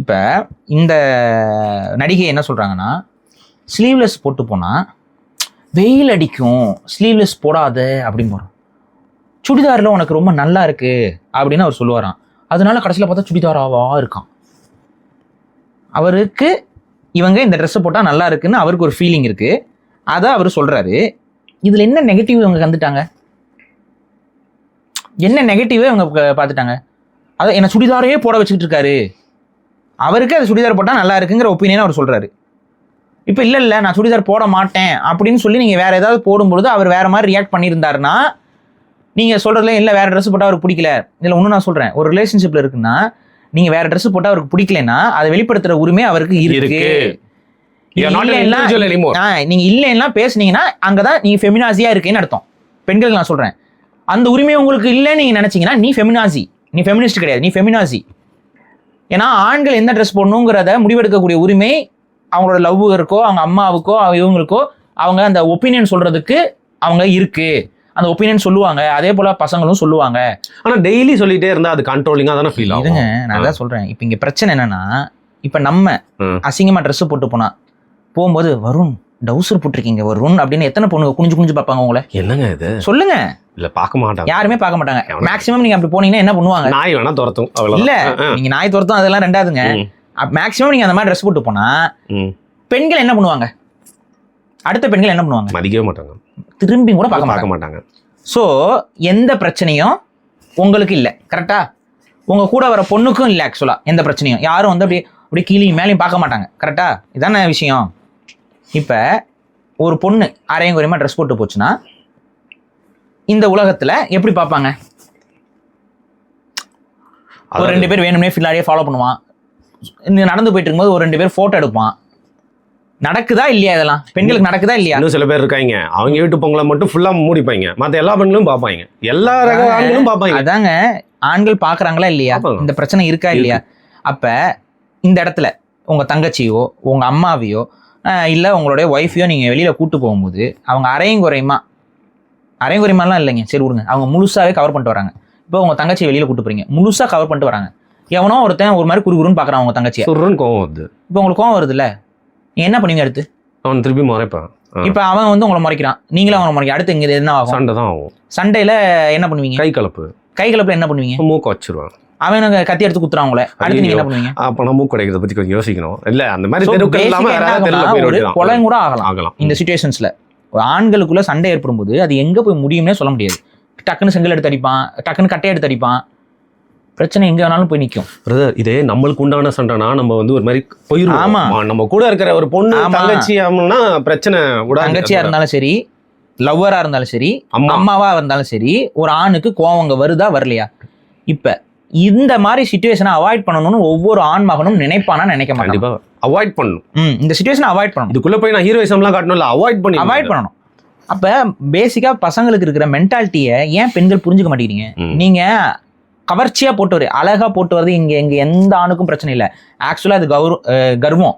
இப்ப இந்த நடிகை என்ன சொல்றாங்கன்னா, ஸ்லீவ்லெஸ் போட்டு போனா வெயில் அடிக்கும், ஸ்லீவ்லெஸ் போடாத அப்படின்னு போறோம். சுடிதாரில் உனக்கு ரொம்ப நல்லா இருக்கு அப்படின்னு அவர் சொல்லுவாராம். அதனால கடைசியில் பார்த்தா சுடிதாராவா இருக்கான். அவருக்கு இவங்க இந்த ட்ரெஸ்ஸை போட்டால் நல்லா இருக்குன்னு அவருக்கு ஒரு ஃபீலிங் இருக்கு, அதை அவர் சொல்றாரு. இதில் என்ன நெகட்டிவ் இவங்க வந்துட்டாங்க? என்ன நெகட்டிவே இவங்க பார்த்துட்டாங்க? அதை என்ன சுடிதாரையே போட வச்சுக்கிட்டு இருக்காரு, அவருக்கு அது சுடிதார் போட்டால் நல்லா இருக்குங்கிற ஒப்பீனியன் அவர் சொல்றாரு. இப்போ இல்லை நான் சுடிதார் போட மாட்டேன் அப்படின்னு சொல்லி நீங்கள் வேற ஏதாவது போடும்பொழுது அவர் வேற மாதிரி ரியாக்ட் பண்ணியிருந்தாருன்னா, நீங்கள் சொல்கிறதுல இல்லை வேறு ட்ரெஸ் போட்டால் அவருக்கு பிடிக்கல. இதில் ஒன்று நான் சொல்கிறேன், ஒரு ரிலேஷன்ஷிப்பில் இருக்குன்னா நீங்கள் வேறு ட்ரெஸ் போட்டால் அவருக்கு பிடிக்கலன்னா அதை வெளிப்படுத்துகிற உரிமை அவருக்கு இருக்கு. நீங்கள் இல்லைன்னா பேசுனீங்கன்னா அங்கே தான் நீங்கள் ஃபெமினாசியாக இருக்கேன்னு அர்த்தம். பெண்களுக்கு நான் சொல்கிறேன், அந்த உரிமை உங்களுக்கு இல்லைன்னு நீங்கள் நினச்சிங்கன்னா நீ ஃபெமினாசி, நீ ஃபெமினிஸ்ட் கிடையாது, நீ ஃபெமினாசி. ஏன்னா ஆண்கள் எந்த ட்ரெஸ் போடணுங்கிறத முடிவெடுக்கக்கூடிய உரிமை அவங்களோட லவ்வுக்கோ அவங்க அம்மாவுக்கோ இவங்களுக்கோ அவங்க அந்த ஒப்பீனியன் சொல்கிறதுக்கு அவங்க இருக்கு. அந்த ஒப்பீனியன் சொல்லுவாங்க, அதே போல பசங்களும் சொல்லுவாங்க. ஆனா டெய்லி சொல்லிட்டே இருந்தா அது கண்ட்ரோலிங்கா தானே ஃபீல் ஆகும். இதுங்க நான் தான் சொல்றேன். இப்போ இங்க பிரச்சனை என்னன்னா, இப்ப நம்ம அசிங்கமா ட்ரெஸ் போட்டு போகும்போது வருண் டவுசர் போட்டிருக்கீங்க வருண் அப்படின்னு எத்தனை பொண்ணு குனிஞ்சு பார்ப்பாங்க உங்களை? என்னங்க இது சொல்லுங்க. இல்ல பார்க்க மாட்டாங்க, யாருமே பார்க்க மாட்டாங்க. மேக்ஸிமம் நீங்க அப்படி போனீங்கன்னா என்ன பண்ணுவாங்க? நாய் வேணா துரத்தும். இல்ல நீங்க நாய் துரத்தும் அதெல்லாம் ரெண்டாவதுங்க. மேக்ஸிமம் நீங்க அந்த மாதிரி ட்ரெஸ் போட்டு போனா பெண்கள் என்ன பண்ணுவாங்க? அடுத்த பெண்கள் என்ன பண்ணுவாங்க? மதிக்கவே மாட்டாங்க, திரும்பி கூட பார்க்க மாட்டாங்க. ஸோ எந்த பிரச்சனையும் உங்களுக்கு இல்லை, கரெக்டா? உங்க கூட வர பொண்ணுக்கும் இல்லை. ஆக்சுவலா எந்த பிரச்சனையும் யாரும் வந்து அப்படியே கீழே மேலேயும் பார்க்க மாட்டாங்க, கரெக்டா? இதான விஷயம். இப்போ ஒரு பொண்ணு அரையும் குறையமா ட்ரெஸ் போட்டு போச்சுன்னா இந்த உலகத்துல எப்படி பார்ப்பாங்க? ஒரு 2 பேர் வேணும்னே ஃபில்லாடியே ஃபாலோ பண்ணுவான். நடந்து போயிட்டு இருக்கும்போது ஒரு 2 பேர் போட்டோ எடுப்பான். நடக்குதா இல்லையா? இதெல்லாம் பெண்களுக்கு நடக்குதா இல்லையா? இன்னும் சில பேர் இருக்காங்க, அவங்க வீட்டு பொங்கலை மட்டும் ஃபுல்லா மூடிப்பாங்க, மற்ற எல்லா பெண்களும் பார்ப்பாங்க, எல்லா ரக ஆண்களும் பார்ப்பாங்க. அதாங்க ஆண்கள் பார்க்குறாங்களா இல்லையா? இந்த பிரச்சனை இருக்கா இல்லையா? அப்ப இந்த இடத்துல உங்க தங்கச்சியோ உங்க அம்மாவையோ இல்லை உங்களுடைய ஒய்ஃபையோ நீங்கள் வெளியில் கூட்டு போகும்போது அவங்க அரையும் குறையமாலாம் இல்லைங்க, சரி விடுங்க, அவங்க முழுசாவே கவர் பண்ணிட்டு வராங்க. இப்போ உங்க தங்கச்சியை வெளியில் கூட்டு போறீங்க, முழுசா கவர் பண்ணிட்டு வராங்க. எவனோ ஒருத்தன் ஒரு மாதிரி குறுகுறுன்னு பார்க்குறான் உங்க தங்கச்சியை, கோவம் வருது. இப்போ உங்களுக்கு கோவம் வருது இல்லை, நீங்க என்ன பண்ணுவீங்க? அடுத்து அவன் திருப்பி முறைப்பான். இப்போ அவன் வந்து உங்களை முறைக்கிறான், நீங்களும் அவனை முறைக்க, அடுத்து இங்கே என்ன ஆகும்? சண்டை தான் ஆகும். சண்டையில் என்ன பண்ணுவீங்க? கை கலப்புல என்ன பண்ணுவீங்க? மூக்கு வச்சிருவான். அவன் கத்தி எடுத்து குத்துறான் உங்களை, அடுத்து நீங்க என்ன பண்ணுவீங்க? அப்ப நம்ம மூக்கு கிடைக்கிறத பத்தி கொஞ்சம் யோசிக்கணும். இல்ல அந்த மாதிரி கொலை கூட ஆகலாம் இந்த சிச்சுவேஷன்ஸ்ல. ஆண்களுக்குள்ள சண்டை ஏற்படும் போது அது எங்க போய் முடியும்னே சொல்ல முடியாது. டக்குன்னு செங்கல் எடுத்து அடிப்பான், டக்குன்னு கட்டை எடுத்து அடிப்பான், பிரச்சனை எங்க வேணாலும் போய் நிற்கும். பிரதர் இதே நம்மளுக்கு உண்டான சண்டைனா நம்ம வந்து ஒரு மாதிரி போயிடும். ஆமா, நம்ம கூட இருக்கிற ஒரு பொண்ணு தங்கச்சி ஆமாம்னா பிரச்சனை. தங்கச்சியா இருந்தாலும் சரி, லவ்வரா இருந்தாலும் சரி, அம்மாவா இருந்தாலும் சரி, ஒரு ஆணுக்கு கோவங்க வருதா வரலையா? இப்ப இந்த மாதிரி சிச்சுவேஷனை அவாய்ட் பண்ணணும்னு ஒவ்வொரு ஆண் மகனும் நினைப்பானா? நினைக்க மாட்டான். அவாய்ட் பண்ணணும், இந்த சிச்சுவேஷனை அவாய்ட் பண்ணணும். இதுக்குள்ள போய் நான் ஹீரோயிசம்லாம் காட்டணும்ல, அவாய்ட் பண்ணணும். அப்ப பேசிக்கா பசங்களுக்கு இருக்கிற மென்டாலிட்டியை ஏன் பெண்கள் புரிஞ்சுக்க மாட்டேங்கிறீங்க? நீங்க கவர்ச்சியா போட்டு வரு, அழகா போட்டு வருது, இங்க எந்த ஆணுக்கும் பிரச்சனை இல்லை. ஆக்சுவலா அது கர்வம்.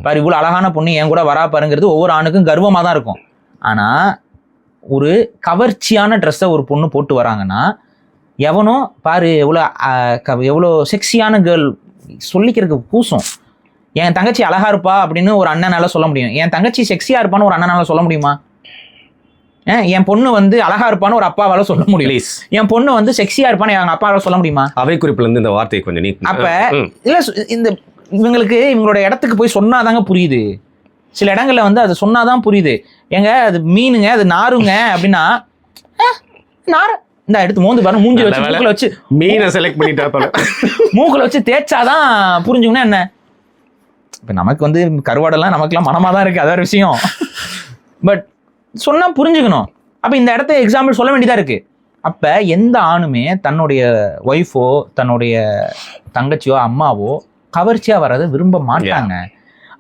பாரு இவ்வளவு அழகான பொண்ணு என் கூட வரா பாருங்கிறது ஒவ்வொரு ஆணுக்கும் கர்வமா தான் இருக்கும். ஆனா ஒரு கவர்ச்சியான ட்ரெஸ்ஸை ஒரு பொண்ணு போட்டு வராங்கன்னா எவனோ பாரு எவ்வளோ செக்ஸியான கேர்ள் சொல்லிக்கிறதுக்கு கூசும். என் தங்கச்சி அழகா இருப்பா அப்படின்னு ஒரு அண்ணனால சொல்ல முடியும். என் தங்கச்சி செக்ஸியா இருப்பான்னு ஒரு அண்ணனால சொல்ல முடியுமா? என் பொண்ணு வந்து அழகா இருப்பான்னு ஒரு அப்பாவால சொல்ல முடியல. என் பொண்ணு வந்து செக்ஸியா இருப்பான்னு எங்க அப்பாவால சொல்ல முடியுமா? அவை குறிப்புல இருந்து இந்த வார்த்தையை கொஞ்சம் அப்ப இல்ல இந்த இவங்களுக்கு இவங்களோட இடத்துக்கு போய் சொன்னாதாங்க புரியுது. சில இடங்கள்ல வந்து அது சொன்னாதான் புரியுது. ஏங்க அது மீனுங்க, அது நாருங்க அப்படின்னா நார் இந்த எடுத்து மோந்து பாருங்க, மூஞ்சி வச்சு மூக்குல வச்சு மீனை செலக்ட் பண்ணிட்டா போல மூக்குல வச்சு தேய்ச்சாதான் புரிஞ்சுங்கன்னா என்ன. இப்ப நமக்கு வந்து கருவாடெல்லாம் நமக்குலாம் மனமா தான் இருக்கு, அது ஒரு விஷயம். பட் சொன்னா புரிஞ்சுக்கணும். அப்ப இந்த இடத்த எக்ஸாம்பிள் சொல்ல வேண்டியதா இருக்கு. அப்ப எந்த ஆணுமே தன்னுடைய ஒய்ஃபோ தன்னுடைய தங்கச்சியோ அம்மாவோ கவர்ச்சியா வர்றதை விரும்ப மாட்டாங்க.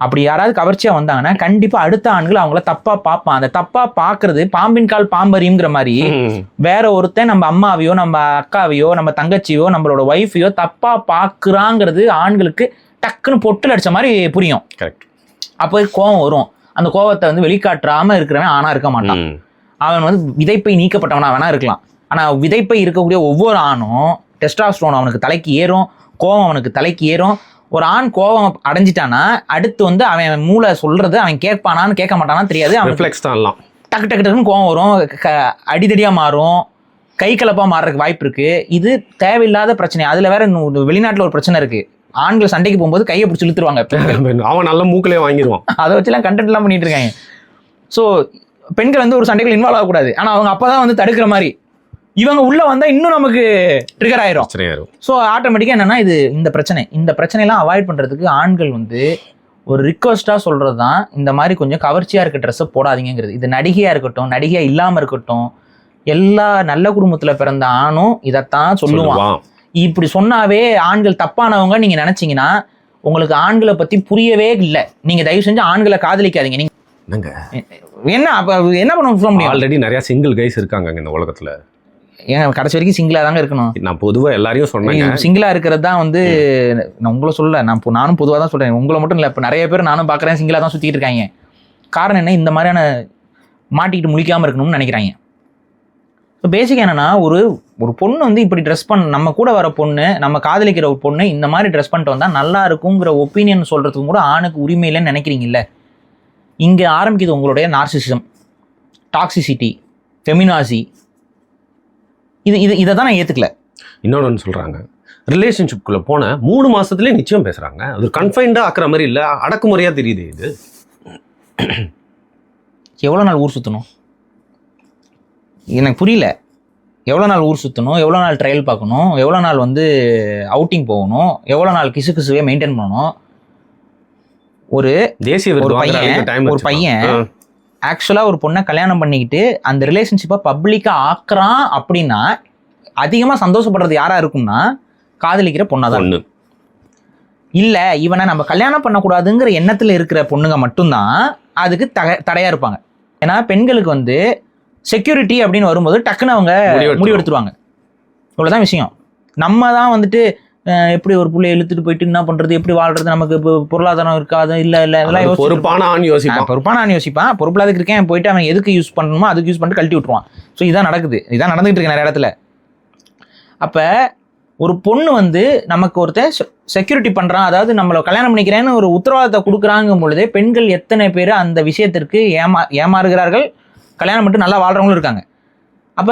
அப்படி யாராவது கவர்ச்சியா வந்தாங்கன்னா கண்டிப்பா அடுத்த ஆண்கள் அவங்கள தப்பா பார்ப்பான். அந்த தப்பா பாக்குறது பாம்பின் கால் பாம்பறியுங்கிற மாதிரி வேற ஒருத்தன் நம்ம அம்மாவையோ நம்ம அக்காவையோ நம்ம தங்கச்சியோ நம்மளோட ஒய்ஃபையோ தப்பா பாக்குறாங்கிறது ஆண்களுக்கு டக்குன்னு பொட்டுல அடிச்ச மாதிரி புரியும். அப்போ கோவம் வரும். அந்த கோவத்தை வந்து வெளிக்காட்டாம இருக்கிறவன் ஆணா இருக்க மாட்டான். அவன் வந்து விதைப்பை நீக்கப்பட்டவனா வேணா இருக்கலாம். ஆனா விதைப்பை இருக்கக்கூடிய ஒவ்வொரு ஆணும் டெஸ்டாஸ்டரோன் அவனுக்கு தலைக்கு ஏறும், கோவம் அவனுக்கு தலைக்கு ஏறும். ஒரு ஆண் கோவம் அடைஞ்சிட்டானா அடுத்து வந்து அவன் மூளை சொல்றது அவன் கேட்பானான்னு கேட்க மாட்டானான்னு தெரியாது. அவன் டக்கு டக்கு டக்குன்னு கோவம் வரும், அடிதடியா மாறும், கை கலப்பா மாறுறதுக்கு வாய்ப்பு இருக்கு. இது தேவையில்லாத பிரச்சனை. அதுல வேற வெளிநாட்டுல ஒரு பிரச்சனை இருக்கு. ஆண்கள் சண்டைக்கு போகும்போது கையை பிடிச்சி இழுத்துருவாங்க, அவன் நல்ல மூக்கிலே வாங்கிடுவான். அதை வச்சுலாம் கண்டென்ட் எல்லாம் பண்ணிட்டு இருக்காங்க. ஸோ பெண்கள் வந்து ஒரு சண்டைகள் இன்வால்வ் ஆகக்கூடாது. ஆனா அவங்க அப்பதான் வந்து தடுக்கிற மாதிரி. இவங்க உள்ள வந்தா இன்னும் நமக்கு ட்ரிகர் ஆயிரும். ஸோ ஆட்டோமேட்டிக்கா என்னன்னா இந்த பிரச்சனையெல்லாம் அவாய்ட் பண்றதுக்கு ஆண்கள் வந்து ஒரு ரிக்வஸ்டா சொல்றதுதான் இந்த மாதிரி கொஞ்சம் கவர்ச்சியா இருக்க ட்ரெஸ்ஸை போடாதீங்கிறது. இது நடிகையா இருக்கட்டும், நடிகையா இல்லாம இருக்கட்டும், எல்லா நல்ல குடும்பத்துல பிறந்த ஆணும் இதைத்தான் சொல்லுவான். இப்படி சொன்னாவே ஆண்கள் தப்பானவங்க நீங்க நினைச்சீங்கன்னா உங்களுக்கு ஆண்களை பத்தி புரியவே இல்லை. நீங்க தயவு செஞ்சு ஆண்களை காதலிக்காதீங்க. நீங்க என்ன அப்ப என்ன பண்ண சொல்ல முடியும்? ஆல்ரெடி நிறைய சிங்கிள் கைஸ் இருக்காங்க இந்த உலகத்துல. ஏன் கடைசி வரைக்கும் சிங்கிளா தாங்க இருக்கணும். நான் பொதுவா எல்லாரையும் சொன்னேன், சிங்கிளா இருக்கிறது தான் வந்து நான் உங்களை சொல்ல, நானும் பொதுவாக தான் சொல்றேன். உங்களை மட்டும் இல்லை, இப்போ நிறைய பேர் நானும் பார்க்குறேன் சிங்கிளா தான் சுற்றிட்டு இருக்காங்க. காரணம் என்ன? இந்த மாதிரியான மாட்டிக்கிட்டு முழிக்காம இருக்கணும்னு நினைக்கிறாங்க. இப்போ பேசிக் என்னன்னா ஒரு பொண்ணு வந்து இப்படி ட்ரெஸ் நம்ம கூட வர பொண்ணு, நம்ம காதலிக்கிற ஒரு பொண்ணு இந்த மாதிரி ட்ரெஸ் பண்ணிட்டு வந்தா நல்லா இருக்குங்கிற ஒப்பீனியன் சொல்றதுக்கும் கூட ஆணுக்கு உரிமை இல்லைன்னு நினைக்கிறீங்கல்ல. இங்க ஆரம்பிக்குது உங்களுடைய நார்சிசிசம், டாக்ஸிசிட்டி, ஃபெமினாசி. இதை தான் நான் ஏற்றுக்கல. இன்னொன்று சொல்கிறாங்க, ரிலேஷன்ஷிப்குள்ளே போன 3 மாதத்துலேயே நிச்சயம் பேசுகிறாங்க. அது கன்ஃபைன்டாக ஆக்குற மாதிரி இல்லை, அடக்குமுறையாக தெரியுது. இது எவ்வளோ நாள் ஊர் சுற்றணும் எனக்கு புரியல. எவ்வளோ நாள் ஊர் சுற்றணும், எவ்வளோ நாள் ட்ரையல் பார்க்கணும், எவ்வளோ நாள் வந்து அவுட்டிங் போகணும், எவ்வளோ நாள் கிசுவே மெயின்டைன் பண்ணணும். ஒரு தேசிய ஒரு பையன் ஆக்சுவலாக ஒரு பொண்ணை கல்யாணம் பண்ணிக்கிட்டு அந்த ரிலேஷன்ஷிப்பை பப்ளிக்காக ஆக்குறான் அப்படின்னா அதிகமாக சந்தோஷப்படுறது யாராக இருக்கும்னா காதலிக்கிற பொண்ணாதான். இல்லை இவனை நம்ம கல்யாணம் பண்ணக்கூடாதுங்கிற எண்ணத்தில் இருக்கிற பொண்ணுங்க மட்டும்தான் அதுக்கு தடையாக இருப்பாங்க. ஏன்னா பெண்களுக்கு வந்து செக்யூரிட்டி அப்படின்னு வரும்போது டக்குன்னு அவங்க முடிவெடுத்துருவாங்க. இவ்வளோதான் விஷயம். நம்ம தான் வந்துட்டு எப்படி ஒரு பிள்ளைய இழுத்துட்டு போயிட்டு என்ன பண்றது, எப்படி வாழ்றது, நமக்கு இப்போ பொருளாதாரம் இருக்காது, இதெல்லாம் பொறுப்பான ஆண் யோசிப்பான். பொறுப்பில்லாதக்கு இருக்கேன் போயிட்டு அவன் எதுக்கு யூஸ் பண்ணணுமோ அதுக்கு யூஸ் பண்ணிட்டு கழட்டி விட்டுருவான். ஸோ இதான் நடக்குது, இதான் நடந்துகிட்டு இருக்கு நிறைய இடத்துல. அப்ப ஒரு பொண்ணு வந்து நமக்கு ஒருத்தன் செக்யூரிட்டி பண்றான், அதாவது நம்மளை கல்யாணம் பண்ணிக்கிறேன்னு ஒரு உத்தரவாதத்தை கொடுக்குறாங்கும் பொழுதே பெண்கள் எத்தனை பேர் அந்த விஷயத்திற்கு ஏமாறுகிறார்கள். கல்யாணம் மட்டும் நல்லா வாழ்றவங்களும் இருக்காங்க. அப்ப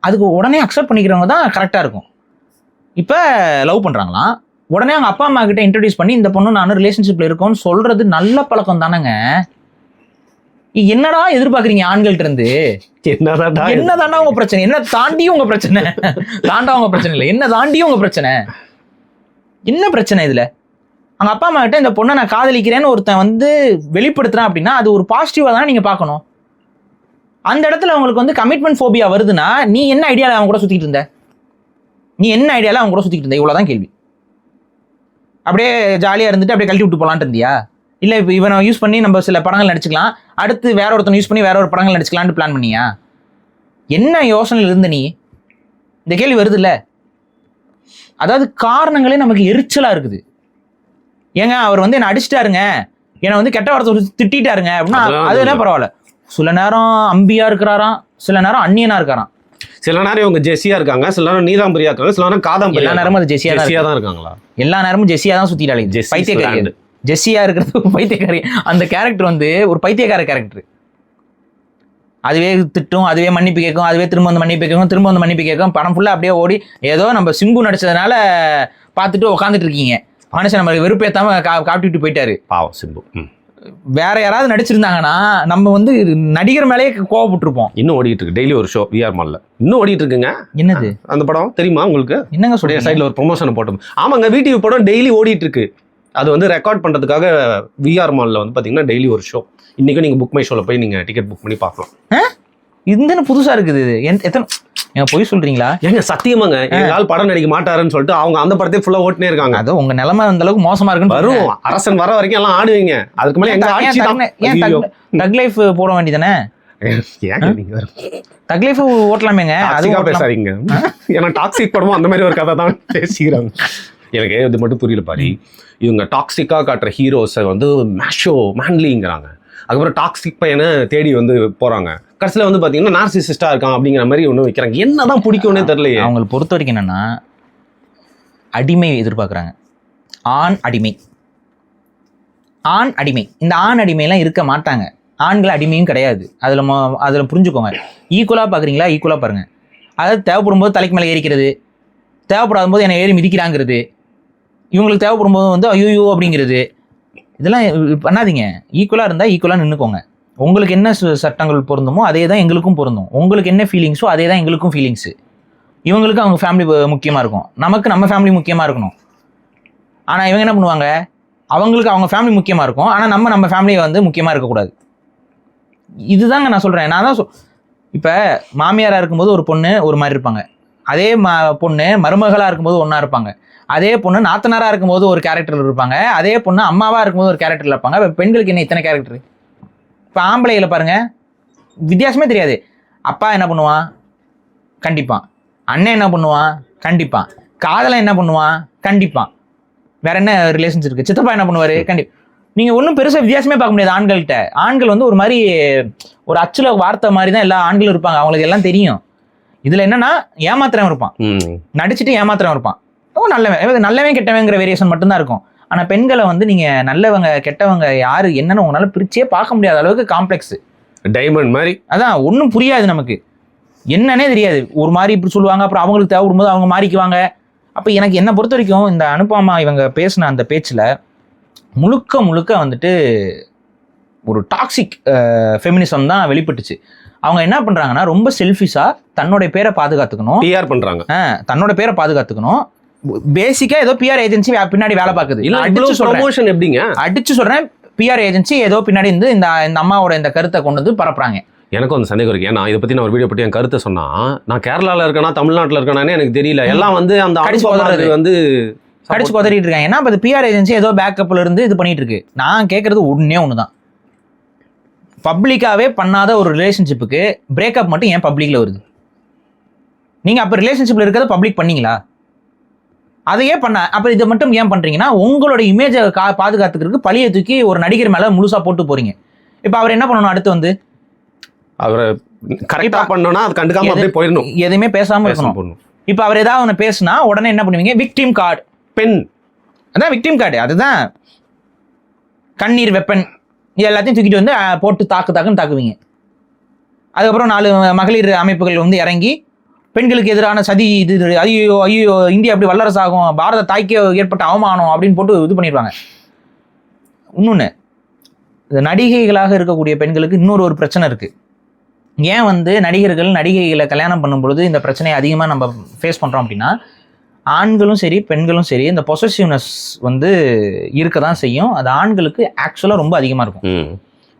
அதுக்கு உடனே அக்செப்ட் பண்ணிக்கிறவங்க தான் கரெக்டா இருக்கும். இப்போ லவ் பண்ணுறாங்களாம், உடனே அவங்க அப்பா அம்மா கிட்ட இன்ட்ரடியூஸ் பண்ணி இந்த பொண்ணு நானும் ரிலேஷன்ஷிப்ல இருக்கோன்னு சொல்றது நல்ல பழக்கம் தானேங்க. என்னடா எதிர்பார்க்குறீங்க ஆண்கள்ட்ட இருந்து? என்னதாண்டா உங்க பிரச்சனை? என்ன தாண்டியும் உங்க பிரச்சனை? தாண்டா உங்க பிரச்சனை இல்லை, என்ன தாண்டியும் உங்க பிரச்சனை? என்ன பிரச்சனை இதுல? அவங்க அப்பா அம்மா கிட்ட இந்த பொண்ணை நான் காதலிக்கிறேன்னு ஒருத்தன் வந்து வெளிப்படுத்துறான் அப்படின்னா அது ஒரு பாசிட்டிவா தானே நீங்க பார்க்கணும். அந்த இடத்துல உங்களுக்கு வந்து கமிட்மெண்ட் ஃபோபியா வருதுன்னா நீ என்ன ஐடியால அவன் கூட சுத்திட்டு இருந்த? அவங்க கூட சுத்திட்டு இருந்த? இவ்வளவுதான் கேள்வி. அப்படியே ஜாலியா இருந்துட்டு அப்படியே கழட்டி விட்டு போலான்ட்டு இருந்தியா? இல்ல இப்போ இவனை யூஸ் பண்ணி நம்ம சில படங்கள் நடிச்சுக்கலாம், அடுத்து வேற ஒருத்தனை யூஸ் பண்ணி வேற ஒரு படங்கள் நடிச்சுக்கலான்னு பிளான் பண்ணியா? என்ன யோசனையில் இருந்த நீ? இந்த கேள்வி வருது இல்ல. அதாவது காரணங்களே நமக்கு எரிச்சலா இருக்குது. ஏங்க அவர் வந்து என்ன அடிச்சிட்டாருங்க, என்னை வந்து கெட்ட வார்த்தை திட்டாருங்க அப்படின்னா அது என்ன பரவாயில்ல. சில நேரம் அம்பியா இருக்கிறாராம், சில நேரம் அந்நியனா இருக்காராம், சில நேரம் இவங்க ஜெஸியா இருக்காங்க, சில நேரம் நீதாம்பரியா இருக்காங்க, சில நேரம் காதாம்பரியா. எல்லா நேரமும் அது ஜெஸியா தான் இருக்காங்களா? எல்லா நேரமும் ஜெஸியா தான் சுத்திட்டாளே. பைத்தியக்காரி ஜெஸியா இருக்கிறது பைத்தியக்காரி. அந்த கேரக்டர் வந்து ஒரு பைத்தியக்கார கேரக்டர். அதுவே திட்டும், அதுவே மன்னிப்பு கேட்கும், அதுவே திரும்ப வந்து மன்னிப்பு கேட்கும், திரும்ப வந்து மன்னிப்பு கேட்கும். படம் ஃபுல்லா அப்படியே ஓடி ஏதோ நம்ம சிம்பு நடிச்சதுனால பார்த்துட்டு உட்காந்துட்டு இருக்கீங்க. மனுஷன் நம்ம வெறுப்பேத்தாம காப்பிட்டு போயிட்டாரு. பாவம் சிம்பு. வேற யாராவது நடிச்சிருந்தாங்கன்னா நம்ம வந்து நடிகர் மேலேயே கோவப்பட்டிருப்போம். இன்னும் ஓடிட்டு இருக்கு டெய்லி ஒரு ஷோ விஆர் மால்ல இன்னும் ஓடிட்டு இருக்குங்க. என்னது அந்த படம் தெரியுமா உங்களுக்கு? என்னங்க சொல்றீங்க? சைடுல ஒரு ப்ரொமோஷன் போட்டோம். ஆமாங்க, விடிவி படம் டெய்லி ஓடிட்டு இருக்கு. அது வந்து ரெக்கார்ட் பண்றதுக்காக விஆர் மால்ல வந்து பாத்தீங்கன்னா டெய்லி ஒரு ஷோ. இன்னைக்கு நீங்க புக் மை ஷோல போய் நீங்க டிக்கெட் புக் பண்ணி பார்க்கலாம். இது புதுசா இருக்குது. எத்தனை போய் சொல்றீங்களா? ஏங்க சத்தியமாங்க, எங்கால் படம் நடிக்க மாட்டாருன்னு சொல்லிட்டு அவங்க அந்த படத்தையே ஃபுல்லா ஓட்டுனே இருக்காங்க. அது உங்க நிலைமை அந்த அளவுக்கு மோசமா இருக்குன்னு வரும். அரசன் வர வரைக்கும் எல்லாம் ஆடுவீங்க. அதுக்கு மேல எங்க ஆட்சி தான். ஏன் தக் லைஃப் போட வேண்டியதானே? ஏங்க நீங்க தக் லைஃப் ஓட்டலாமேங்க. அதுக்காக பேசாதீங்க. ஏன்னா டாக்ஸிக் படமும் அந்த மாதிரி ஒரு கதை தான் பேசிக்கிறாங்க. எனக்கு இது மட்டும் புரியல பாரி. இவங்க டாக்ஸிக்கா காட்டுற ஹீரோஸை வந்து மேஷோ மேன்லிங்கிறாங்க. அதுக்கப்புறம் டாக்ஸிக் பையனை தேடி வந்து போறாங்க. கடைசியில் வந்து பார்த்தீங்கன்னா நார்சிசிஸ்டா இருக்கான் அப்படிங்கிற மாதிரி ஒன்று வைக்கிறாங்க. என்னதான் பிடிக்கும்னே தெரியலையே. அவங்களை பொறுத்த வரைக்கும் என்னன்னா அடிமை எதிர்பார்க்குறாங்க. ஆண் அடிமை, ஆண் அடிமை. இந்த ஆண் அடிமையெல்லாம் இருக்க மாட்டாங்க. ஆண்கள் அடிமையும் கிடையாது. அதில் புரிஞ்சுக்கோங்க. ஈக்குவலாக பார்க்குறீங்களா? ஈக்குவலாக பாருங்க. அதாவது தேவைப்படும் போது தலைக்கு மேலே ஏறிக்கிறது, தேவைப்படாத போது என்னை ஏறி மிதிக்கிறாங்கிறது, இவங்களுக்கு தேவைப்படும் போது வந்து ஐயோ அப்படிங்கிறது, இதெல்லாம் பண்ணாதீங்க. ஈக்குவலாக இருந்தால் ஈக்குவலாக நின்றுக்கோங்க. உங்களுக்கு என்ன சட்டங்கள் பொருந்துமோ அதே தான் எங்களுக்கும் பொருந்தும். உங்களுக்கு என்ன ஃபீலிங்ஸோ அதே தான் எங்களுக்கும் ஃபீலிங்ஸு. இவங்களுக்கு அவங்க ஃபேமிலி முக்கியமாக இருக்கும், நமக்கு நம்ம ஃபேமிலி முக்கியமாக இருக்கணும். ஆனால் இவங்க என்ன பண்ணுவாங்க, அவங்களுக்கு அவங்க ஃபேமிலி முக்கியமாக இருக்கும், ஆனால் நம்ம ஃபேமிலியை வந்து முக்கியமாக இருக்கக்கூடாது. இதுதாங்க நான் சொல்கிறேன். நான் தான் இப்போ மாமியாராக இருக்கும்போது ஒரு பொண்ணு ஒரு மாதிரி இருப்பாங்க, அதே பொண்ணு மருமகளாக இருக்கும்போது ஒன்றா இருப்பாங்க, அதே பொண்ணு நாத்தனாராக இருக்கும்போது ஒரு கேரக்டர் இருப்பாங்க, அதே பொண்ணு அம்மாவாக இருக்கும்போது ஒரு கேரக்டர் இருப்பாங்க. இப்போ பெண்களுக்கு என்ன இத்தனை கேரக்டர்? இப்போ ஆம்பளைகளை பாருங்க, வித்தியாசமே தெரியாது. அப்பா என்ன பண்ணுவான்? கண்டிப்பான். அண்ணன் என்ன பண்ணுவான்? கண்டிப்பான். காதலை என்ன பண்ணுவான்? கண்டிப்பான். வேற என்ன ரிலேஷன்ஸ் இருக்கு? சித்தப்பா என்ன பண்ணுவாரு? நீங்கள் ஒன்றும் பெருசாக வித்தியாசமே பார்க்க முடியாது ஆண்கள்கிட்ட. ஆண்கள் வந்து ஒரு மாதிரி ஒரு அச்சுல வார்த்தை மாதிரி தான் எல்லா ஆண்களும் இருப்பாங்க. அவங்களுக்கு எல்லாம் தெரியும். இதில் என்னன்னா ஏமாத்திரம் இருப்பான், நடிச்சுட்டு ஏமாத்திரம் இருப்பான். நல்லவன் கெட்டவங்கிற வேரியேஷன் மட்டும்தான் இருக்கும். ஆனால் பெண்களை வந்து நீங்கள் நல்லவங்க கெட்டவங்க யாரு என்னன்னு உங்களால் பிரிச்சே பார்க்க முடியாத அளவுக்கு காம்ப்ளெக்ஸ் டைமண்ட் மாதிரி. அதான் ஒன்றும் புரியாது நமக்கு, என்னன்னே தெரியாது. ஒரு மாதிரி இப்படி சொல்லுவாங்க, அப்புறம் அவங்களுக்கு தேவைப்படும்போது அவங்க மாறிக்குவாங்க. அப்போ எனக்கு என்ன பொறுத்த வரைக்கும் இந்த அனுபமா இவங்க பேசின அந்த பேச்சில் முழுக்க வந்துட்டு ஒரு டாக்ஸிக் ஃபெமினிசம் தான் வெளிப்பட்டுச்சு. அவங்க என்ன பண்ணுறாங்கன்னா ரொம்ப செல்ஃபிஷாக தன்னோட பேரை பாதுகாத்துக்கணும், பிஆர் பண்ணுறாங்க. தன்னோட பேரை பாதுகாத்துக்கணும். பேசிக்கா ஏதோ பிஆர் ஏஜென்சி பின்னாடி வேலை பார்க்குது. ப்ரமோஷன் எப்படிங்க அடிச்சு சொல்றேன், பிஆர் ஏஜென்சி ஏதோ பின்னாடி இருந்து இந்த அம்மாவோட இந்த கருத்தை கொண்டு வந்து பரப்புறாங்க. எனக்கும் அந்த சந்தேகம் இருக்கு. ஏன்னா இதை பத்தி நான் ஒரு வீடியோ பற்றி என் கருத்தை சொன்னா, நான் கேரளாவில் இருக்கேனா தமிழ்நாட்டில் இருக்கேனே எனக்கு தெரியல. எல்லாம் வந்து அந்த கடிச்சு கொதறிட்டு இருக்காங்க. ஏன்னா இப்போ பிஆர் ஏஜென்சி ஏதோ பேக்கப்ல இருந்து இது பண்ணிட்டு இருக்கு. நான் கேட்கறது ஒண்ணுதான், பப்ளிக்காவே பண்ணாத ஒரு ரிலேஷன்ஷிப்புக்கு பிரேக்கப் மட்டும் ஏன் பப்ளிக்ல வருது? நீங்க அப்ப ரிலேஷன்ஷிப்ல இருக்கிறத பப்ளிக் பண்ணீங்களா? அதையே பண்ண அப்ப இதை மட்டும் ஏன் பண்றீங்கன்னா உங்களோட இமேஜை பாதுகாத்துக்கிறதுக்கு பழியை தூக்கி ஒரு நடிகர் மேல முழுசா போட்டு போறீங்க. இப்ப அவர் என்ன பண்ணணும்? அடுத்து வந்து அவரை கரெக்டா பண்ணணும்னா அது கண்டுக்காம அப்படியே போயிடணும், எதுவுமே பேசாம இருக்கணும். இப்ப அவர் ஏதாவது ஒன்று பேசினா உடனே என்ன பண்ணுவீங்க? விக்டிம் கார்டு, பெண், அதான் விக்டிம் கார்டு, அதுதான் கண்ணீர் வெப்பன், எல்லாத்தையும் தூக்கிட்டு வந்து போட்டு தாக்குன்னு தாக்குவீங்க. அதுக்கப்புறம் 4 மகளிர் அமைப்புகள் வந்து இறங்கி பெண்களுக்கு எதிரான சதி, இது ஐயோ இந்தியா அப்படி வல்லரசு ஆகும், பாரத தாய்க்கு ஏற்பட்ட அவமானம் அப்படின்னு போட்டு இது பண்ணிடுவாங்க. இன்னொன்று, இந்த நடிகைகளாக இருக்கக்கூடிய பெண்களுக்கு இன்னொரு பிரச்சனை இருக்கு. ஏன் வந்து நடிகைகளை கல்யாணம் பண்ணும் பொழுது இந்த பிரச்சனையை அதிகமாக நம்ம ஃபேஸ் பண்ணுறோம் அப்படின்னா, ஆண்களும் சரி பெண்களும் சரி இந்த பொசசிவ்னஸ் வந்து இருக்க தான் செய்யும். அது ஆண்களுக்கு ஆக்சுவலாக ரொம்ப அதிகமாக இருக்கும்.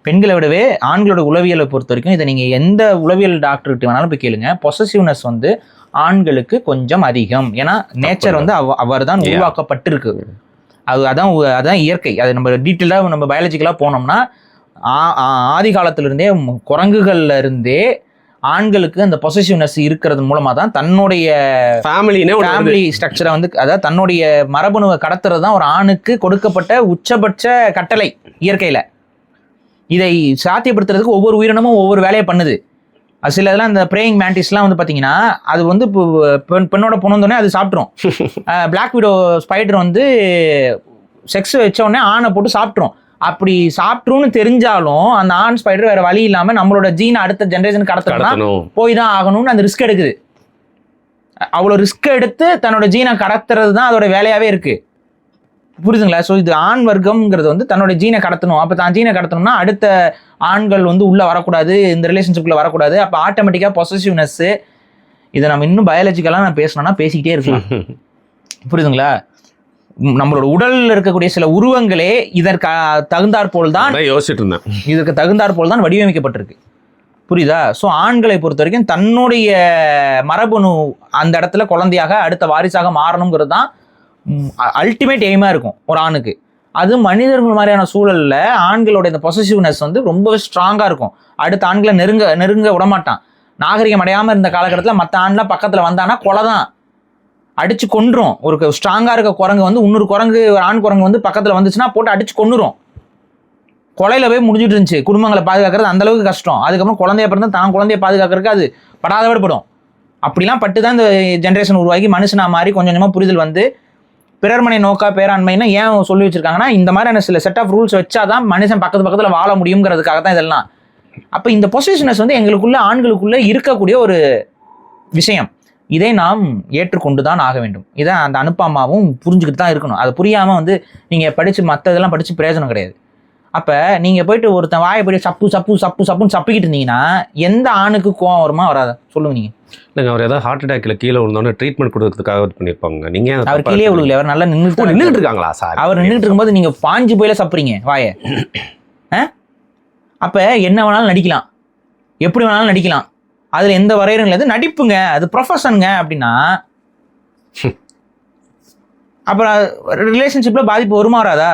பெண்களை விடவே ஆண்களோட உளவியலை பொறுத்த வரைக்கும், இதை நீங்கள் எந்த உளவியல் டாக்டர்கிட்ட வேணாலும் போய் கேளுங்க, பொசசிவ்னஸ் வந்து ஆண்களுக்கு கொஞ்சம் அதிகம். ஏன்னா நேச்சர் வந்து அவர் தான் உருவாக்கப்பட்டிருக்கு. அதான் இயற்கை. அது நம்ம டீட்டெயிலாக நம்ம பயாலஜிக்கலாக போனோம்னா, ஆதி காலத்திலிருந்தே குரங்குகள்ல இருந்தே ஆண்களுக்கு அந்த பொசசிவ்னஸ் இருக்கிறது மூலமாக தான் தன்னுடைய ஃபேமிலி ஸ்ட்ரக்சரை வந்து, அதாவது தன்னுடைய மரபணுவை கடத்துறது தான் ஒரு ஆணுக்கு கொடுக்கப்பட்ட உச்சபட்ச கட்டளை இயற்கையில். இதை சாத்தியப்படுத்துறதுக்கு ஒவ்வொரு உயிரினமும் ஒவ்வொரு வேலையை பண்ணுது. சில இதெல்லாம் இந்த பிரேயிங் மேண்டிஸ்லாம் வந்து பார்த்தீங்கன்னா, அது வந்து பெண்ணோட பொண்ணு அது சாப்பிட்ரும். பிளாக் விடோ ஸ்பைடர் வந்து செக்ஸ் வச்ச உடனே ஆணை போட்டு சாப்பிட்ரும். அப்படி சாப்பிட்ருன்னு தெரிஞ்சாலும் அந்த ஆண் ஸ்பைடர் வேற வழி இல்லாமல் நம்மளோட ஜீனை அடுத்த ஜென்ரேஷனுக்கு கடத்தணும், போய் தான் ஆகணும்னு அந்த ரிஸ்க் எடுக்குது. அவ்வளோ ரிஸ்க் எடுத்து தன்னோட ஜீனை கடத்துறது தான் அதோட வேலையாகவே இருக்கு. புரியுதுங்களா? ஸோ இது ஆண் வர்க்கம்ங்கிறது வந்து தன்னோட ஜீனை கடத்தணும். அப்போ தான் ஜீனை கடத்தணும்னா அடுத்த ஆண்கள் வந்து உள்ளே வரக்கூடாது, இந்த ரிலேஷன்ஷிப்பில் வரக்கூடாது. அப்போ ஆட்டோமேட்டிக்காக பொசசிவ்னஸ்ஸு, இதை நம்ம இன்னும் பயாலஜிக்கலாக நான் பேசணும்னா பேசிக்கிட்டே இருக்கலாம். புரியுதுங்களா? நம்மளோட உடலில் இருக்கக்கூடிய சில உருவங்களே இதற்கு தகுந்தாற்போல் தான் யோசிச்சுட்டு இருந்தேன், இதற்கு தகுந்தாற்போல் தான் வடிவமைக்கப்பட்டிருக்கு. புரியுதா? ஸோ ஆண்களை பொறுத்த வரைக்கும் தன்னுடைய மரபணு அந்த இடத்துல குழந்தையாக அடுத்த வாரிசாக மாறணுங்கிறது தான் அல்டிமேட் எய்மாக இருக்கும் ஒரு ஆணுக்கு. அது மனிதர்கள் மாதிரியான சூழலில் ஆண்களோட இந்த பொசசிவ்னஸ் வந்து ரொம்பவே ஸ்ட்ராங்காக இருக்கும். அடுத்த ஆண்களை நெருங்க விடமாட்டான். நாகரிகம் அடையாமல் இருந்த காலகட்டத்தில் மற்ற ஆண்லாம் பக்கத்தில் வந்தானா கொலை தான், அடித்து கொன்றும். ஒரு ஸ்ட்ராங்காக இருக்க குரங்கு வந்து இன்னொரு குரங்கு, ஒரு ஆண் குரங்கு வந்து பக்கத்தில் வந்துச்சுன்னா போட்டு அடித்து கொன்றுரும். கொலையில் போய் முடிஞ்சிட்டு இருந்துச்சு. குடும்பங்களை பாதுகாக்கிறது அந்த அளவுக்கு கஷ்டம். அதுக்கப்புறம் குழந்தைய பிறந்தா தான் குழந்தைய பாதுகாக்கிறதுக்கு அது படாதபாடு படும். அப்படிலாம் பட்டு தான் இந்த ஜென்ரேஷன் உருவாகி மனுஷனா மாதிரி கொஞ்சம் கொஞ்சமாக புரிதல் வந்து பிறர்மனை நோக்கா பேராண்மைன்னா ஏன் சொல்லி வச்சிருக்காங்கன்னா, இந்த மாதிரியான சில செட் ஆஃப் ரூல்ஸ் வச்சாதான் மனுஷன் பக்கத்தில் வாழ முடியுங்கிறதுக்காக தான் இதெல்லாம். அப்போ இந்த பொசிஷனஸ் வந்து எங்களுக்குள்ள ஆண்களுக்குள்ள இருக்கக்கூடிய ஒரு விஷயம். இதை நாம் ஏற்றுக்கொண்டு தான் ஆக வேண்டும். இதை அந்த அனுப்பாமாவும் புரிஞ்சுக்கிட்டு தான் இருக்கணும். அதை புரியாமல் வந்து நீங்கள் படித்து மற்ற இதெல்லாம் படித்து பிரயோஜனம் கிடையாது. அப்போ நீங்கள் போயிட்டு ஒருத்தன் வாயை போய்ட்டு சப்புன்னு சப்பிக்கிட்டு இருந்தீங்கன்னா எந்த ஆணுக்கு கோவம் வருமா வராதா சொல்லுங்க நீங்கள்? இல்லைங்க, அவர் ஏதாவது ஹார்ட் அட்டாக்ல கீழே விழுந்தோன்னே ட்ரீட்மெண்ட் கொடுக்கறதுக்காக பண்ணியிருப்பாங்க. நீங்கள் அவர் கீழே விழுகல, அவர் நல்லா நின்றுட்டு இருக்காங்களா சார்? அவர் நின்றுட்டு இருக்கும்போது நீங்கள் பாஞ்சு போயில சப்புறீங்க வாயை. அப்போ என்ன வேணாலும் நடிக்கலாம், எப்படி வேணாலும் நடிக்கலாம், அதில் எந்த வரையறும் இல்லை. நடிப்புங்க, அது ப்ரொஃபஷனுங்க. அப்படின்னா அப்புறம் ரிலேஷன்ஷிப்பில் பாதிப்பு வருமா வராதா?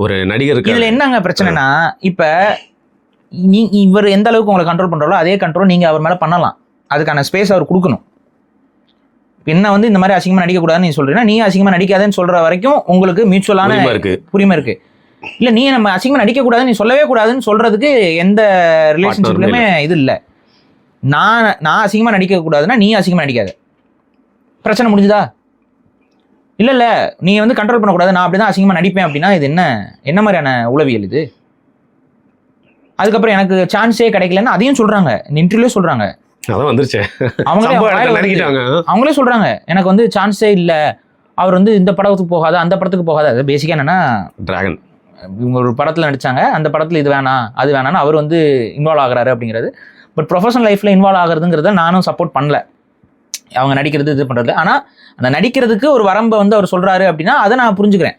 ஒரு நடிகருக்கு இதில் என்னங்க பிரச்சனைனா, இப்போ இவர் எந்த அளவுக்கு உங்களை கண்ட்ரோல் பண்ணுறாலோ அதே கண்ட்ரோல் நீங்கள் அவர் மேலே பண்ணலாம். அதுக்கான ஸ்பேஸ் அவர் கொடுக்கணும். என்ன வந்து இந்த மாதிரி அசிங்கமாக நடிக்கக்கூடாதுன்னு நீ சொல்கிறீங்கன்னா, நீ அசிங்கமாக நடிக்காதுன்னு சொல்கிற வரைக்கும் உங்களுக்கு மியூச்சுவலான புரிமை இருக்குது. இல்லை நீ நம்ம அசிங்கமாக நடிக்கக்கூடாதுன்னு நீ சொல்லவே கூடாதுன்னு சொல்கிறதுக்கு எந்த ரிலேஷன்ஷிப்லையுமே இது இல்லை. நான் அசிங்கமாக நடிக்கக்கூடாதுன்னா நீ அசிங்கமாக நடிக்காது, பிரச்சனை முடிஞ்சுதா? இல்லை நீ வந்து கண்ட்ரோல் பண்ணக்கூடாது, நான் அப்படி தான் அசிங்கமாக நடிப்பேன் அப்படின்னா இது என்ன மாதிரியான உளவியல் இது? அதுக்கப்புறம் எனக்கு சான்ஸே கிடைக்கலன்னு அதையும் சொல்கிறாங்க, இன்டர்வியூலே சொல்கிறாங்க. அவங்களே சொல்கிறாங்க எனக்கு வந்து சான்ஸே இல்லை, அவர் வந்து இந்த படத்துக்கு போகாத அந்த படத்துக்கு போகாத. அது பேசிக்காக என்னன்னா, டிராகன் இவங்க ஒரு படத்தில் நடித்தாங்க, அந்த படத்தில் இது வேணாம் அது வேணான்னு அவர் வந்து இன்வால்வ் ஆகிறாரு அப்படிங்கிறது. பட் ப்ரொஃபஷனல் லைஃப்பில் இன்வால்வ் ஆகுறதுங்கிறத நானும் சப்போர்ட் பண்ணல. அவங்க நடிக்கிறது இது பண்ணுறது. ஆனால் அந்த நடிக்கிறதுக்கு ஒரு வரம்பை வந்து அவர் சொல்கிறாரு அப்படின்னா அதை நான் புரிஞ்சுக்கிறேன்.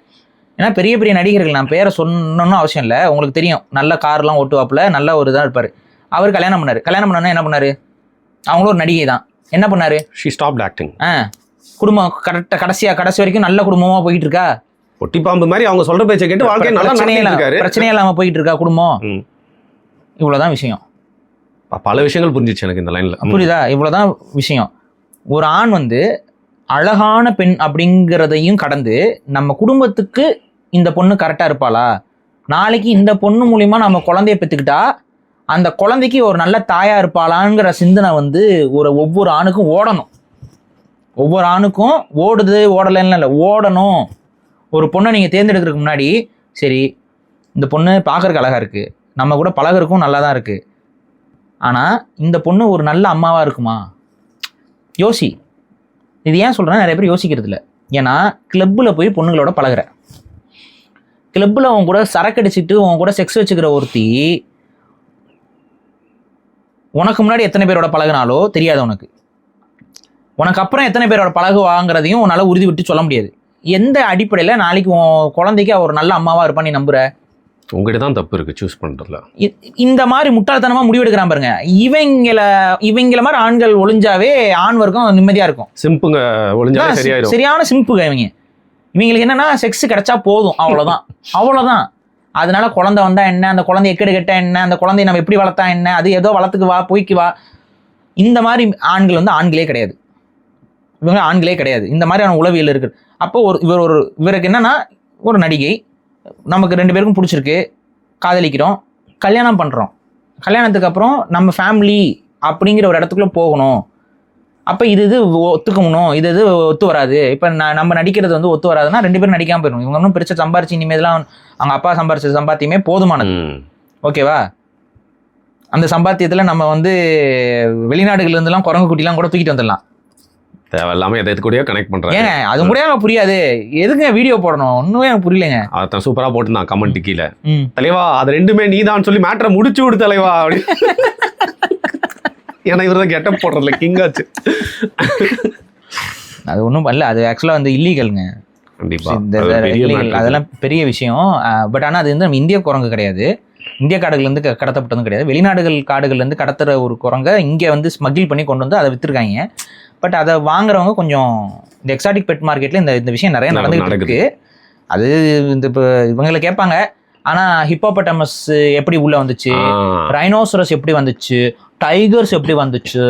ஏன்னா பெரிய பெரிய நடிகர்கள், நான் பேரை சொல்லணும்னு அவசியம் இல்லை, உங்களுக்கு தெரியும், நல்ல கார்லாம் ஓட்டுவாப்பில், நல்ல ஒரு இதாக இருப்பார். அவர் கல்யாணம் பண்ணோன்னா என்ன பண்ணார்? அவங்களும் ஒரு நடிகை தான். என்ன பண்ணார்? She stopped acting. குடும்பம் கடைசி வரைக்கும் நல்ல குடும்பமாக போயிட்டு இருக்கா? ஒட்டி பாம்பு மாதிரி அவங்க சொல்கிற பேச்சை கேட்டு வாழ்க்கை நல்லா பிரச்சனையே இல்லாமல் போயிட்டு இருக்கா குடும்பம்? இவ்வளோதான் விஷயம். பல விஷயங்கள் புரிஞ்சிச்சு எனக்கு இந்த லைனில். புரியுதா? இவ்வளோதான் விஷயம். ஒரு ஆண் வந்து அழகான பெண் அப்படிங்கிறதையும் கடந்து நம்ம குடும்பத்துக்கு இந்த பொண்ணு கரெக்டாக இருப்பாளா, நாளைக்கு இந்த பொண்ணு மூலிமா நம்ம குழந்தைய பெற்றுக்கிட்டா அந்த குழந்தைக்கு ஒரு நல்ல தாயா இருப்பாளாங்கிற சிந்தனை வந்து ஒவ்வொரு ஆணுக்கும் ஓடணும். ஒவ்வொரு ஆணுக்கும் ஓடலைன்னு இல்லை, ஓடணும். ஒரு பொண்ணை நீங்கள் தேர்ந்தெடுக்கிறதுக்கு முன்னாடி, சரி இந்த பொண்ணு பார்க்கறதுக்கு அழகாக இருக்குது, நம்ம கூட பழகிறதுக்கும் நல்லா தான் இருக்குது, ஆனால் இந்த பொண்ணு ஒரு நல்ல அம்மாவாக இருக்குமா? யோசி. இது ஏன் சொல்கிறேன்னா, நிறைய பேர் யோசிக்கிறது இல்லை. ஏன்னா கிளப்பில் போய் பொண்ணுங்களோட பழகிற, கிளப்பில் அவங்க கூட சரக்கடிச்சிட்டு அவங்க கூட செக்ஸ் வச்சுக்கிற ஒருத்தி உனக்கு முன்னாடி எத்தனை பேரோட பழகினாலோ தெரியாது, உனக்கு அப்புறம் எத்தனை பேரோட பழகுவாங்கிறதையும் உன்னால் உறுதி விட்டு சொல்ல முடியாது. எந்த அடிப்படையில் நாளைக்கு உன் குழந்தைக்கு ஒரு நல்ல அம்மாவாக இருப்பான்னு நீ நம்புற? உங்ககிட்ட தான் தப்பு இருக்குது சூஸ் பண்ணுறதுல. இந்த மாதிரி முட்டாள்தனமாக முடிவெடுக்கிறான் பாருங்க. இவங்கள மாதிரி ஆண்கள் ஒளிஞ்சாவே ஆண் வர்க்கம் நிம்மதியாக இருக்கும். சிம்புங்க ஒளிஞ்சா சரியான சிம்புங்க இவங்களுக்கு என்னன்னா செக்ஸ் கிடைச்சா போதும், அவ்வளோதான். அதனால குழந்தை வந்தா என்ன, அந்த குழந்தை எக்கெடு கெட்ட என்ன, அந்த குழந்தைய நம்ம எப்படி வளர்த்தா என்ன, அது ஏதோ வளர்த்துக்கு வா போய்க்கு வா. இந்த மாதிரி ஆண்கள் வந்து ஆண்களே கிடையாது, இவங்க ஆண்களே கிடையாது. இந்த மாதிரியான உளவியல் இருக்குது. அப்போ இவருக்கு என்னன்னா, ஒரு நடிகை, நமக்கு 2 பேருக்கும் பிடிச்சிருக்கு, காதலிக்கிறோம், கல்யாணம் பண்ணுறோம். கல்யாணத்துக்கு அப்புறம் நம்ம ஃபேமிலி அப்படிங்கிற ஒரு இடத்துக்குள்ளே போகணும். அப்போ இது ஒத்துக்கணும், இது ஒத்து வராது. இப்போ நம்ம நடிக்கிறது வந்து ஒத்து வராதுன்னா 2 பேரும் நடிக்காமல் போயிடும். இவங்க ஒன்றும் பிரிச்ச சம்பாரிச்சு இனிமேலாம் அவங்க அப்பா சம்பாரிச்ச சம்பாத்தியமே போதுமானது. ஓகேவா? அந்த சம்பாத்தியத்தில் நம்ம வந்து வெளிநாடுகள்லேருந்துலாம் குரங்கு குட்டிலாம் கூட தூக்கிட்டு வந்துடலாம். தேவையில்லாம எதை கூடயோ கனெக்ட் பண்றாங்க. ஏங்க அது கூட எனக்கு புரியாது, எதுங்க வீடியோ போடணும் ஒண்ணுமே எனக்கு புரியலங்க. அதான் சூப்பரா போட்டுருந்தான் கமெண்ட் கீழே, தலைவா அது ரெண்டுமே நீதான் சொல்லி மேட்டரை முடிச்சு விடு தலைவா அப்படி. ஏன்னா இவர் தான் கெட்டப் போடுறதுல கிங்காச்சு. அது ஒன்றும் இல்லை, அது ஆக்சுவலாக வந்து இல்லீகலுங்க. கண்டிப்பா அதெல்லாம் பெரிய விஷயம். பட் ஆனால் அது வந்து நம்ம இந்திய குரங்கு கிடையாது, இந்திய காடுகள்லேருந்து கடத்தப்பட்டதும் கிடையாது. வெளிநாடுகள் காடுகள்லேருந்து கடத்துகிற ஒரு குரங்கை இங்கே வந்து ஸ்மக்கிள் பண்ணி கொண்டு வந்து அதை விற்றுருக்காங்க. பட் அதை வாங்குறவங்க கொஞ்சம் இந்த எக்ஸாட்டிக் பெட் மார்க்கெட்டில் இந்த விஷயம் நிறைய நடந்துகிட்டு இருக்கு. அது இந்த இப்போ இவங்களை கேட்பாங்க, ஆனால் ஹிப்போபட்டமஸ் எப்படி உள்ளே வந்துச்சு, ரைனோசரஸ் எப்படி வந்துச்சு, டைகர்ஸ் எப்படி வந்துச்சு,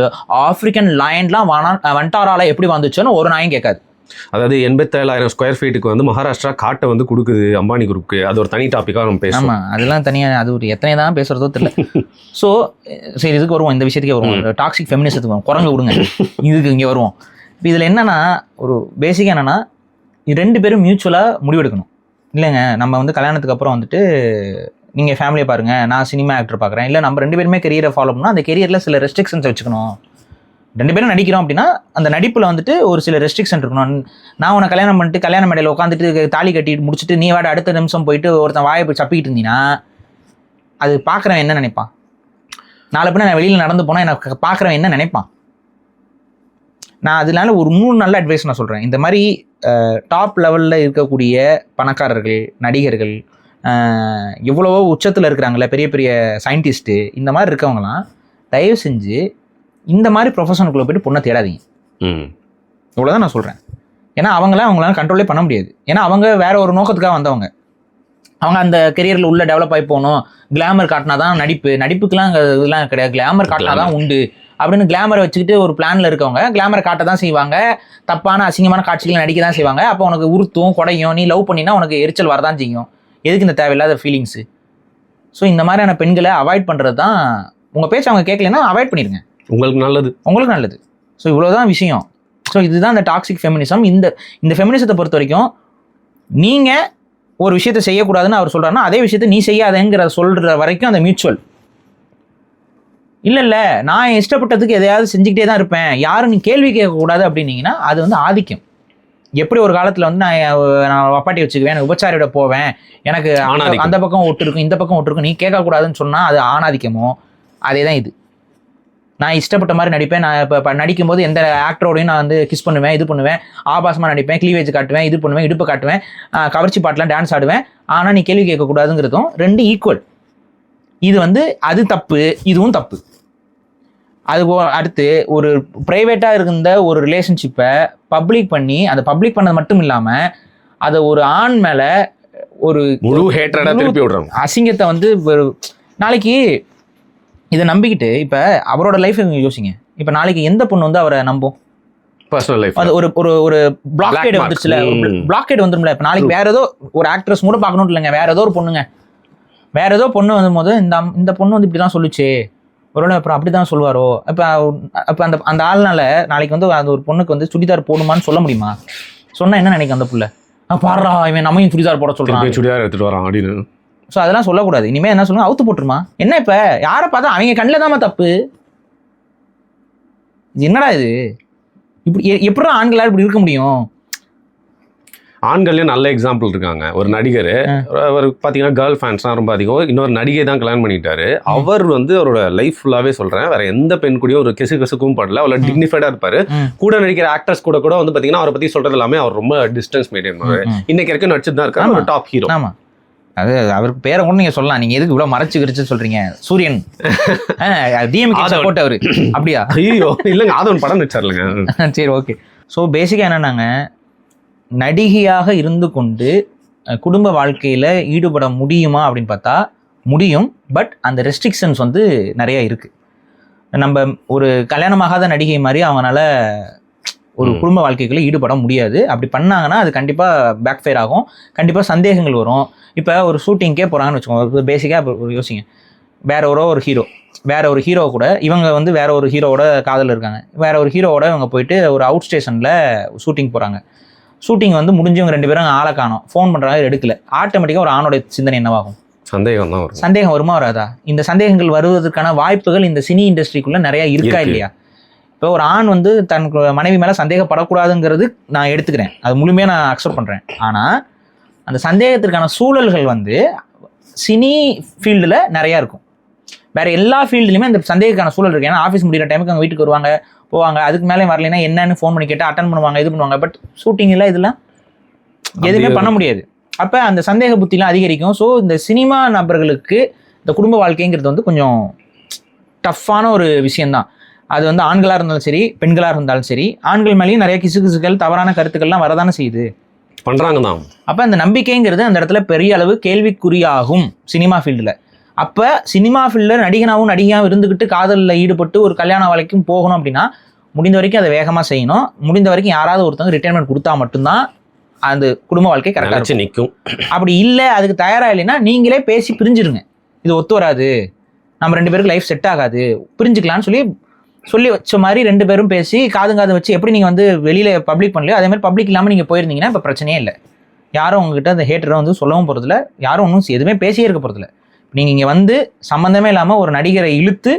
ஆப்பிரிக்கன் லயன்லாம் வண்டாரால எப்படி வந்துச்சுன்னு ஒரு நாயும் கேட்காது. அதாவது 87,000 ஸ்கொயர் ஃபீட்டுக்கு வந்து மகாராஷ்டிரா காட்டை வந்து கொடுக்குது அம்பானி குரூப்புக்கு. அது ஒரு தனி டாப்பிக்காக நம்ம பேசணும். ஆமாம், அதெல்லாம் தனியாக அது ஒரு எத்தனை தான் பேசுகிறதோ தெரியல. ஸோ சரி, இதுக்கு வருவோம், இந்த விஷயத்துக்கே வருவோம், டாக்ஸிக் ஃபெமினிசத்துக்கு வரும், குரங்கு விடுங்க, இதுக்கு இங்கே வருவோம். இப்போ இதில் என்னென்னா ஒரு பேசிக்காக என்னென்னா 2 பேரும் மியூச்சுவலாக முடிவெடுக்கணும். இல்லைங்க நம்ம வந்து கல்யாணத்துக்கு அப்புறம் வந்துட்டு நீங்கள் ஃபேமிலியை பாருங்கள், நான் சினிமா ஆக்டர் பார்க்குறேன், இல்லை நம்ம 2 பேருமே கெரியரை ஃபாலோ பண்ணால் அந்த கெரியரில் சில ரெஸ்ட்ரிக்ஷன்ஸ் வச்சுக்கணும். 2 பேரும் நடிக்கிறோம் அப்படின்னா அந்த நடிப்பில் வந்துட்டு ஒரு சில ரெஸ்ட்ரிக்ஷன் இருக்கணும். நான் உன்னை கல்யாணம் பண்ணிட்டு கல்யாண மேடையில் உட்காந்துட்டு தாலி கட்டிட்டு முடிச்சுட்டு நீ வாட அடுத்த நிமிஷம் போயிட்டு ஒருத்தன் வாயை போய் சப்பிக்கிட்டு இருந்தீங்கன்னா அது பார்க்குறவன் என்ன நினைப்பான்? நாளை பின்ன நான் வெளியில் நடந்து போனால் எனக்கு பார்க்குறவன் என்ன நினைப்பான்? நான் அதனால ஒரு 3 நல்ல அட்வைஸ் நான் சொல்கிறேன். இந்த மாதிரி டாப் லெவலில் இருக்கக்கூடிய பணக்காரர்கள், நடிகர்கள், எவ்வளவோ உச்சத்தில் இருக்கிறாங்களே பெரிய பெரிய சயின்டிஸ்ட்டு, இந்த மாதிரி இருக்கவங்களாம் தயவு செஞ்சு இந்த மாதிரி ப்ரொஃபஷனுக்குள்ளே போய்ட்டு பொண்ணை தேடாதீங்க. இவ்வளோதான் நான் சொல்கிறேன். ஏன்னா அவங்களால கண்ட்ரோலே பண்ண முடியாது. ஏன்னா அவங்க வேற ஒரு நோக்கத்துக்காக வந்தவங்க. அவங்க அந்த கெரியரில் உள்ள டெவலப் ஆகி போகணும், கிளாமர் காட்டினா தான் நடிப்புக்கெலாம் இதெல்லாம் கிடையாது, கிளாமர் காட்டினா தான் உண்டு அப்படின்னு கிளாமரை வச்சுக்கிட்டு ஒரு பிளானில் இருக்கவங்க கிளாமரை காட்ட தான் செய்வாங்க, தப்பான அசிங்கமான காட்சிகளை நடிக்க தான் செய்வாங்க. அப்போ உனக்கு உருத்தும் குடையும், நீ லவ் பண்ணினா உனக்கு எரிச்சல் வரதான் செய்யும். எதுக்கு இந்த தேவையில்லாத ஃபீலிங்ஸு? ஸோ இந்த மாதிரியான பெண்களை அவாய்ட் பண்ணுறது தான். உங்கள் பேச்சு அவங்க கேட்கலன்னா அவாய்ட் பண்ணிடுங்க, உங்களுக்கு நல்லது. ஸோ இவ்வளோதான் விஷயம். ஸோ இதுதான் இந்த டாக்ஸிக் ஃபெமினிசம். இந்த ஃபெமினிசத்தை பொறுத்த வரைக்கும் நீங்கள் ஒரு விஷயத்தை செய்யக்கூடாதுன்னு அவர் சொல்கிறாருன்னா அதே விஷயத்தை நீ செய்யாதேங்கிற சொல்கிற வரைக்கும் அந்த மியூச்சுவல். இல்லை நான் இஷ்டப்பட்டதுக்கு எதையாவது செஞ்சுக்கிட்டே தான் இருப்பேன், யாரும் நீ கேள்வி கேட்கக்கூடாது அப்படின்னீங்கன்னா அது வந்து ஆதிக்கம். எப்படி ஒரு காலத்தில் வந்து நான் வப்பாட்டி வச்சுக்குவேன், எனக்கு உபச்சாரியோட போவேன், எனக்கு அந்த பக்கம் ஒட்டு இருக்கும் இந்த பக்கம் ஒட்டு இருக்கும், நீ கேட்கக்கூடாதுன்னு சொன்னால் அது ஆணாதிக்கமோ அதே தான் இது. நான் இஷ்டப்பட்ட மாதிரி நடிப்பேன், நான் இப்போ நடிக்கும்போது எந்த ஆக்டரோடையும் நான் வந்து கிஸ் பண்ணுவேன், இது பண்ணுவேன், ஆபாசமாக நடிப்பேன், கிளீவேஜ் காட்டுவேன், இது பண்ணுவேன், இடுப்பு காட்டுவேன், கவர்ச்சி பாட்டெலாம் டான்ஸ் ஆடுவேன், ஆனால் நீ கேள்வி கேட்கக்கூடாதுங்கிறதும் 2 ஈக்குவல். இது வந்து அது தப்பு, இதுவும் தப்பு. அது அடுத்து ஒரு ப்ரைவேட்டாக இருந்த ஒரு ரிலேஷன்ஷிப்பை பப்ளிக் பண்ணி அந்த பப்ளிக் பண்ணது மட்டும் இல்லாமல் அதை ஒரு ஆண் மேலே ஒரு முழு ஹேட்ரடாக திருப்பி விடுறாங்க. அசிங்கத்தை வந்து நாளைக்கு இதை நம்பிக்கிட்டு இப்போ அவரோட லைஃப் யோசிங்க. இப்போ நாளைக்கு எந்த பொண்ணு வந்து அவரை நம்பும்? பர்சனல் லைஃப் அது ஒரு பிளாக்கேட் வந்துச்சுல, பிளாக்கேட் வந்துடும்ல. இப்போ நாளைக்கு வேற ஏதோ ஒரு ஆக்ட்ரஸ் கூட பார்க்கணும் இல்லைங்க, வேற ஏதோ ஒரு பொண்ணுங்க, வேற ஏதோ பொண்ணு வரும்போது இந்த பொண்ணு வந்து இப்படி தான் சொல்லுச்சு, ஒருவேளை அப்புறம் அப்படி தான் சொல்லுவாரோ. அப்போ அந்த ஆள்னால நாளைக்கு வந்து அந்த ஒரு பொண்ணுக்கு வந்து சுடிதார் போடுமான்னு சொல்ல முடியுமா? சொன்னால் என்ன நினைக்கும் அந்த புள்ள? பாடுறா இவன் நம்மையும் சுடிதார் போட சொல்கிறான், சுடிதார் எடுத்துகிட்டு வரான் அப்படின்னு. ஸோ அதெல்லாம் சொல்லக்கூடாது. இனிமேல் என்ன சொல்லுங்க, அவுத்து போட்டுருமா. என்ன இப்போ யாரை பார்த்தா அவங்க கண்ணில் தாம்மா தப்பு. இது என்னடா இது? இப்படி எப்படி ஆண்களால் இப்படி இருக்க முடியும்? ஆண்கள்லேயும் நல்ல எக்ஸாம்பிள் இருக்காங்க. ஒரு நடிகர், அவர் பார்த்தீங்கன்னா கேர்ள் ஃபேன்ஸ்லாம் ரொம்ப அதிகம். இன்னொரு நடிகை தான் கல்யாணம் பண்ணிட்டாரு. அவர் வந்து அவரோட லைஃப் ஃபுல்லாகவே சொல்கிறேன், வேற எந்த பெண் கூடயும் ஒரு கெசுக்கும் படல, அவ்வளோ டிக்னிஃபைடாக இருப்பார். கூட நடிக்கிற ஆக்டர்ஸ் கூட வந்து பார்த்தீங்கன்னா அவரை பற்றி சொல்கிறது எல்லாமே அவர் ரொம்ப டிஸ்டன்ஸ் மெயின்டைன் பண்ணுவார். இன்னைக்கு வரைக்கும் நடிச்சுட்டு தான் இருக்காரு, ஒரு டாப் ஹீரோ. ஆமாம், அது அவருக்கு பேரை கூட நீங்கள் சொல்லலாம். நீங்கள் எதுக்கு இவ்வளோ மறைச்சு சொல்கிறீங்க? சூரியன் டிஎம்கே சப்போர்ட் அவர் அப்படியா? ஐயோ இல்லைங்க, ஆதவன் படம் நடிச்சார்லங்க. சரி, ஓகே. ஸோ பேசிக்காக என்னன்னாங்க, நடிகையாக இருந்து கொண்டு குடும்ப வாழ்க்கையில் ஈடுபட முடியுமா அப்படின்னு பார்த்தா முடியும். பட் அந்த ரெஸ்ட்ரிக்ஷன்ஸ் வந்து நிறைய இருக்குது. நம்ம ஒரு கல்யாணமாகாத நடிகை மாதிரி அவங்களால ஒரு குடும்ப வாழ்க்கைக்குள்ளே ஈடுபட முடியாது. அப்படி பண்ணாங்கன்னா அது கண்டிப்பாக பேக் ஃபயர் ஆகும், கண்டிப்பாக சந்தேகங்கள் வரும். இப்போ ஒரு ஷூட்டிங்கே போகிறாங்கன்னு வச்சுக்கோங்க, பேசிக்காக யோசிங்க, வேற ஒரு ஹீரோ கூட இவங்க வந்து வேற ஒரு ஹீரோவோட காதல் இருக்காங்க, வேற ஒரு ஹீரோவோட இவங்க போயிட்டு ஒரு அவுட் ஸ்டேஷனில் ஷூட்டிங் போகிறாங்க. ஷூட்டிங் வந்து முடிஞ்சவங்க 2 பேரும் ஆளை காணோம், ஃபோன் பண்ணுறாங்க, எடுக்கல. ஆட்டோமேட்டிக்காக ஒரு ஆணோட சிந்தனை என்னவாகும்? சந்தேகம் வருமா வராதா? இந்த சந்தேகங்கள் வருவதற்கான வாய்ப்புகள் இந்த சினி இண்டஸ்ட்ரிக்குள்ளே நிறையா இருக்கா இல்லையா? இப்போ ஒரு ஆண் வந்து தன் மனைவி மேலே சந்தேகப்படக்கூடாதுங்கிறது நான் எடுத்துக்கிறேன், அது முழுமையாக நான் அக்செப்ட் பண்ணுறேன். ஆனால் அந்த சந்தேகத்திற்கான சூழல்கள் வந்து சினி ஃபீல்டில் நிறையா இருக்கும். வேற எல்லா ஃபீல்டுலையுமே அந்த சந்தேகக்கான சூழல் இருக்கு. ஏன்னா ஆஃபீஸ் முடிகிற டைமுக்கு அவங்க வீட்டுக்கு வருவாங்க, போவாங்க, அதுக்கு மேலே வரலைன்னா என்னன்னு ஃபோன் பண்ணி கேட்டால் அட்டன் பண்ணுவாங்க, இது பண்ணுவாங்க. பட் ஷூட்டிங்கில் இதெல்லாம் எதுவுமே பண்ண முடியாது. அப்போ அந்த சந்தேக புத்திலாம் அதிகரிக்கும். ஸோ இந்த சினிமா நபர்களுக்கு இந்த குடும்ப வாழ்க்கைங்கிறது வந்து கொஞ்சம் டஃப்பான ஒரு விஷயம்தான். அது வந்து ஆண்களாக இருந்தாலும் சரி, பெண்களாக இருந்தாலும் சரி, ஆண்கள் மேலேயும் நிறைய கிசுகிசுகள், தவறான கருத்துக்கள்லாம் வரதானே செய்யுது, பண்ணுறாங்க தான். அப்போ அந்த நம்பிக்கைங்கிறது அந்த இடத்துல பெரிய அளவு கேள்விக்குறியாகும் சினிமா ஃபீல்டில். அப்போ சினிமா ஃபீல்டில் நடிகையாகவும் இருந்துக்கிட்டு காதலில் ஈடுபட்டு ஒரு கல்யாணம் வரைக்கும் போகணும் அப்படின்னா முடிந்த வரைக்கும் அதை வேகமாக செய்யணும். முடிந்த வரைக்கும் யாராவது ஒருத்தவங்க ரிட்டைர்மெண்ட் கொடுத்தா மட்டும்தான் அந்த குடும்ப வாழ்க்கை கரெக்டாக நிற்கும். அப்படி இல்லை, அதுக்கு தயாராக இல்லைன்னா நீங்களே பேசி பிரிஞ்சிருங்க. இது ஒத்து வராது, நம்ம 2 பேருக்கு லைஃப் செட் ஆகாது, பிரிஞ்சுக்கலான்னு சொல்லி வச்ச மாதிரி 2 பேரும் பேசி காது வச்சு எப்படி நீங்கள் வந்து வெளியில் பப்ளிக் பண்ணலையோ அதே மாதிரி பப்ளிக் இல்லாமல் நீங்கள் போயிருந்தீங்கன்னா இப்போ பிரச்சனையே இல்லை. யாரும் உங்ககிட்ட அந்த ஹேட்டரை வந்து சொல்லவும் போகிறதில்ல, யாரும் ஒன்றும் எதுவுமே பேசியே இருக்க போகிறதில்ல. நீங்கள் இங்கே வந்து சம்மந்தமே இல்லாமல் ஒரு நடிகரை இழுத்து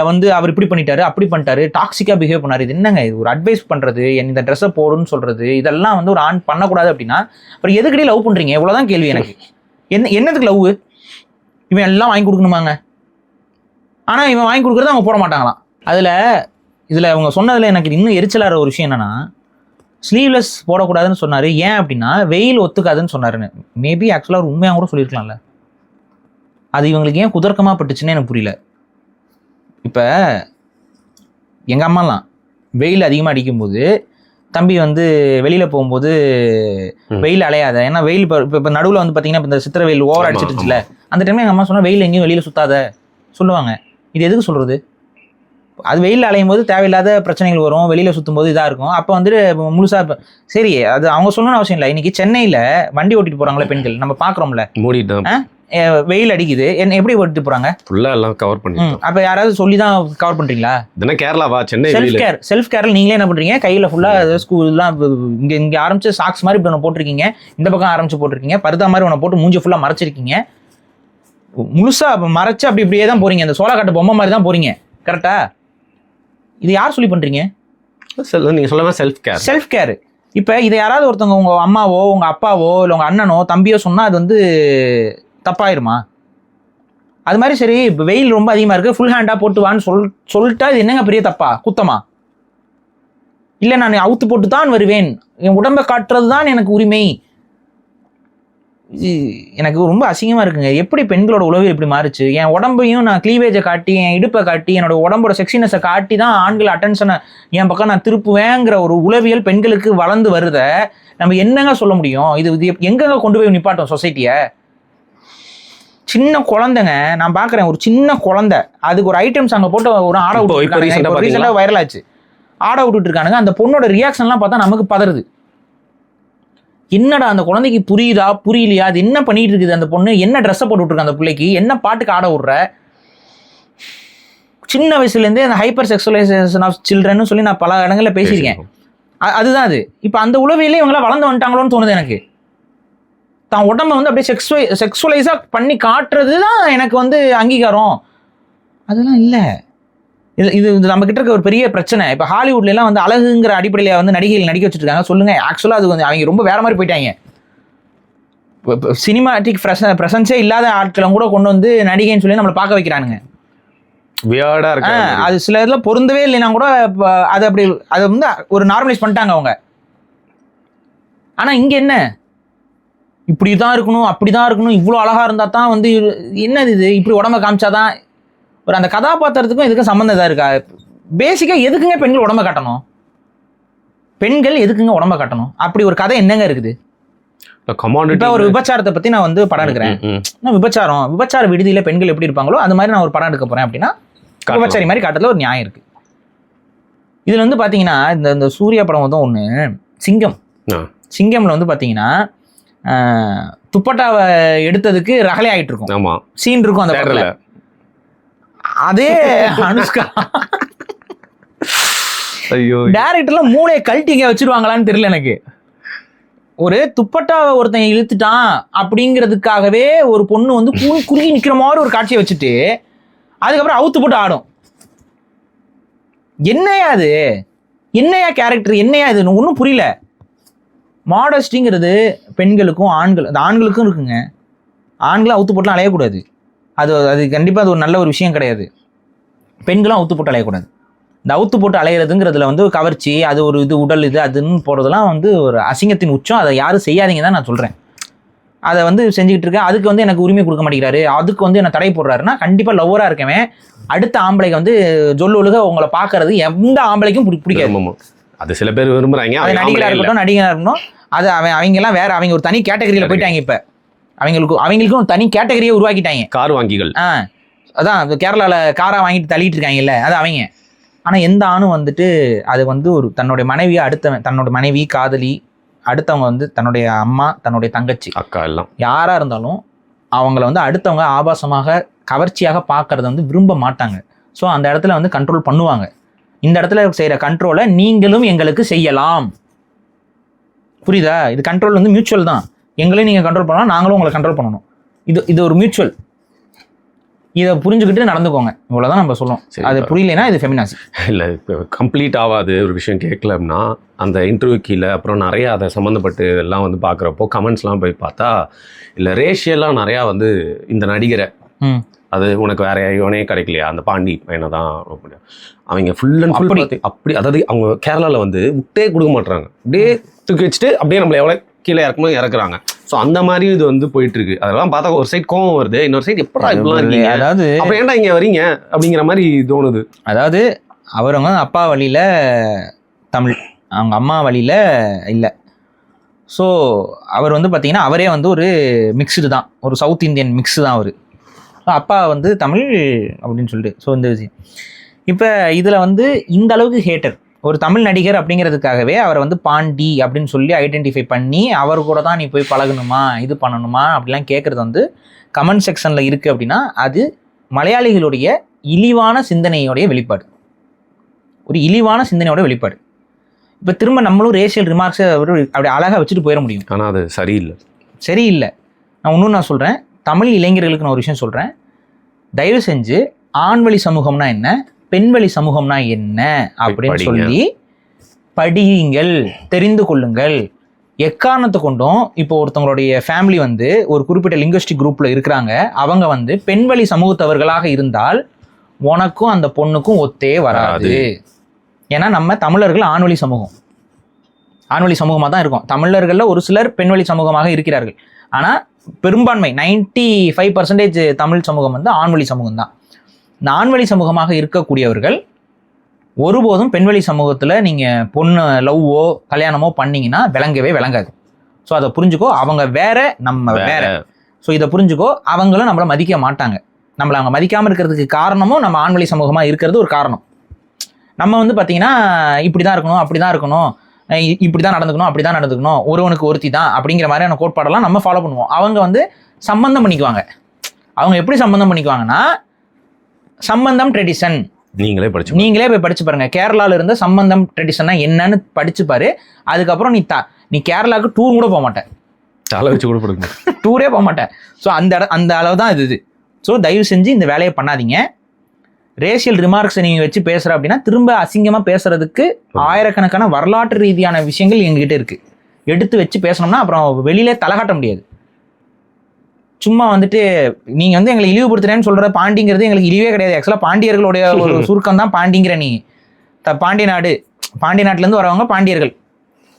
வந்து அவர் இப்படி பண்ணிட்டாரு, அப்படி பண்ணிட்டாரு, டாக்ஸிக்காக பிஹேவ் பண்ணாரு, இது என்னங்க இது? ஒரு அட்வைஸ் பண்ணுறது, இந்த ட்ரெஸ்ஸை போடுன்னு சொல்கிறது, இதெல்லாம் வந்து ஒரு ஆண் பண்ணக்கூடாது அப்படின்னா அப்புறம் எதுக்கடி லவ் பண்ணுறீங்க? இவ்வளோதான் கேள்வி எனக்கு. என்னதுக்கு லவ்? இவன் எல்லாம் வாங்கி கொடுக்கணுமாங்க, ஆனால் இவன் வாங்கி கொடுக்குறது அவங்க போட மாட்டாங்களாம். இதில் அவங்க சொன்னதில் எனக்கு இன்னும் எரிச்சலாகிற ஒரு விஷயம் என்னென்னா, ஸ்லீவ்லெஸ் போடக்கூடாதுன்னு சொன்னார். ஏன் அப்படின்னா வெயில் ஒத்துக்காதுன்னு சொன்னாருன்னு. மேபி ஆக்சுவலாக ஒரு உண்மையாக கூட சொல்லியிருக்கலாம்ல. அது இவங்களுக்கு ஏன் குதர்க்கமாக பட்டுச்சுன்னு எனக்கு புரியல. இப்போ எங்கள் அம்மாலாம் வெயில் அதிகமாக அடிக்கும்போது தம்பி வந்து வெளியில் போகும்போது வெயில் அலையாத, ஏன்னா வெயில் இப்போ நடுவில் வந்து பார்த்தீங்கன்னா இந்த சித்திரை வெயில் ஓவர் அடிச்சிட்டு இருந்துச்சுல, அந்த டைமில் எங்கள் அம்மா சொன்னால் வெயில் எங்கேயும் வெளியில் சுத்தாத சொல்லுவாங்க. இது எதுக்கு சொல்கிறது? அது வெயில் அலையும் போது தேவையில்லாத பிரச்சனைகள் வரும், வெளியில் சுற்றும் போது இதாக இருக்கும். அப்போ வந்துட்டு முழுசாக சரி அது அவங்க சொல்லணும்னு அவசியம் இல்லை. இன்றைக்கி சென்னையில் வண்டி ஓட்டிட்டு போகிறாங்களே பெண்கள், நம்ம பார்க்குறோம்ல, மூடிட்டு வெயில் அடிக்குது, என்ன எப்படி ஓட்டிட்டு போகிறாங்க? ஃபுல்லாக எல்லாம் கவர் பண்ணி. அப்போ யாராவது சொல்லி தான் கவர் பண்ணுறீங்களா? இதெல்லாம் கேரளாவா, சென்னை செல்ஃப் கேரில் நீங்களே என்ன பண்ணுறீங்க? கையில் ஃபுல்லாக ஸ்கூல்லாம் இங்கே ஆரம்பிச்சு சாக்ஸ் மாதிரி இப்படி ஒன்று போட்டிருக்கீங்க, இந்த பக்கம் ஆரம்பிச்சு போட்டிருக்கீங்க, பருதா மாதிரி ஒன்று போட்டு மூஞ்சி ஃபுல்லாக மறைச்சிருக்கீங்க, முழுசாக மறைச்சு அப்படி இப்படியே தான் போகிறீங்க, அந்த சோளக்காட்டு பொம்மை மாதிரி தான் போகிறீங்க. கரெக்டா? இது யார் சொல்லி பண்ணுறீங்க? நீங்கள் சொல்லலாம் செல்ஃப் கேர். இப்போ இதை யாராவது ஒருத்தவங்க உங்கள் அம்மாவோ உங்கள் அப்பாவோ இல்லை உங்கள் அண்ணனோ தம்பியோ சொன்னால் அது வந்து தப்பாயிருமா? அது மாதிரி சரி இப்போ வெயில் ரொம்ப அதிகமாக இருக்குது, ஃபுல் ஹேண்டாக போட்டு சொல்லிட்டா இது என்னங்க பெரிய தப்பா, குத்தமா? இல்லை நான் அவுத்து போட்டு தான் வருவேன், என் உடம்பை காட்டுறது தான் எனக்கு உரிமை. எனக்கு ரொம்ப அசிங்கமாக இருக்குங்க. எப்படி பெண்களோட உளவியல் இப்படி மாறுச்சு? என் உடம்பையும் நான் க்ளீவேஜை காட்டி, என் இடுப்பை காட்டி, என்னோட உடம்போட செக்ஷினஸை காட்டி தான் ஆண்கள் அட்டென்ஷனை என் பக்கம் நான் திருப்புவேங்கிற ஒரு உளவியல் பெண்களுக்கு வளர்ந்து வருத நம்ம என்னங்க சொல்ல முடியும்? இது எங்கெங்க கொண்டு போய் நிப்பாட்டோம் சொசைட்டியை? சின்ன குழந்தைங்க நான் பார்க்குறேன், ஒரு சின்ன குழந்தை அதுக்கு ஒரு ஐட்டம்ஸ் அங்கே போட்டு ஒரு ஆடை விட்டு ரீசெண்டாக வைரல் ஆச்சு, ஆடை விட்டுட்டு இருக்கானுங்க. அந்த பொண்ணோட ரியாக்ஷன்லாம் பார்த்தா நமக்கு பதறுது. என்னடா அந்த குழந்தைக்கு புரியுதா புரியலையா, அது என்ன பண்ணிட்டு இருக்குது அந்த பொண்ணு, என்ன ட்ரெஸ்ஸை போட்டு விட்டுருக்க அந்த பிள்ளைக்கு, என்ன பாட்டுக்கு ஆட விடுற? சின்ன வயசுலேருந்தே அந்த ஹைப்பர் செக்சுவலைசேஷன் ஆஃப் சில்ட்ரன் சொல்லி நான் பல இடங்களில் பேசியிருக்கேன். அதுதான் அது. இப்போ அந்த உளவியலே இவங்களாம் வளர்ந்து வந்துட்டாங்களோன்னு தோணுது எனக்கு. தான் உடம்பை வந்து அப்படியே செக்ஸுவலைஸாக பண்ணி காட்டுறது தான் எனக்கு வந்து அங்கீகாரம். அதெல்லாம் இல்லை. இது நம்ம கிட்ட இருக்க ஒரு பெரிய பிரச்சனை. இப்போ ஹாலிவுட்லாம் வந்து அழகுங்கிற அடிப்படையில் வந்து நடிகைகள் நடிக்க வச்சுட்டு இருக்காங்க. சொல்லுங்க, ஆக்சுவலாக அது வந்து அவங்க ரொம்ப வேற மாதிரி போயிட்டாங்க. சினிமாட்டிக் ப்ரெசன்ஸே இல்லாத ஆட்களை கூட கொண்டு வந்து நடிகைன்னு சொல்லி நம்மளை பார்க்க வைக்கிறானுங்க. அது சில இதில் பொருந்தவே இல்லைன்னா கூட அது அப்படி அதை வந்து ஒரு நார்மலைஸ் பண்ணிட்டாங்க அவங்க. ஆனால் இங்கே என்ன, இப்படி தான் இருக்கணும், அப்படி தான் இருக்கணும், இவ்வளோ அழகாக இருந்தால் தான் வந்து என்னது இது, இப்படி உடம்பை காமிச்சாதான் ஒரு அந்த கதாபாத்திரத்துக்கும் இதுக்கும் சம்மந்தம் தான் இருக்கா? பேசிக்காக எதுக்குங்க பெண்கள் உடம்பை காட்டணும்? பெண்கள் எதுக்குங்க உடம்பை காட்டணும்? அப்படி ஒரு கதை என்னங்க இருக்குது? இப்போ ஒரு விபச்சாரத்தை பற்றி நான் வந்து படம் எடுக்கிறேன். நான் விபச்சார விடுதியில் பெண்கள் எப்படி இருப்பாங்களோ அது மாதிரி நான் ஒரு படம் எடுக்க போகிறேன் அப்படின்னா விபச்சாரி மாதிரி காட்டுறதுல ஒரு நியாயம் இருக்குது. இதில் வந்து பார்த்தீங்கன்னா இந்த சூர்யா படம் வந்து ஒன்று சிங்கம்ல வந்து பார்த்தீங்கன்னா துப்பட்டாவை எடுத்ததுக்கு ரகலை ஆகிட்டு இருக்கும், சீன் இருக்கும் அந்த படத்துல. அதே அனுஷ்கா டைரக்டர்லாம் மூளையை கழட்டி எங்க வச்சிருவாங்களான்னு தெரியல எனக்கு. ஒரு துப்பட்டாவை ஒருத்தன் இழுத்துட்டான் அப்படிங்கிறதுக்காகவே ஒரு பொண்ணு வந்து குறுகி நிக்கிற மாதிரி ஒரு காட்சியை வச்சுட்டு அதுக்கப்புறம் அவுத்து போட்டு ஆடும். என்னையா அது, என்னையா கேரக்டர், என்னையா இது, ஒன்றும் புரியல. மாடஸ்டிங்கிறது பெண்களுக்கும் ஆண்களுக்கும் இருக்குங்க. ஆண்களும் அவுத்து போட்டுலாம் அலையக்கூடாது. அது கண்டிப்பாக அது ஒரு நல்ல ஒரு விஷயம் கிடையாது. பெண்களும் அவுத்து போட்டு அலையக்கூடாது. இந்த அவுத்து போட்டு அலையிறதுங்கிறதுல வந்து கவர்ச்சி, அது ஒரு இது உடல் இது அதுன்னு போகிறதுலாம் வந்து ஒரு அசிங்கத்தின் உச்சம். அதை யாரும் செய்யாதீங்க தான் நான் சொல்கிறேன். அதை வந்து செஞ்சுக்கிட்டு இருக்கேன். அதுக்கு வந்து எனக்கு உரிமை கொடுக்க மாட்டேங்கிறாரு, அதுக்கு வந்து என்ன தடை போடுறாருன்னா, கண்டிப்பாக லவ்வராக இருக்கவன் அடுத்த ஆம்பளைக்கு வந்து ஒழுக உங்களை பார்க்கறது எந்த ஆம்பளைக்கும் பிடிக்காது. அது சில பேர் விரும்புறாங்க. அது நடிகராக இருக்கட்டும், நடிகராக இருக்கட்டும், அது அவங்கெல்லாம் வேற, அவங்க ஒரு தனி கேட்டகரியில் போயிட்டாங்க. இப்போ அவங்களுக்கும் ஒரு தனி கேட்டகரியை உருவாக்கிட்டாங்க. கார் வாங்கிகள். அதான் கேரளாவில் காரை வாங்கிட்டு தள்ளிட்டு இருக்காங்கல்ல, அது அவங்க. ஆனால் எந்த ஆணும் வந்துட்டு அது வந்து ஒரு தன்னுடைய மனைவியை அடுத்தவன், தன்னோட மனைவி, காதலி, அடுத்தவங்க வந்து தன்னுடைய அம்மா, தன்னுடைய தங்கச்சி, அக்கா எல்லாம் யாராக இருந்தாலும் அவங்கள வந்து அடுத்தவங்க ஆபாசமாக கவர்ச்சியாக பார்க்கறத வந்து விரும்ப மாட்டாங்க. ஸோ அந்த இடத்துல வந்து கண்ட்ரோல் பண்ணுவாங்க. இந்த இடத்துல செய்கிற கண்ட்ரோலை நீங்களும் எங்களுக்கு செய்யலாம். புரியுதா? இது கண்ட்ரோல் வந்து மியூச்சுவல் தான். எங்களையும் நீங்கள் கண்ட்ரோல் பண்ணலாம், நாங்களும் உங்களை கண்ட்ரோல் பண்ணணும். இது ஒரு மியூச்சுவல். இதை புரிஞ்சுக்கிட்டு நடந்துக்கோங்க. இவ்வளோதான் நம்ம சொல்லுவோம். அது புரியலைன்னா இது ஃபெமினாசி இல்லை. இப்போ கம்ப்ளீட் ஆகாது ஒரு விஷயம் கேட்கலன்னா அந்த இன்டர்வியூ கீழே அப்புறம் நிறையா அதை சம்மந்தப்பட்டு எல்லாம் வந்து பார்க்குறப்போ கமெண்ட்ஸ்லாம் போய் பார்த்தா இல்லை ரேஷியெல்லாம் நிறையா வந்து இந்த நடிகரை அது உனக்கு வேற இவனே கிடைக்கலையா, அந்த பாண்டி பையனை தான் அவங்க ஃபுல் அண்ட் ஃபுல் அப்படி. அதாவது அவங்க கேரளாவில் வந்து விட்டே கொடுக்க மாட்டுறாங்க, அப்படியே தூக்கி வச்சுட்டு அப்படியே நம்மளை எவ்வளோ கீழே இறக்கும்போது இறக்குறாங்க. ஸோ அந்த மாதிரி இது வந்து போயிட்டு இருக்கு. அதெல்லாம் பார்த்தா ஒரு சைட் கோவம் வருது, இன்னொரு சைட் எப்படா இப்படிலாம் இருக்கீங்க, அதாவது அப்புறம் ஏன்டா இங்கே வரீங்க அப்படிங்கிற மாதிரி தோணுது. அதாவது அவரவங்க அப்பா வழியில் தமிழ், அவங்க அம்மா வழியில் இல்லை. ஸோ அவர் வந்து பார்த்தீங்கன்னா அவரே வந்து ஒரு மிக்ஸ்டு தான், ஒரு சவுத் இந்தியன் மிக்ஸு தான் அவர். அப்பா வந்து தமிழ் அப்படின்னு சொல்லிட்டு. ஸோ இந்த விஷயம் இப்போ இதில் வந்து இந்த அளவுக்கு ஹேட்டர் ஒரு தமிழ் நடிகர் அப்படிங்கிறதுக்காகவே அவரை வந்து பாண்டி அப்படின்னு சொல்லி ஐடென்டிஃபை பண்ணி அவர் கூட தான் நீ போய் பழகணுமா, இது பண்ணணுமா அப்படிலாம் கேட்குறது வந்து கமெண்ட் செக்ஷனில் இருக்குது அப்படின்னா அது மலையாளிகளுடைய இழிவான சிந்தனையோடைய வெளிப்பாடு, ஒரு இழிவான சிந்தனையோட வெளிப்பாடு. இப்போ திரும்ப நம்மளும் ரேஷியல் ரிமார்க்ஸை அப்படி அழகாக வச்சுட்டு போயிட முடியும். ஆனால் அது சரியில்லை. நான் இன்னும் நான் சொல்கிறேன், தமிழ் இளைஞர்களுக்கு நான் ஒரு விஷயம் சொல்கிறேன். தயவு செஞ்சு ஆண்வழி சமூகம்னா என்ன, பெண்வழி சமூகம்னா என்ன அப்படின்னு சொல்லி படியுங்கள், தெரிந்து கொள்ளுங்கள். எக்காரணத்தை கொண்டும் இப்போ ஒருத்தவங்களுடைய ஃபேமிலி வந்து ஒரு குறிப்பிட்ட லிங்குவிஸ்டிக் குரூப்பில் இருக்கிறாங்க, அவங்க வந்து பெண்வழி சமூகத்தவர்களாக இருந்தால் உனக்கும் அந்த பொண்ணுக்கும் ஒத்தே வராது. ஏன்னா நம்ம தமிழர்கள் ஆண்வழி சமூகமாக தான் இருக்கும். தமிழர்களில் ஒரு சிலர் பெண்வழி சமூகமாக இருக்கிறார்கள். ஆனால் பெரும்பான்மை 95% தமிழ் சமூகம் வந்து ஆண்வழி சமூகம் தான். இந்த ஆண்வழி சமூகமாக இருக்கக்கூடியவர்கள் ஒருபோதும் பெண்வழி சமூகத்தில் நீங்கள் பொண்ணு லவ்வோ கல்யாணமோ பண்ணிங்கன்னா விளங்காது. ஸோ அதை புரிஞ்சுக்கோ, அவங்க வேற நம்ம வேற. ஸோ இதை புரிஞ்சுக்கோ, அவங்களும் நம்மளை மதிக்க மாட்டாங்க. நம்மளை அவங்க மதிக்காமல் இருக்கிறதுக்கு காரணமும் நம்ம ஆண்வழி சமூகமாக இருக்கிறது ஒரு காரணம். நம்ம வந்து பார்த்தீங்கன்னா இப்படி தான் இருக்கணும், அப்படி தான் இருக்கணும், இப்படி தான் நடந்துக்கணும், அப்படி தான் நடந்துக்கணும், ஒருவனுக்கு ஒருத்தி தான் அப்படிங்கிற மாதிரியான கோட்பாடெல்லாம் நம்ம ஃபாலோ பண்ணுவோம். அவங்க வந்து சம்பந்தம் பண்ணிக்குவாங்க. அவங்க எப்படி சம்பந்தம் பண்ணிக்குவாங்கன்னா, சம்பந்தம் ட்ரெடிஷன் நீங்களே போய் படிச்சு பாருங்க. கேரளாவில் இருந்த சம்பந்தம் ட்ரெடிஷன்னா என்னன்னு படிச்சு பாரு. அதுக்கப்புறம் நீ கேரளாவுக்கு டூர் கூட போக மாட்டேன், டூரே போக மாட்டேன். ஸோ அந்த அளவு தான் இது. ஸோ தயவு செஞ்சு இந்த வேலையை பண்ணாதீங்க. ரேஷியல் ரிமார்க்ஸை நீங்கள் வச்சு பேசுகிற அப்படின்னா திரும்ப அசிங்கமாக பேசுறதுக்கு ஆயிரக்கணக்கான வரலாற்று ரீதியான விஷயங்கள் எங்ககிட்ட இருக்குது. எடுத்து வச்சு பேசணும்னா அப்புறம் வெளியிலே தலகாட்ட முடியாது. சும்மா வந்துட்டு நீங்கள் வந்து எங்களை இழிவுபடுத்துறேன்னு சொல்கிற பாண்டிங்கிறது எங்களுக்கு இழிவே கிடையாது. ஆக்சுவலாக பாண்டியர்களுடைய ஒரு சுருக்கம் தான் பாண்டிங்கிற. நீ பாண்டிய நாட்டிலேருந்து வரவங்க பாண்டியர்கள்,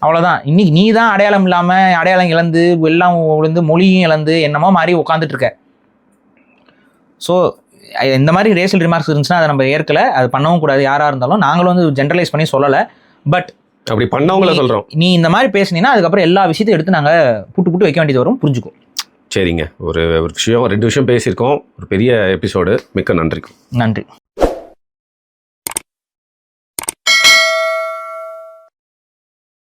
அவ்வளோதான். இன்னைக்கு நீ தான் அடையாளம் இல்லாமல் அடையாளம் இழந்து எல்லாம் விழுந்து மொழியும் இழந்து என்னமோ மாதிரி உட்காந்துட்டு இருக்க. ஸோ இந்த மாதிரி ரேஷியல் ரிமார்க்ஸ் இருந்துச்சுன்னா அதை நம்ம ஏற்கலை, அது பண்ணவும் கூடாது. யாராக இருந்தாலும் நாங்களும் வந்து ஜென்ரலைஸ் பண்ணி சொல்லலை. பட் அப்படி பண்ணவங்கள சொல்கிறோம். நீ இந்த மாதிரி பேசுனீங்கன்னா அதுக்கப்புறம் எல்லா விஷயத்தையும் எடுத்து நாங்கள் புட்டு வைக்க வேண்டியது வரும், புரிஞ்சுக்கோ. சரிங்க, ஒரு விஷயம் 2 விஷயம் பேசியிருக்கோம். ஒரு பெரிய எபிசோடு. மிக்க நன்றி.